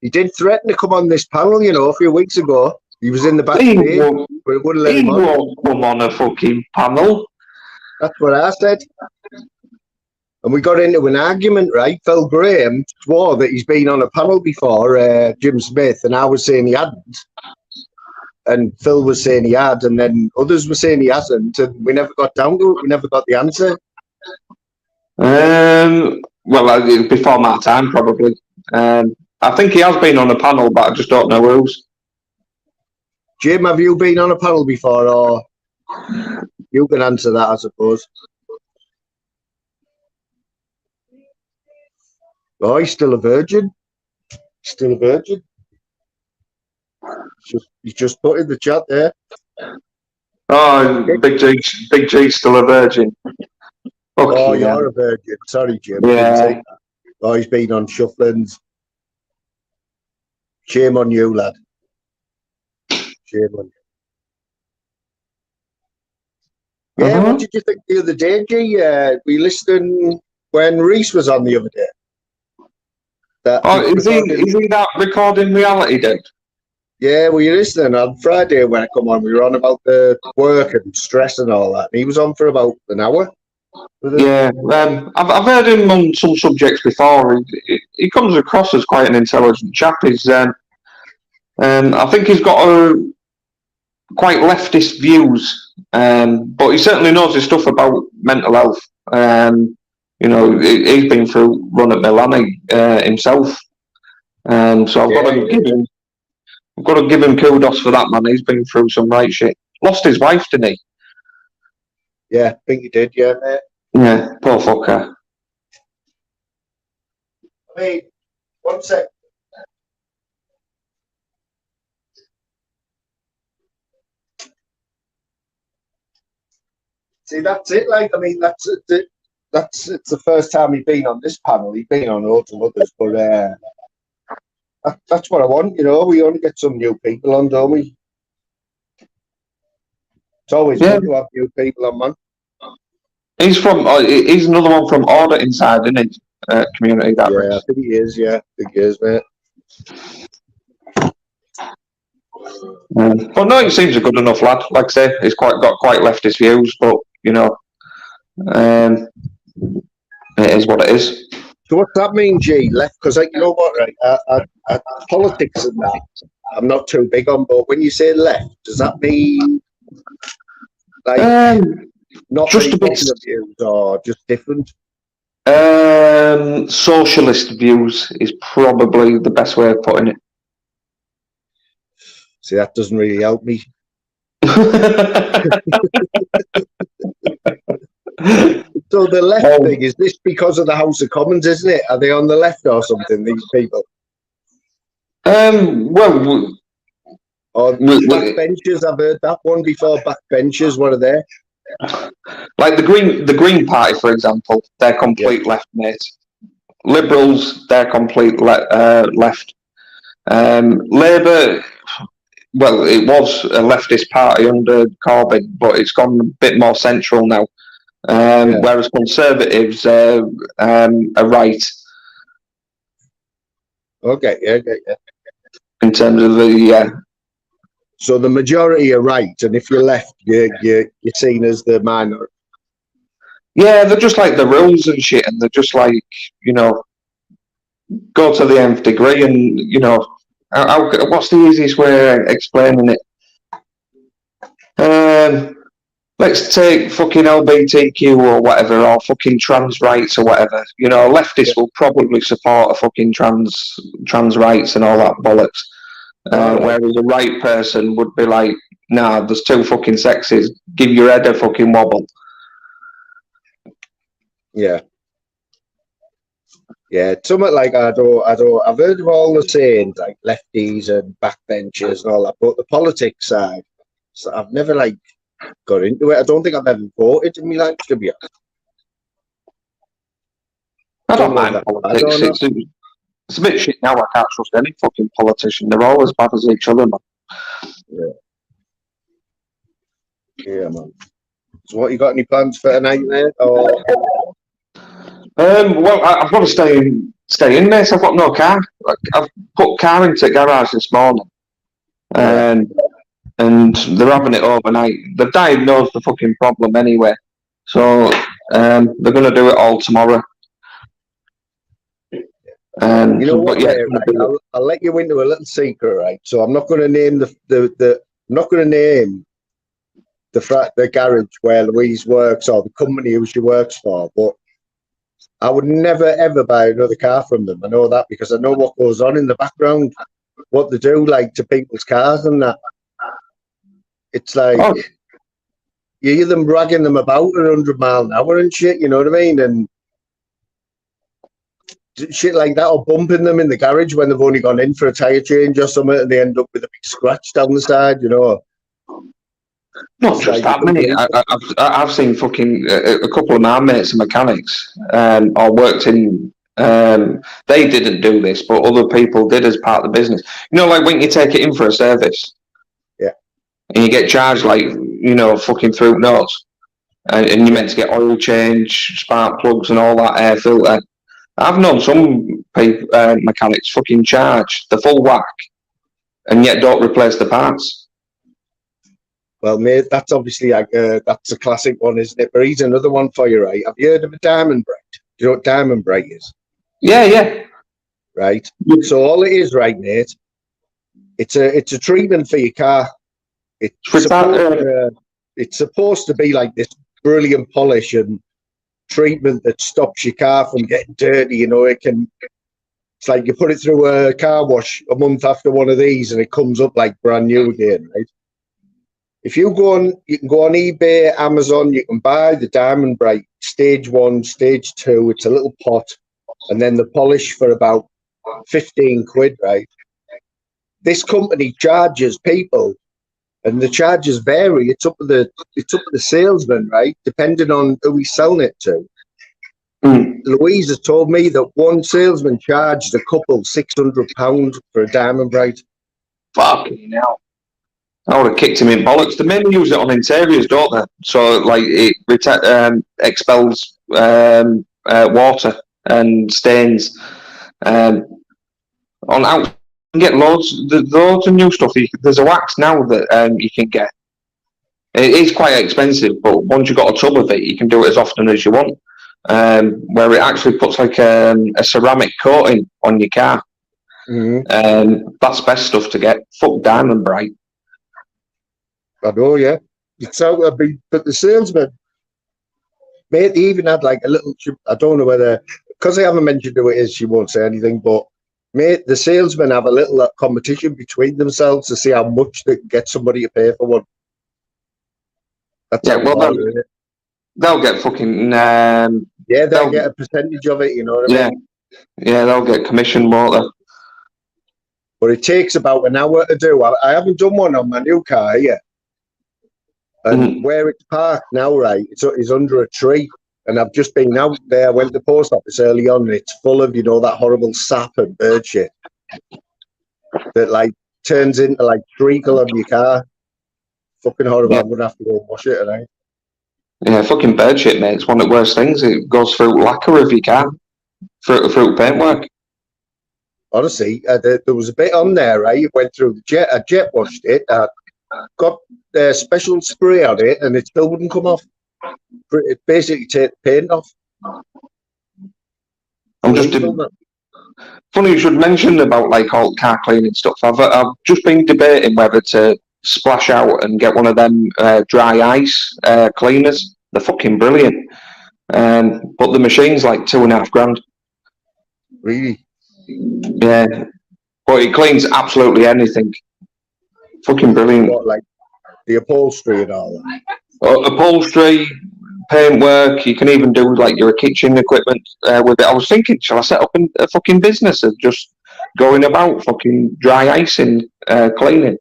He did threaten to come on this panel, you know, a few weeks ago. He was in the back He stage, but it wouldn't let him on. won't come on a fucking panel. That's what I said. And we got into an argument, right? Phil Graham swore that he's been on a panel before, Jim Smith, and I was saying he hadn't. And Phil was saying he had, and then others were saying he hasn't, and we never got down to it. We never got the answer. Well, before my time, probably. I think he has been on a panel, but I just don't know whose. Jim, have you been on a panel before, or you can answer that, I suppose. Oh, he's still a virgin. Still a virgin. He's just put in the chat there. Oh, Big G's still a virgin. Oh, you're a virgin. Sorry, Jim. Yeah. Oh, he's been on Shufflins. Shame on you, lad. Shame on you. Yeah, what did you think the other day, G? We listened when Reese was on the other day. Is he that recording reality, dude? Yeah, we were listening on Friday when I come on. We were on about the work and stress and all that. And he was on for about an hour. Yeah, I've heard him on some subjects before. He comes across as quite an intelligent chap. I think he's got quite leftist views, but he certainly knows his stuff about mental health. You know, he's been through run at Milani himself, so I've got to give him kudos for that, man. He's been through some right shit. Lost his wife, didn't he? Yeah, I think he did. Yeah, mate. Yeah, poor fucker. I mean, one sec. See, that's it. Like, I mean, it's the first time he's been on this panel. He's been on loads of others, but that's what I want. You know, we only get some new people on, don't we? It's always good to have new people on, man. He's another one from Order Inside, isn't he? Community, that yeah, I think he is. Yeah, I think he is, mate. But no, he seems a good enough lad. Like I say, he's got quite leftist views, but you know, it is what it is. So what's that mean, G? Left? Because you know what, right? Politics and that, I'm not too big on. But when you say left, does that mean like not just a bit views or just different? Socialist views is probably the best way of putting it. See, that doesn't really help me. So the left thing, is this because of the House of Commons, isn't it? Are they on the left or something, these people? Well... Or backbenchers, I've heard that one before. Backbenchers, what are they? Like the Green Party, for example, they're complete left, mate. Liberals, they're complete left. Labour, well, it was a leftist party under Corbyn, but it's gone a bit more central now. Whereas Conservatives are right. Okay, yeah. In terms of the So the majority are right, and if you're left, you're seen as the minority. Yeah, they're just like the rules and shit, and they're just like, you know, go to the nth degree, and you know, what's the easiest way of explaining it? let's take fucking LGBTQ or whatever, or fucking trans rights or whatever. You know, leftists will probably support a fucking trans rights and all that bollocks. Whereas a right person would be like, nah, there's two fucking sexes. Give your head a fucking wobble. Yeah. Yeah, something like I don't. I've heard of all the sayings like lefties and backbenchers and all that, but the politics side, so I've never like got into it. I don't think I've ever voted in my life, to be honest. I don't Something mind like that. I politics. don't know. It's a bit shit now. I can't trust any fucking politician. They're all as bad as each other, man. Yeah, man. So, what you got any plans for tonight, mate? Or Well, I've got to stay in, mate. I've got no car. Like, I've put car into the garage this morning, and they're having it overnight. They've diagnosed the fucking problem anyway, so they're going to do it all tomorrow. you know what, mate, right? I'll let you into a little secret, right? So I'm not going to name I'm not going to name the garage where Louise works or the company who she works for, but I would never ever buy another car from them. I know that because I know what goes on in the background, what they do like to people's cars and that. It's like you hear them bragging them about at 100 miles an hour and shit, you know what I mean? And shit like that, or bumping them in the garage when they've only gone in for a tyre change or something and they end up with a big scratch down the side, you know. Not just that, mate. I've seen fucking a couple of my mates and mechanics, or worked in. They didn't do this, but other people did as part of the business. You know, like when you take it in for a service, and you get charged like fucking through notes, and you're meant to get oil change, spark plugs, and all that air filter. I've known some people, mechanics fucking charge the full whack, and yet don't replace the parts. Well, mate, that's obviously that's a classic one, isn't it? But here's another one for you, right? Have you heard of a diamond bright? Do you know what diamond bright is? Yeah. Right. So all it is, right, mate? It's a treatment for your car. It's supposed to be like this brilliant polish and treatment that stops your car from getting dirty. You know, it's like you put it through a car wash a month after one of these, and it comes up like brand new again, right? If you can go on eBay, Amazon, you can buy the Diamond Bright Stage 1, Stage 2. It's a little pot, and then the polish for about 15 quid, right? This company charges people, and the charges vary. It's up to the salesman, right? Depending on who he's selling it to. Louise has told me that one salesman charged a couple £600 for a Diamond Bright. Fucking hell. I would have kicked him in bollocks. They mainly use it on interiors, don't they? So, like, it expels water and stains. On out, you can get loads of new stuff. There's a wax now that you can get. It is quite expensive, but once you've got a tub of it, you can do it as often as you want. Where it actually puts like a ceramic coating on your car. That's best stuff to get. Fuck Diamond Bright. I know, yeah. It's out there, but the salesman, mate, they even had like a little. I don't know whether, because I haven't mentioned who it is, she won't say anything. But mate, the salesmen have a little competition between themselves to see how much they can get somebody to pay for one. That's they'll get fucking. They'll get a percentage of it. You know what I mean? Yeah, they'll get commission, won't they? But it takes about an hour to do. I haven't done one on my new car yet. And where it's parked now, right, it's under a tree. And I've just been out there. I went to the post office early on, and it's full of, that horrible sap and bird shit that, like, turns into, like, treacle on your car. Fucking horrible. I'm going to have to go wash it tonight. Yeah, fucking bird shit, mate. It's one of the worst things. It goes through lacquer if you can, through paintwork. Honestly, there was a bit on there, right? It went through the jet. I jet washed it. Got a special spray on it, and it still wouldn't come off. It basically take the paint off. Funny you should mention about like all car cleaning stuff. I've just been debating whether to splash out and get one of them dry ice cleaners. They're fucking brilliant. But the machine's like £2.5 grand. Really? Yeah. But it cleans absolutely anything. Fucking brilliant. What, like the upholstery and all that? Upholstery, paintwork, you can even do like your kitchen equipment with it. I was thinking, shall I set up a fucking business of just going about fucking dry icing, cleaning?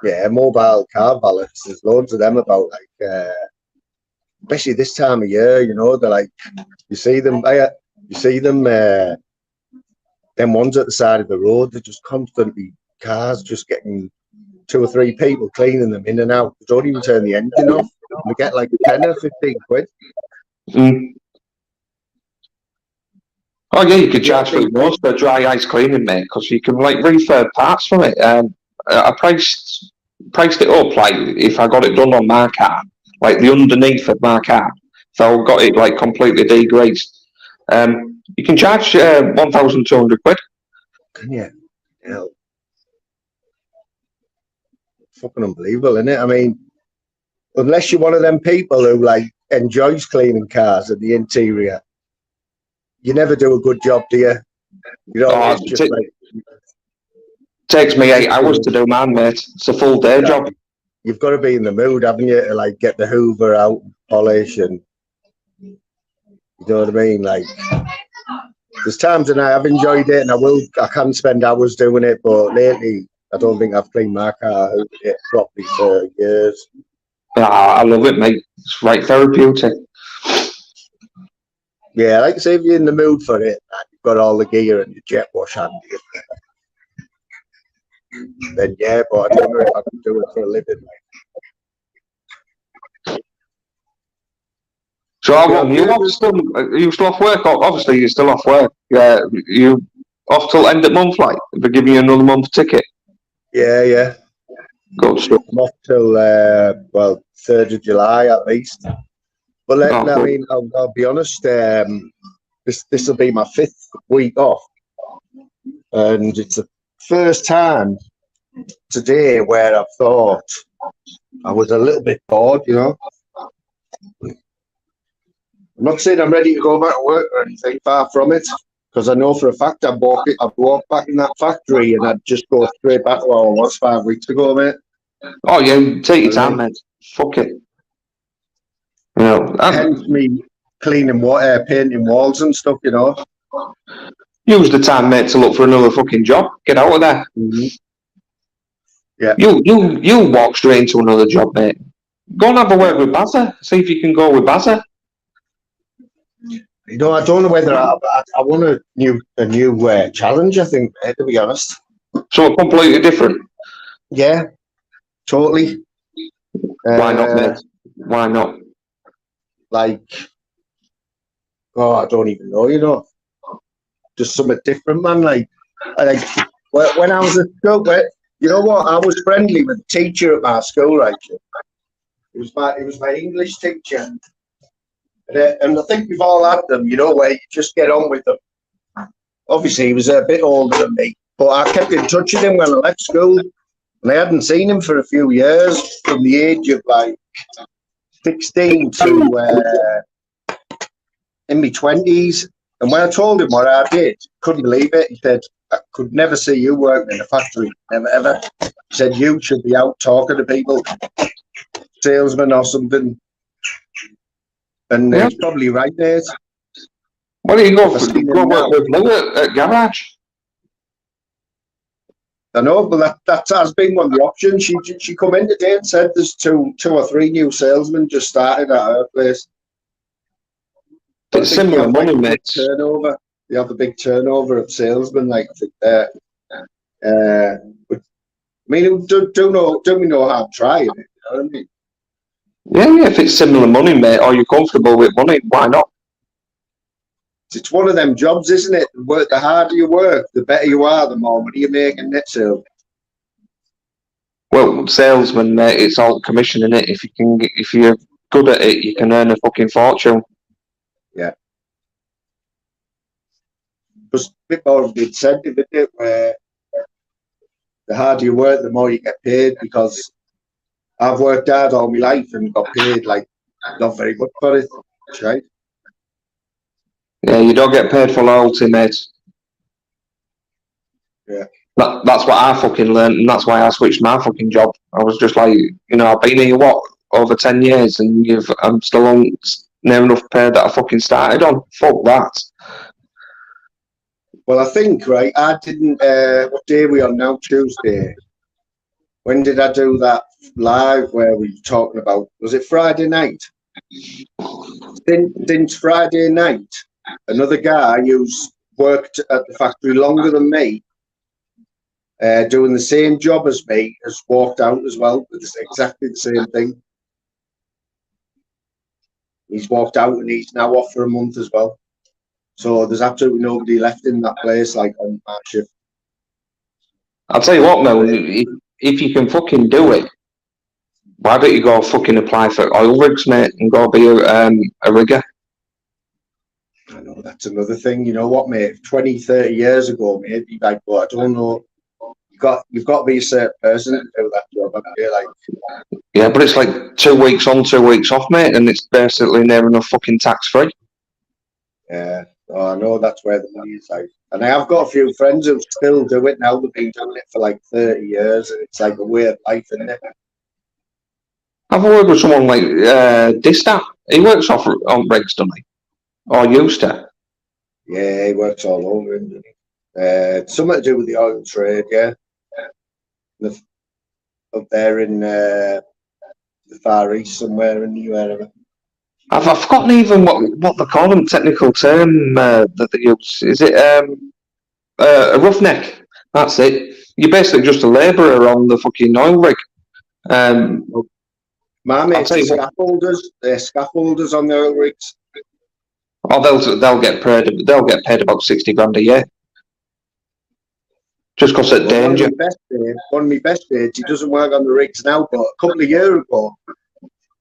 Yeah, mobile car valets. There's loads of them about, like, especially this time of year. You know, they're like, you see them, them ones at the side of the road. They're just constantly cars just getting 2 or 3 people cleaning them in and out. They don't even turn the engine off. They get like 10 or 15 quid. Mm. Oh yeah, you could charge for most for dry ice cleaning, mate, because you can like refurb parts from it. I priced it up like if I got it done on my car, like the underneath of my car, if I got it like completely degrazed. You can charge 1,200 quid. Can you? Yeah. Fucking unbelievable, isn't it? I mean, unless you're one of them people who like enjoys cleaning cars and the interior, you never do a good job, do you? You know, it's just like takes me 8 hours to do mine, mate. It's a full day job. You've got to be in the mood, haven't you, to like get the Hoover out, polish, and you know what I mean? Like, there's times when I have enjoyed it, and I can spend hours doing it, but lately I don't think I've cleaned my car out properly for years. I love it, mate. It's right therapeutic. Yeah, like I say, if you're in the mood for it, and you've got all the gear and your jet wash handy, then yeah, but I don't know if I can do it for a living. So how long are you still off work? Obviously, you're still off work. Yeah, you off till end of month, like they're giving you another month ticket. Yeah. Good stuff. I'm off till 3rd of July at least. But I mean, I'll be honest. This will be my 5th week off, and it's the first time today where I've thought I was a little bit bored. You know, I'm not saying I'm ready to go back to work or anything. Far from it, because I know for a fact I'd walk back in that factory and I'd just go straight back to where I was 5 weeks ago, mate. Oh yeah, take your time, mate. Fuck it. You know, hence me cleaning water, painting walls and stuff. You know. Use the time, mate, to look for another fucking job. Get out of there. Mm-hmm. Yeah. You walk straight into another job, mate. Go and have a word with Banter. See if you can go with Banter. You know, I don't know whether I want a new challenge. I think, to be honest. So completely different. Yeah, totally. Why not, mate? Why not? Like, I don't even know. You know, just something different, man. Like when I was at school, you know what? I was friendly with the teacher at my school, right? It was my English teacher. And I think we've all had them, you know, where you just get on with them. Obviously, he was a bit older than me, but I kept in touch with him when I left school. And I hadn't seen him for a few years, from the age of like 16 to in my 20s. And when I told him what I did, couldn't believe it. He said, I could never see you working in a factory, never ever. He said, you should be out talking to people, salesman or something. And he's probably right there. What do you go for? Go work with Lou at garage. I know, but that has been one of the options. She come in today and said there's two or three new salesmen just started at her place. It's similar money, mate. Turnover. You have a big turnover of salesmen, like I think there. But I mean, do we know how to try it? You know what I mean? Yeah, if it's similar money, mate, or you're comfortable with money, why not? It's one of them jobs, isn't it? The harder you work, the better you are, the more money you make in net sales. Well, salesman, mate, it's all commission in it. If you're good at it, you can earn a fucking fortune. Yeah. Because a bit more of the incentive, isn't it? Where the harder you work, the more you get paid, because I've worked hard all my life and got paid like not very much for it. Right? Yeah, you don't get paid for loyalty, mate. Yeah. That's what I fucking learned, and that's why I switched my fucking job. I was just like, I've been here over 10 years, and I'm still on near enough pay that I fucking started on. Fuck that. Well, I think, right, I didn't, what day are we on now? Tuesday. When did I do that live where we were talking about, was it Friday night? Since Friday night, another guy who's worked at the factory longer than me, doing the same job as me, has walked out as well with exactly the same thing. He's walked out and he's now off for a month as well. So there's absolutely nobody left in that place, like on my shift. I'll tell you what, Mel, if you can fucking do it, why don't you go fucking apply for oil rigs, mate, and go be a rigger? I know that's another thing. You know what, mate? 20, 30 years ago, maybe, like, but I don't know. You've got to be a certain person to do that job. I feel like. Yeah, but it's like 2 weeks on, 2 weeks off, mate, and it's basically near enough fucking tax free. Yeah, I know that's where the money is. Like, and I have got a few friends who still do it now. They've been doing it for like 30 years, and it's like a way of life, isn't it? I've worked with someone like Dista. He works on rigs, doesn't he? Or used to. Yeah, he works all over, doesn't he? Something to do with the oil trade, yeah. Up there in the Far East, somewhere in the area. I've forgotten even what they call them, technical term that they use. Is it a roughneck? That's it. You're basically just a labourer on the fucking oil rig. My mates are scaffolders. They're scaffolders on the oil rigs. Oh, they'll get paid. They'll get paid about 60 grand a year. Just because of danger. One of my best mates, he doesn't work on the rigs now, but a couple of years ago,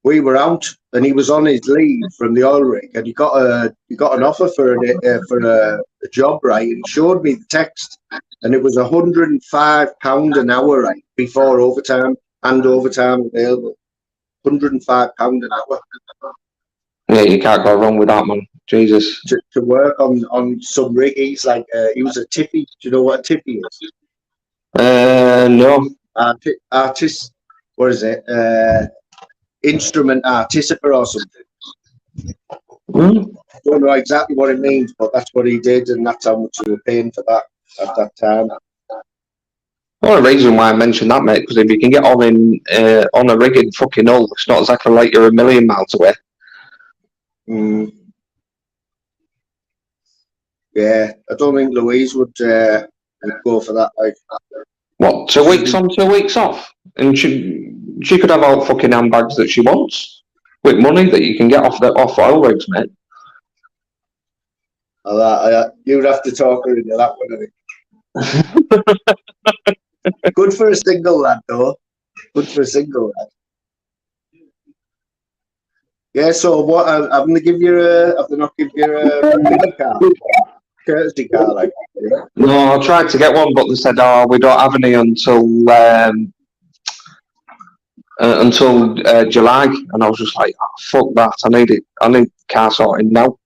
we were out and he was on his leave from the oil rig, and he got an offer for a job, right? And he showed me the text, and it was £105 an hour, right, before overtime and overtime available. £105 an hour. Yeah, you can't go wrong with that, man. Jesus. To work on some rig, he's like he was a tippy. Do you know what a tippy is? No. Artist. What is it? Instrument artificer or something. I don't know exactly what it means, but that's what he did, and that's how much he was paying for that at that time. Well, the reason why I mentioned that, mate, because if you can get on a rig in fucking Hull, it's not exactly like you're a million miles away. Yeah, I don't think Louise would go for that. Like, what, 2 weeks on, 2 weeks off, and she could have all fucking handbags that she wants with money that you can get off oil rigs, mate. You'd have to talk her into that one, I think. Good for a single lad, though. Good for a single lad. Yeah. So what? Have they not give you a mini car, courtesy car, like? Yeah. No, I tried to get one, but they said, "Oh, we don't have any until July," and I was just like, oh, "Fuck that! I need it. I need car sorting now."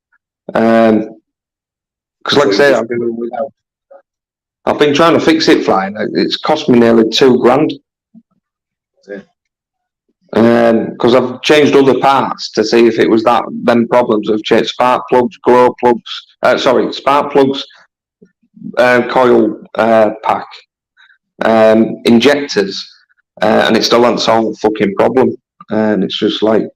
Because, like I say, I've been trying to fix it, flying. It's cost me nearly £2,000. Because I've changed other parts to see if it was them problems. I've changed spark plugs, glow plugs. Spark plugs, coil pack, injectors, and it still hasn't solved the fucking problem. And it's just like,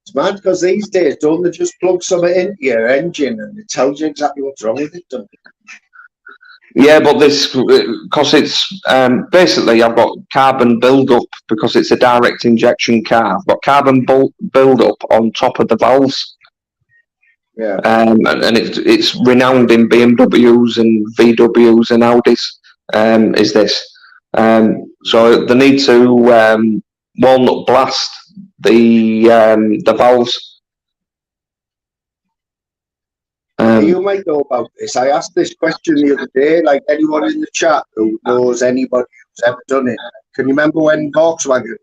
it's mad because these days, don't they just plug something into your engine and it tells you exactly what's wrong with it, don't they? yeah, but because it's basically I've got carbon build-up because it's a direct injection car. I've got carbon build-up on top of the valves. Yeah. And it's renowned in BMWs and VWs and Audis. Is this? So they need to walnut blast the valves. You might know about this. I asked this question the other day, like anyone in the chat who knows anybody who's ever done it. Can you remember when Volkswagen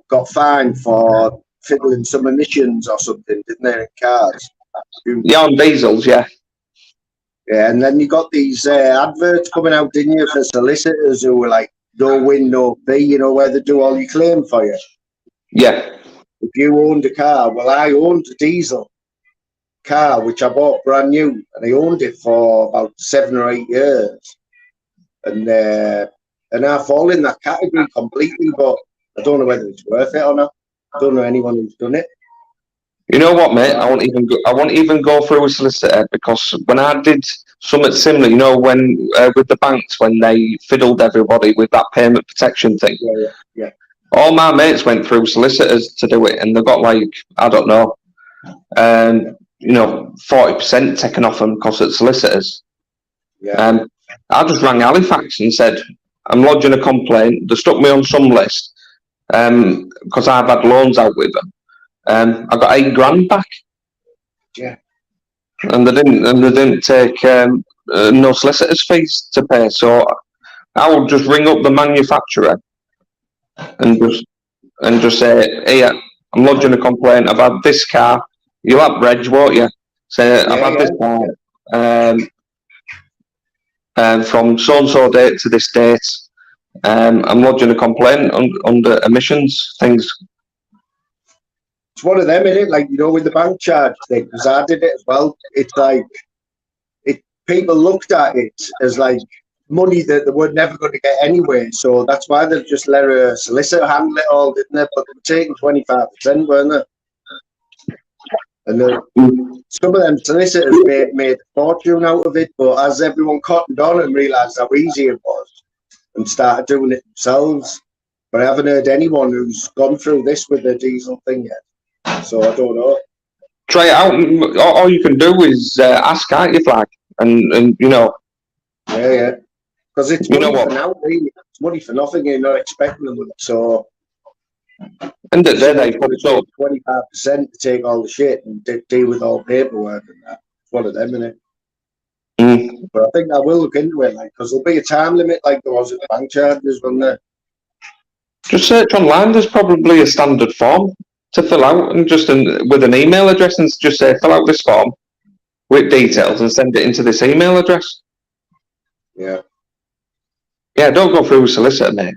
got fined for fiddling some emissions or something, didn't they, in cars? Yeah, on diesels, yeah. Yeah, and then you got these adverts coming out, didn't you, for solicitors who were like, no win, no fee, you know, where they do all your claim for you. Yeah. If you owned a car, well, I owned a diesel car, which I bought brand new, and I owned it for about 7 or 8 years. And I fall in that category completely, but I don't know whether it's worth it or not. I don't know anyone who's done it. You know what, mate? I won't even go through a solicitor, because when I did something similar, you know, when with the banks, when they fiddled everybody with that payment protection thing. Yeah. All my mates went through solicitors to do it, and they got like, I don't know, 40% taken off them because it's solicitors. Yeah. I just rang Halifax and said, I'm lodging a complaint. They stuck me on some list because I've had loans out with them. I got $8,000 back. Yeah. And they didn't take no solicitors fees to pay. So I would just ring up the manufacturer and just say, hey, I'm lodging a complaint. I've had this car. You'll have reg, won't you? Say, I've had this car from so-and-so date to this date. I'm lodging a complaint under emissions things. It's one of them, isn't it? Like, you know, with the bank charge thing, because I did it as well. It's like, people looked at it as like money that they were never going to get anyway. So that's why they just let a solicitor handle it all, didn't they? But they were taking 25%, weren't they? And some of them solicitors made a fortune out of it, but as everyone cottoned on and realised how easy it was and started doing it themselves. But I haven't heard anyone who's gone through this with the diesel thing yet. So I don't know. Try it out. All you can do is ask, can't you, Flag? And you know. Yeah. Because it's money for now, really. It's money for nothing. You're not expecting them. So. And then they put 25% to take all the shit and deal with all paperwork and that. It's one of them, isn't it? But I think I will look into it, like, because there'll be a time limit, like there was at the bank charges, wasn't there? Just search online. There's probably a standard form to fill out, and just with an email address, and just say fill out this form with details and send it into this email address. Yeah, don't go through a solicitor, mate.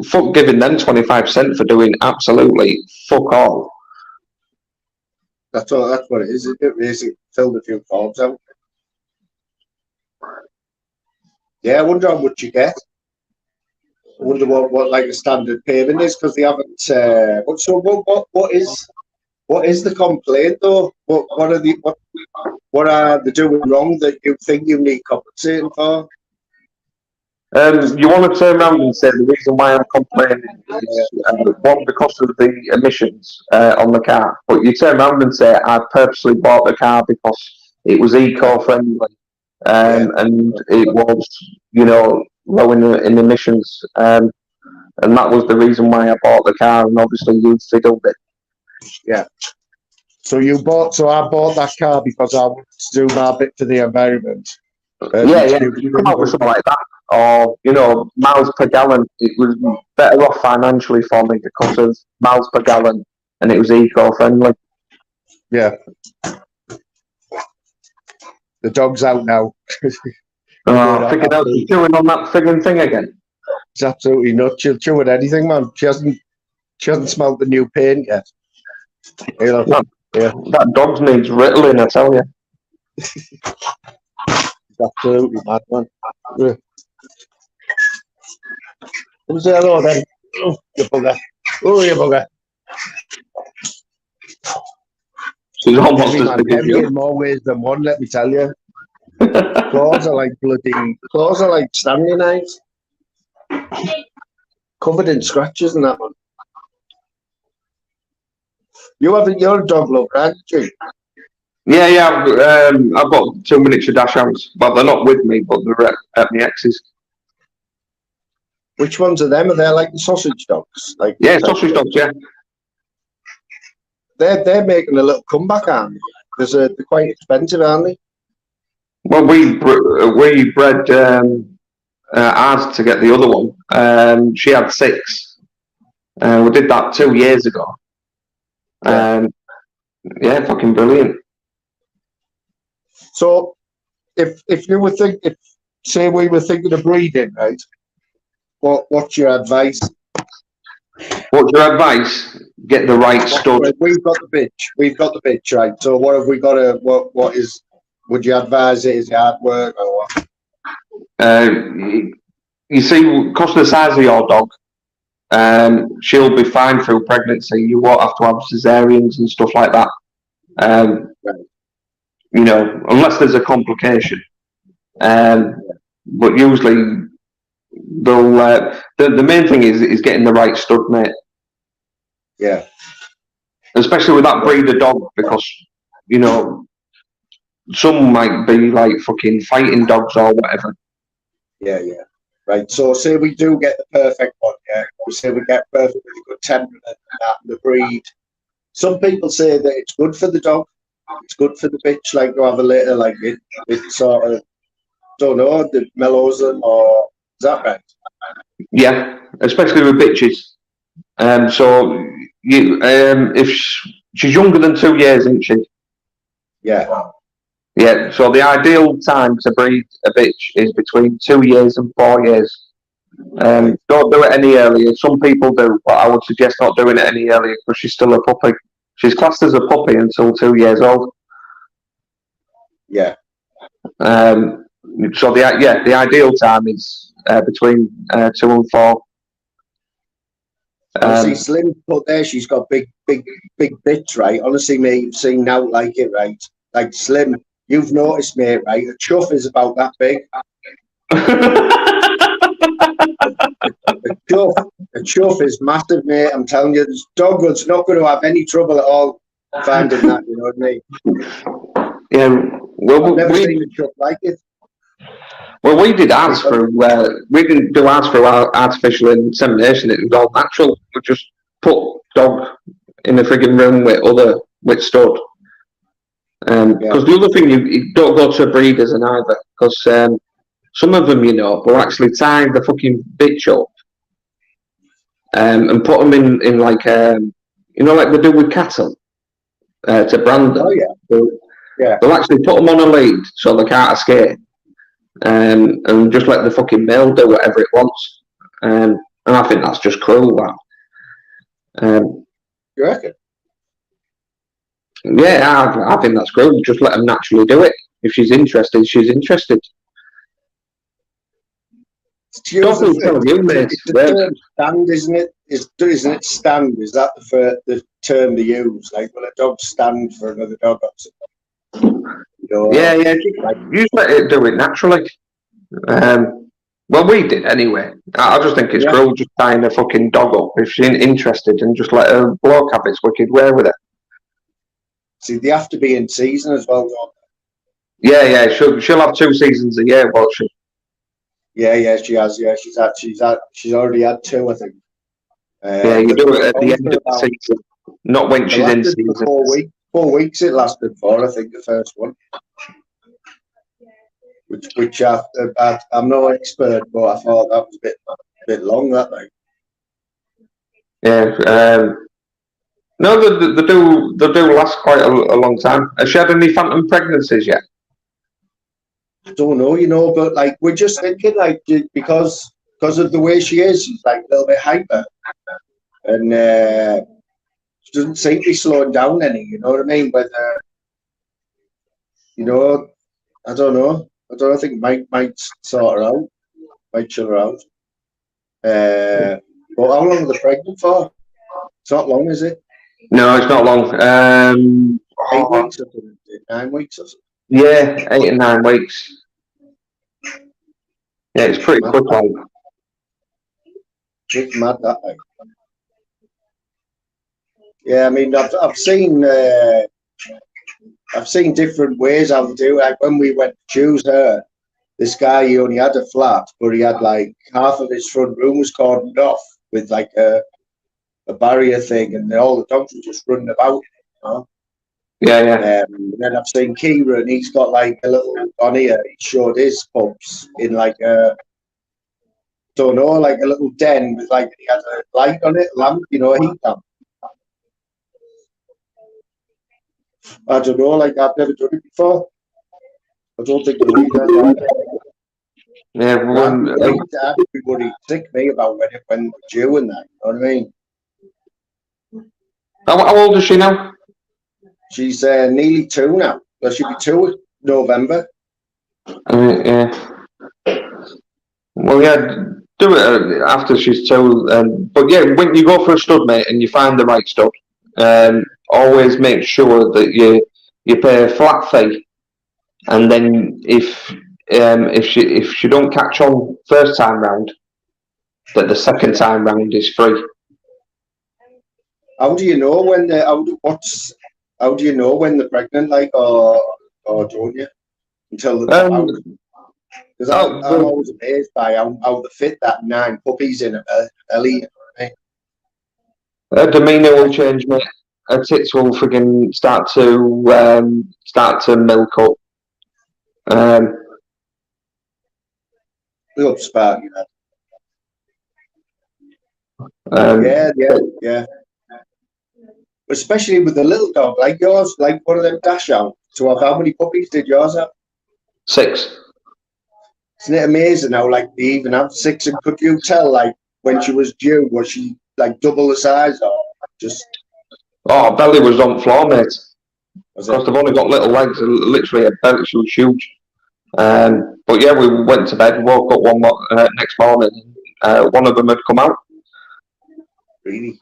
Fuck giving them 25% for doing absolutely fuck all. That's what it is. It basically filled a few forms out. Yeah, I wonder how much you get. I wonder what like a standard payment is, because they haven't. What is the complaint though? What are they doing wrong that you think you need compensating for? You want to turn around and say the reason why I'm complaining is one, because of the emissions on the car, but you turn around and say I purposely bought the car because it was eco-friendly and it was, low in emissions, and that was the reason why I bought the car, and obviously you fiddled it. Yeah. So I bought that car because I wanted to do my bit for the environment. You come up with something like that. Or, miles per gallon. It was better off financially for me because of miles per gallon, and it was eco-friendly. Yeah. The dog's out now. Figured out she's chewing on that frigging thing again. It's absolutely nuts. She'll chew at anything, man. She hasn't smelled the new paint yet. That dog needs riddling, I tell you. It's absolutely mad, man. Yeah. Who's there, though, then? Oh, you bugger. Oh, you bugger. She's almost as big as you. In more ways than one, let me tell you. Claws are like Stanley knives. Covered in scratches and that one. You're a dog lover, aren't you? Yeah. I've got 2 miniature dachshunds, but they're not with me, but they're at my ex's. Which ones are them? Are they like the sausage dogs? Sausage dogs. Yeah. They're making a little comeback, aren't they're quite expensive, aren't they? Well, we bred ours to get the other one. She had 6. We did that 2 years ago. Yeah. Yeah, fucking brilliant. So, if you were if say we were thinking of breeding, right? What's your advice? What's your advice? Get the right stud. We've got the bitch. We've got the bitch, right? So what have we got to? What is? Would you advise it? Is it hard work or what? You see, because of the size of your dog, she'll be fine through pregnancy. You won't have to have cesareans and stuff like that. Right. You know, unless there's a complication. But usually, they'll. The main thing is getting the right stud, mate. Yeah. Especially with that breed of dog, because you know some might be like fucking fighting dogs or whatever. Yeah. Right. So say we do get the perfect one. Yeah. We say we get perfectly good temperament and that, and the breed. Some people say that it's good for the dog. It's good for the bitch, like to have a litter, like it sort of, don't know, the mellows them, or is that right? Yeah, especially with bitches. So you, if she's younger than 2 years, isn't she? Yeah. Yeah. So the ideal time to breed a bitch is between 2 years and 4 years. Don't do it any earlier. Some people do, but I would suggest not doing it any earlier because she's still a puppy. She's classed as a puppy until 2 years old. Yeah. So the ideal time is between 2 and 4. Honestly, Slim put there, she's got big bitch, right? Honestly, mate, you've seen out like it, right? Like Slim, you've noticed, mate, right? A chuff is about that big. A chuff is massive, mate. I'm telling you, this dog was not going to have any trouble at all finding that. You know what I mean? Yeah. Well, I've never seen a chuff like it. Well, we did ours through. We didn't do ours through artificial insemination. It was all natural. We just put dog in a frigging room with stud. Because the other thing, you don't go to breeders and either, because some of them, you know, will actually tie the fucking bitch up and put them in like, you know, like they do with cattle to brand them. Oh yeah. They'll actually put them on a lead so they can't escape. And just let the fucking male do whatever it wants. And I think that's just cruel, that. You reckon? Yeah, I think that's cruel. Just let them naturally do it. If she's interested, she's interested. It's the term stand, isn't it? Isn't it stand? Is that the term they use? Like, will a dog stand for another dog or something? Yeah. You let it do it naturally. Well, we did anyway. I just think it's cruel just tying a fucking dog up if she's interested and just let a bloke have its wicked way with it. See, they have to be in season as well, don't they? Yeah. She'll have 2 seasons a year, won't she? Yeah, she has. Yeah, she's already had 2, I think. Yeah, you do it at the end of the season, not when she's in season. 4 weeks it lasted for, I think, the first one. Which I'm no expert, but I thought that was a bit long, that thing. Yeah. No, they do last quite a long time. Has she had any phantom pregnancies yet? I don't know, you know, but like we're just thinking, like, because of the way she is, she's like a little bit hyper, and she doesn't seem to be slowing down any. You know what I mean? Whether, you know, I don't know. I think Mike might sort her out, might chill her out. But how long are they pregnant for? It's not long, is it? No, it's not long. 8 weeks or something. 9 weeks or something. Yeah, 8 and 9 weeks. Yeah, it's pretty quick, like. It's mad, that thing. Yeah, I mean, I've seen different ways how to do it. Like when we went to choose her, this guy, he only had a flat, but he had like half of his front room was cordoned off with like a barrier thing, and all the dogs were just running about. You know? Yeah. And then I've seen Kieran, he's got like a little, on here, he showed his pups in like a, don't know, like a little den with like, he has a light on it, lamp, you know, a heat lamp. I don't know, like I've never done it before. I don't think Louise has either. Yeah, I'd be worried sick me about when we're due and that, you know what I mean? how old is she now? She's nearly 2 now. Well, she'll be 2 in November. Yeah. Well, yeah, do it after she's 2. But yeah, when you go for a stud, mate, and you find the right stud, always make sure that you pay a flat fee, and then if she don't catch on first time round, that the second time round is free. How do you know when how do you know when they're pregnant, like, or don't you? Until they come out. Because I'm always amazed by how they fit that 9 puppies in a belly. You know what I mean? Her demeanour will change, mate. Her tits will friggin' start to milk up. Little sparky, yeah. Especially with the little dog like yours, like one of them dash out. To have how many puppies did yours have? 6. Isn't it amazing how like they even have 6? And could you tell, like, when she was due, was she like double the size or just? Oh, belly was on floor, mate. Because they've only got little legs, literally a belly. She was huge. But yeah, we went to bed, woke up next morning, one of them had come out. Really?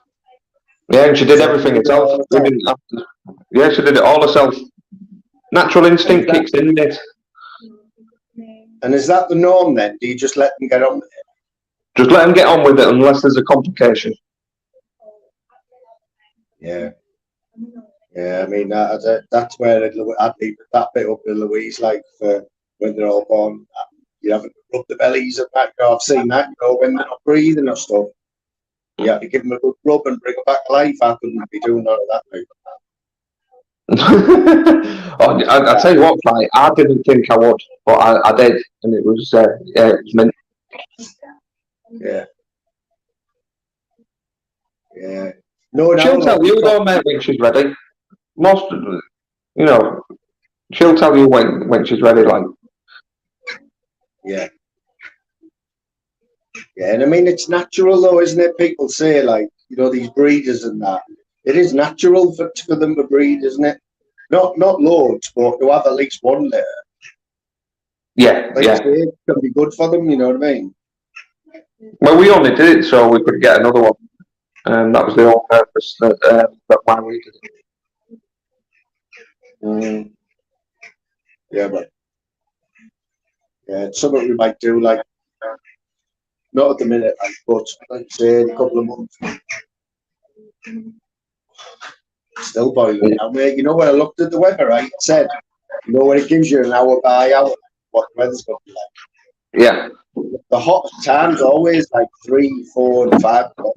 Yeah, and she did everything herself. We didn't have to. Yeah, she did it all herself. Natural instinct kicks in, mate. And is that the norm then? Do you just let them get on with it? Just let them get on with it unless there's a complication. Yeah. Yeah, I mean, that's where I'd leave that bit up to Louise, like, for when they're all born. You haven't rub the bellies and that. You know, I've seen that, you know, when they're not breathing or stuff. You have to give them a good rub and bring them back to life. I couldn't be doing all of that, mate. I tell you what, like, I didn't think I would, but I did, and it was mint. Yeah. Yeah. No, she'll tell you though, mate, when she's ready. Most, you know, she'll tell you when she's ready, like. Yeah. Yeah, and I mean, it's natural though, isn't it? People say, like, you know, these breeders and that. It is natural for them to breed, isn't it? Not loads, but to have at least one litter. Yeah, like say, it can be good for them, you know what I mean? Well, we only did it so we could get another one. And that was the whole purpose that why we did it. Yeah, but yeah, it's something we might do, like, not at the minute, like, but like say in a couple of months. Still boiling now, mate. You know, when I looked at the weather, right, it said, you know, when it gives you an hour by hour, what the weather's going to be like. Yeah. The hottest time's always like 3, 4, and 5 o'clock.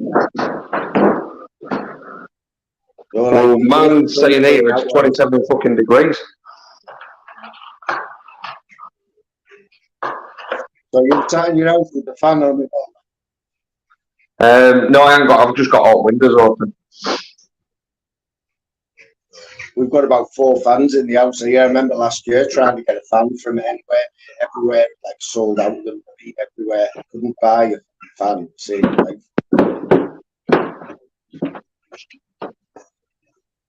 So, well, man's saying here it's 27 fucking degrees. So you're sat in your house with the fan on? No, I haven't got. I've just got all windows open. We've got about 4 fans in the house here. I remember last year trying to get a fan from anywhere, everywhere, like sold out them everywhere. Couldn't buy a fan. See, like.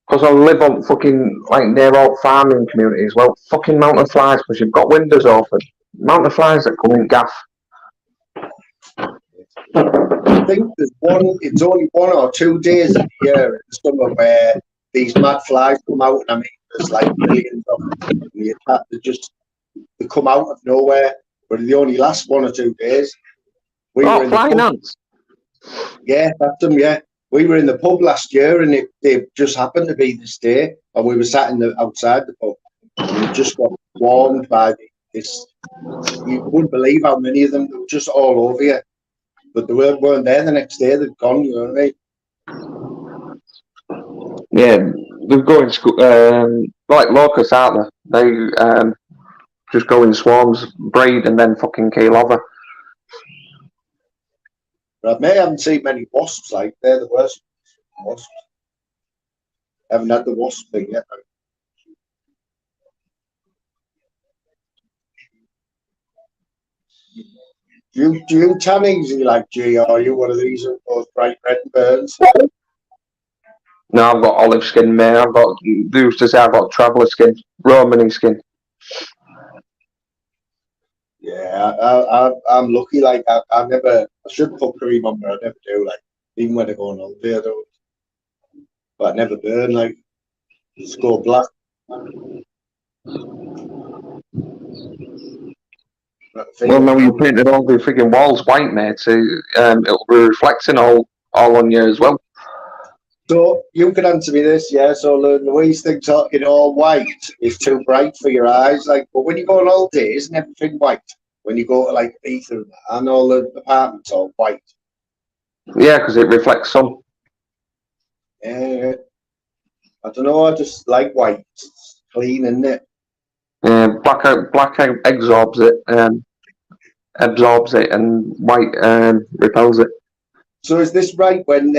Because I live on fucking, like, near old farming communities. Well, fucking mountain of flies, because you've got windows open. Mountain of flies that come in gaff. I think it's only 1 or 2 days a year in the summer where these mad flies come out, and I mean, there's like millions of them. They come out of nowhere, but they only last 1 or 2 days. Flying ants? Yeah, that's them, yeah. We were in the pub last year, and they just happened to be this day, and we were sat outside the pub, and we just got warmed by this. You wouldn't believe how many of them. They were just all over you, but they weren't there the next day. They'd gone. You know what I mean? Yeah, They go in school, like locusts, aren't they? They just go in swarms, breed, and then fucking keel over. But I haven't seen many wasps. Like they're the worst wasps. Haven't had the wasp thing yet. Do you tan easy like G? Or are you one of these those bright red burns? No, I've got olive skin, mate. They used to say I've got traveller skin, Romany skin. Yeah, I'm lucky. Like I never. I should put cream on, but I never do. Like even when I go on holiday, I don't. But I never burn. Like just go black. Well, now you painted all the freaking walls white, mate. So it'll be reflecting all on you as well. So you can answer me this, yeah. So Louise thinks it all white is too bright for your eyes. Like, but when you go on holiday, isn't everything white? When you go to like Ether and all the apartments are white. Yeah, because it reflects sun. Yeah, I don't know. I just like white. It's clean, isn't it? Black absorbs it, and white repels it. So is this right when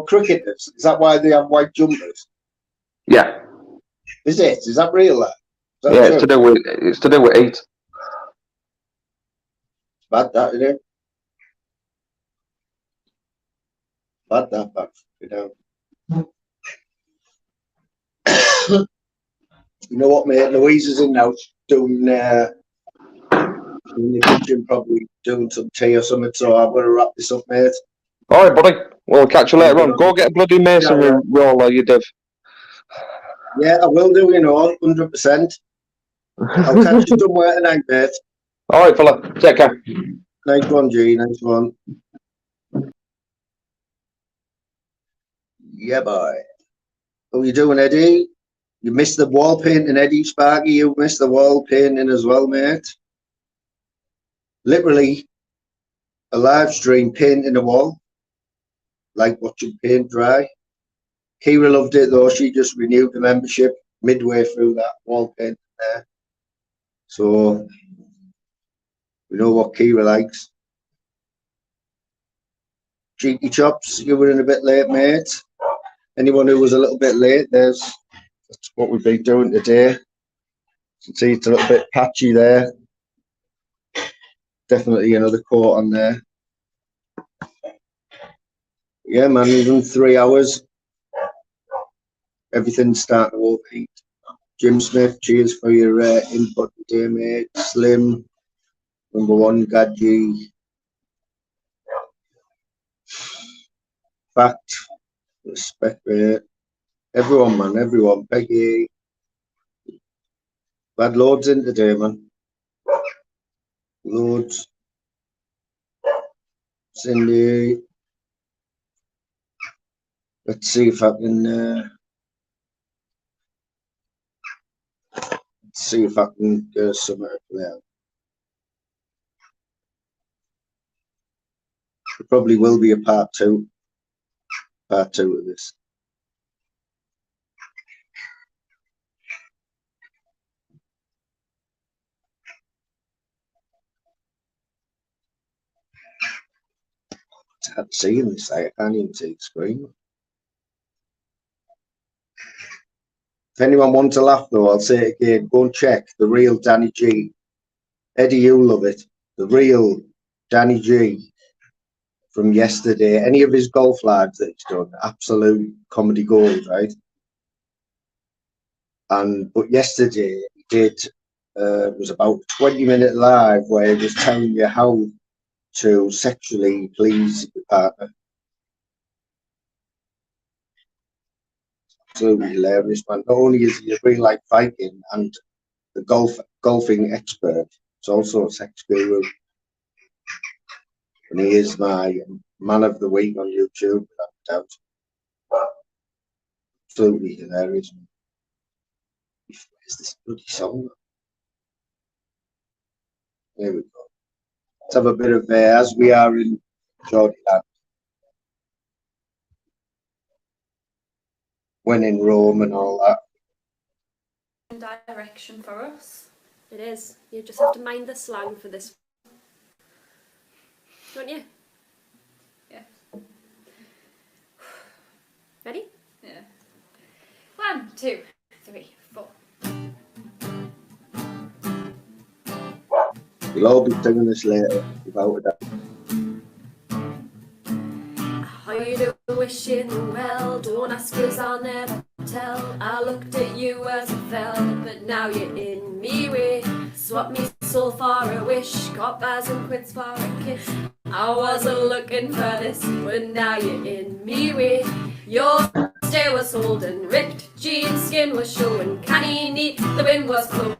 cricketers? Is that why they have white jumpers? Yeah. Is it? Is that real? Is that Yeah, true? it's to do with heat. Bad that, isn't it? Bad that, bad. You know what, mate? Louise is in now doing in the kitchen, probably doing some tea or something. So I'm going to wrap this up, mate. All right, buddy. We'll catch you later on. Go get a bloody masonry roller, you div. Yeah, I will do. 100%. I'll catch you somewhere tonight, mate. All right, fella. Take care. Nice one, G. Nice one. Yeah, boy. How you doing, Eddie? You missed the wall painting, Eddie Sparky. You missed the wall painting as well, mate. Literally a live stream painting a wall, like watching paint dry. Kira loved it though. She just renewed the membership midway through that wall painting there. So we know what Kira likes. Cheeky Chops, you were in a bit late, mate. Anyone who was a little bit late, that's what we've been doing today. You can see it's a little bit patchy there. Definitely another coat on there. Yeah, man, even 3 hours. Everything's starting to overheat. Jim Smith, cheers for your input today, mate. Slim, number one, Gadgie. Fact, respect, mate. Everyone, man, everyone. Peggy. Had loads in today, man. Loads. Cindy. Let's see if I can. See if I can get some out there. There probably will be a part two of this. It's hard seeing this. I can't even see the screen. If anyone wants to laugh though, I'll say it again. Go and check the real Danny G. Eddie, you love it. The real Danny G from yesterday. Any of his golf lives that he's done, absolute comedy gold, right? But yesterday he did was about a 20-minute live where he was telling you how to sexually please your partner. Absolutely hilarious, man. Not only is he a real life Viking and the golfing expert, he's also a sex guru. And he is my man of the week on YouTube, without doubt. Absolutely hilarious. Where's this bloody song? There we go. Let's have a bit of as we are in Geordie land. when in Rome and all that. Direction for us. It is. You just have to mind the slang for this. Don't you? Yeah. Ready? Yeah. 1, 2, 3, 4. You'll all be singing this later, without a doubt. How you do wishing well, don't ask 'cause I'll never tell. I looked at you as I fell, but now you're in me way. Swap me soul for a wish, coppers and quits for a kiss. I wasn't looking for this, but now you're in me way. Your stay was holding, ripped jeans, skin was showing, canny neat, the wind was blowing.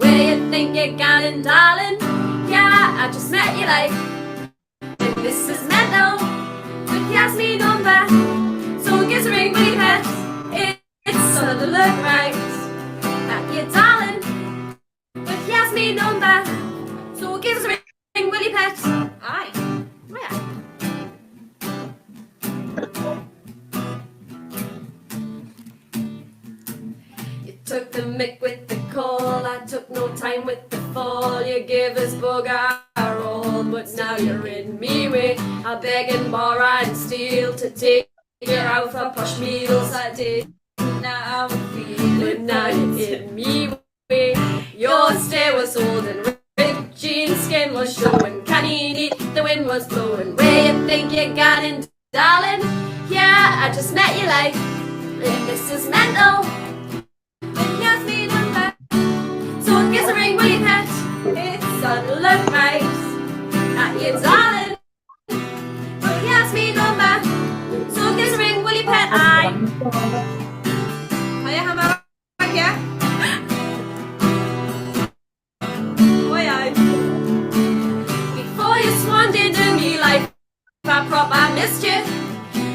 Where you think you're going, darling? Yeah, I just met you like, and this is mental. But he asked me number, so gives a ring when he pets. It's sort of look right at you, darling. But he asked me number, so gives a ring when he pets. Aye. Yeah. You took the mick with the call, I took no time with the fall. You gave us bugger a roll, but now you're in me way. I beg and borrow and steal to take you out for posh meals. I did, now I'm feeling, but now you're in me way. Your stay was holding, ripped jeans, skin was showing, canny neat, the wind was blowing. Where you think you're going, darling? Yeah, I just met you like, and this is mental. And here's me number, so gives a ring when you pet. It's on the look right at you, darling. But here's me number, so gives a ring when you pet. Aye. Hiya, hammer back here. Oi, aye. Before you swan into me like, I proper missed you.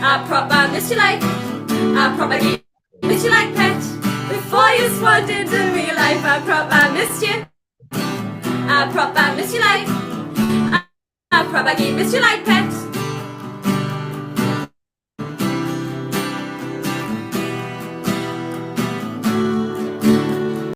I proper missed you like, I proper missed you like pet. Before you swan into me life, I proper missed you. I proper missed you like, I proper missed you like pet.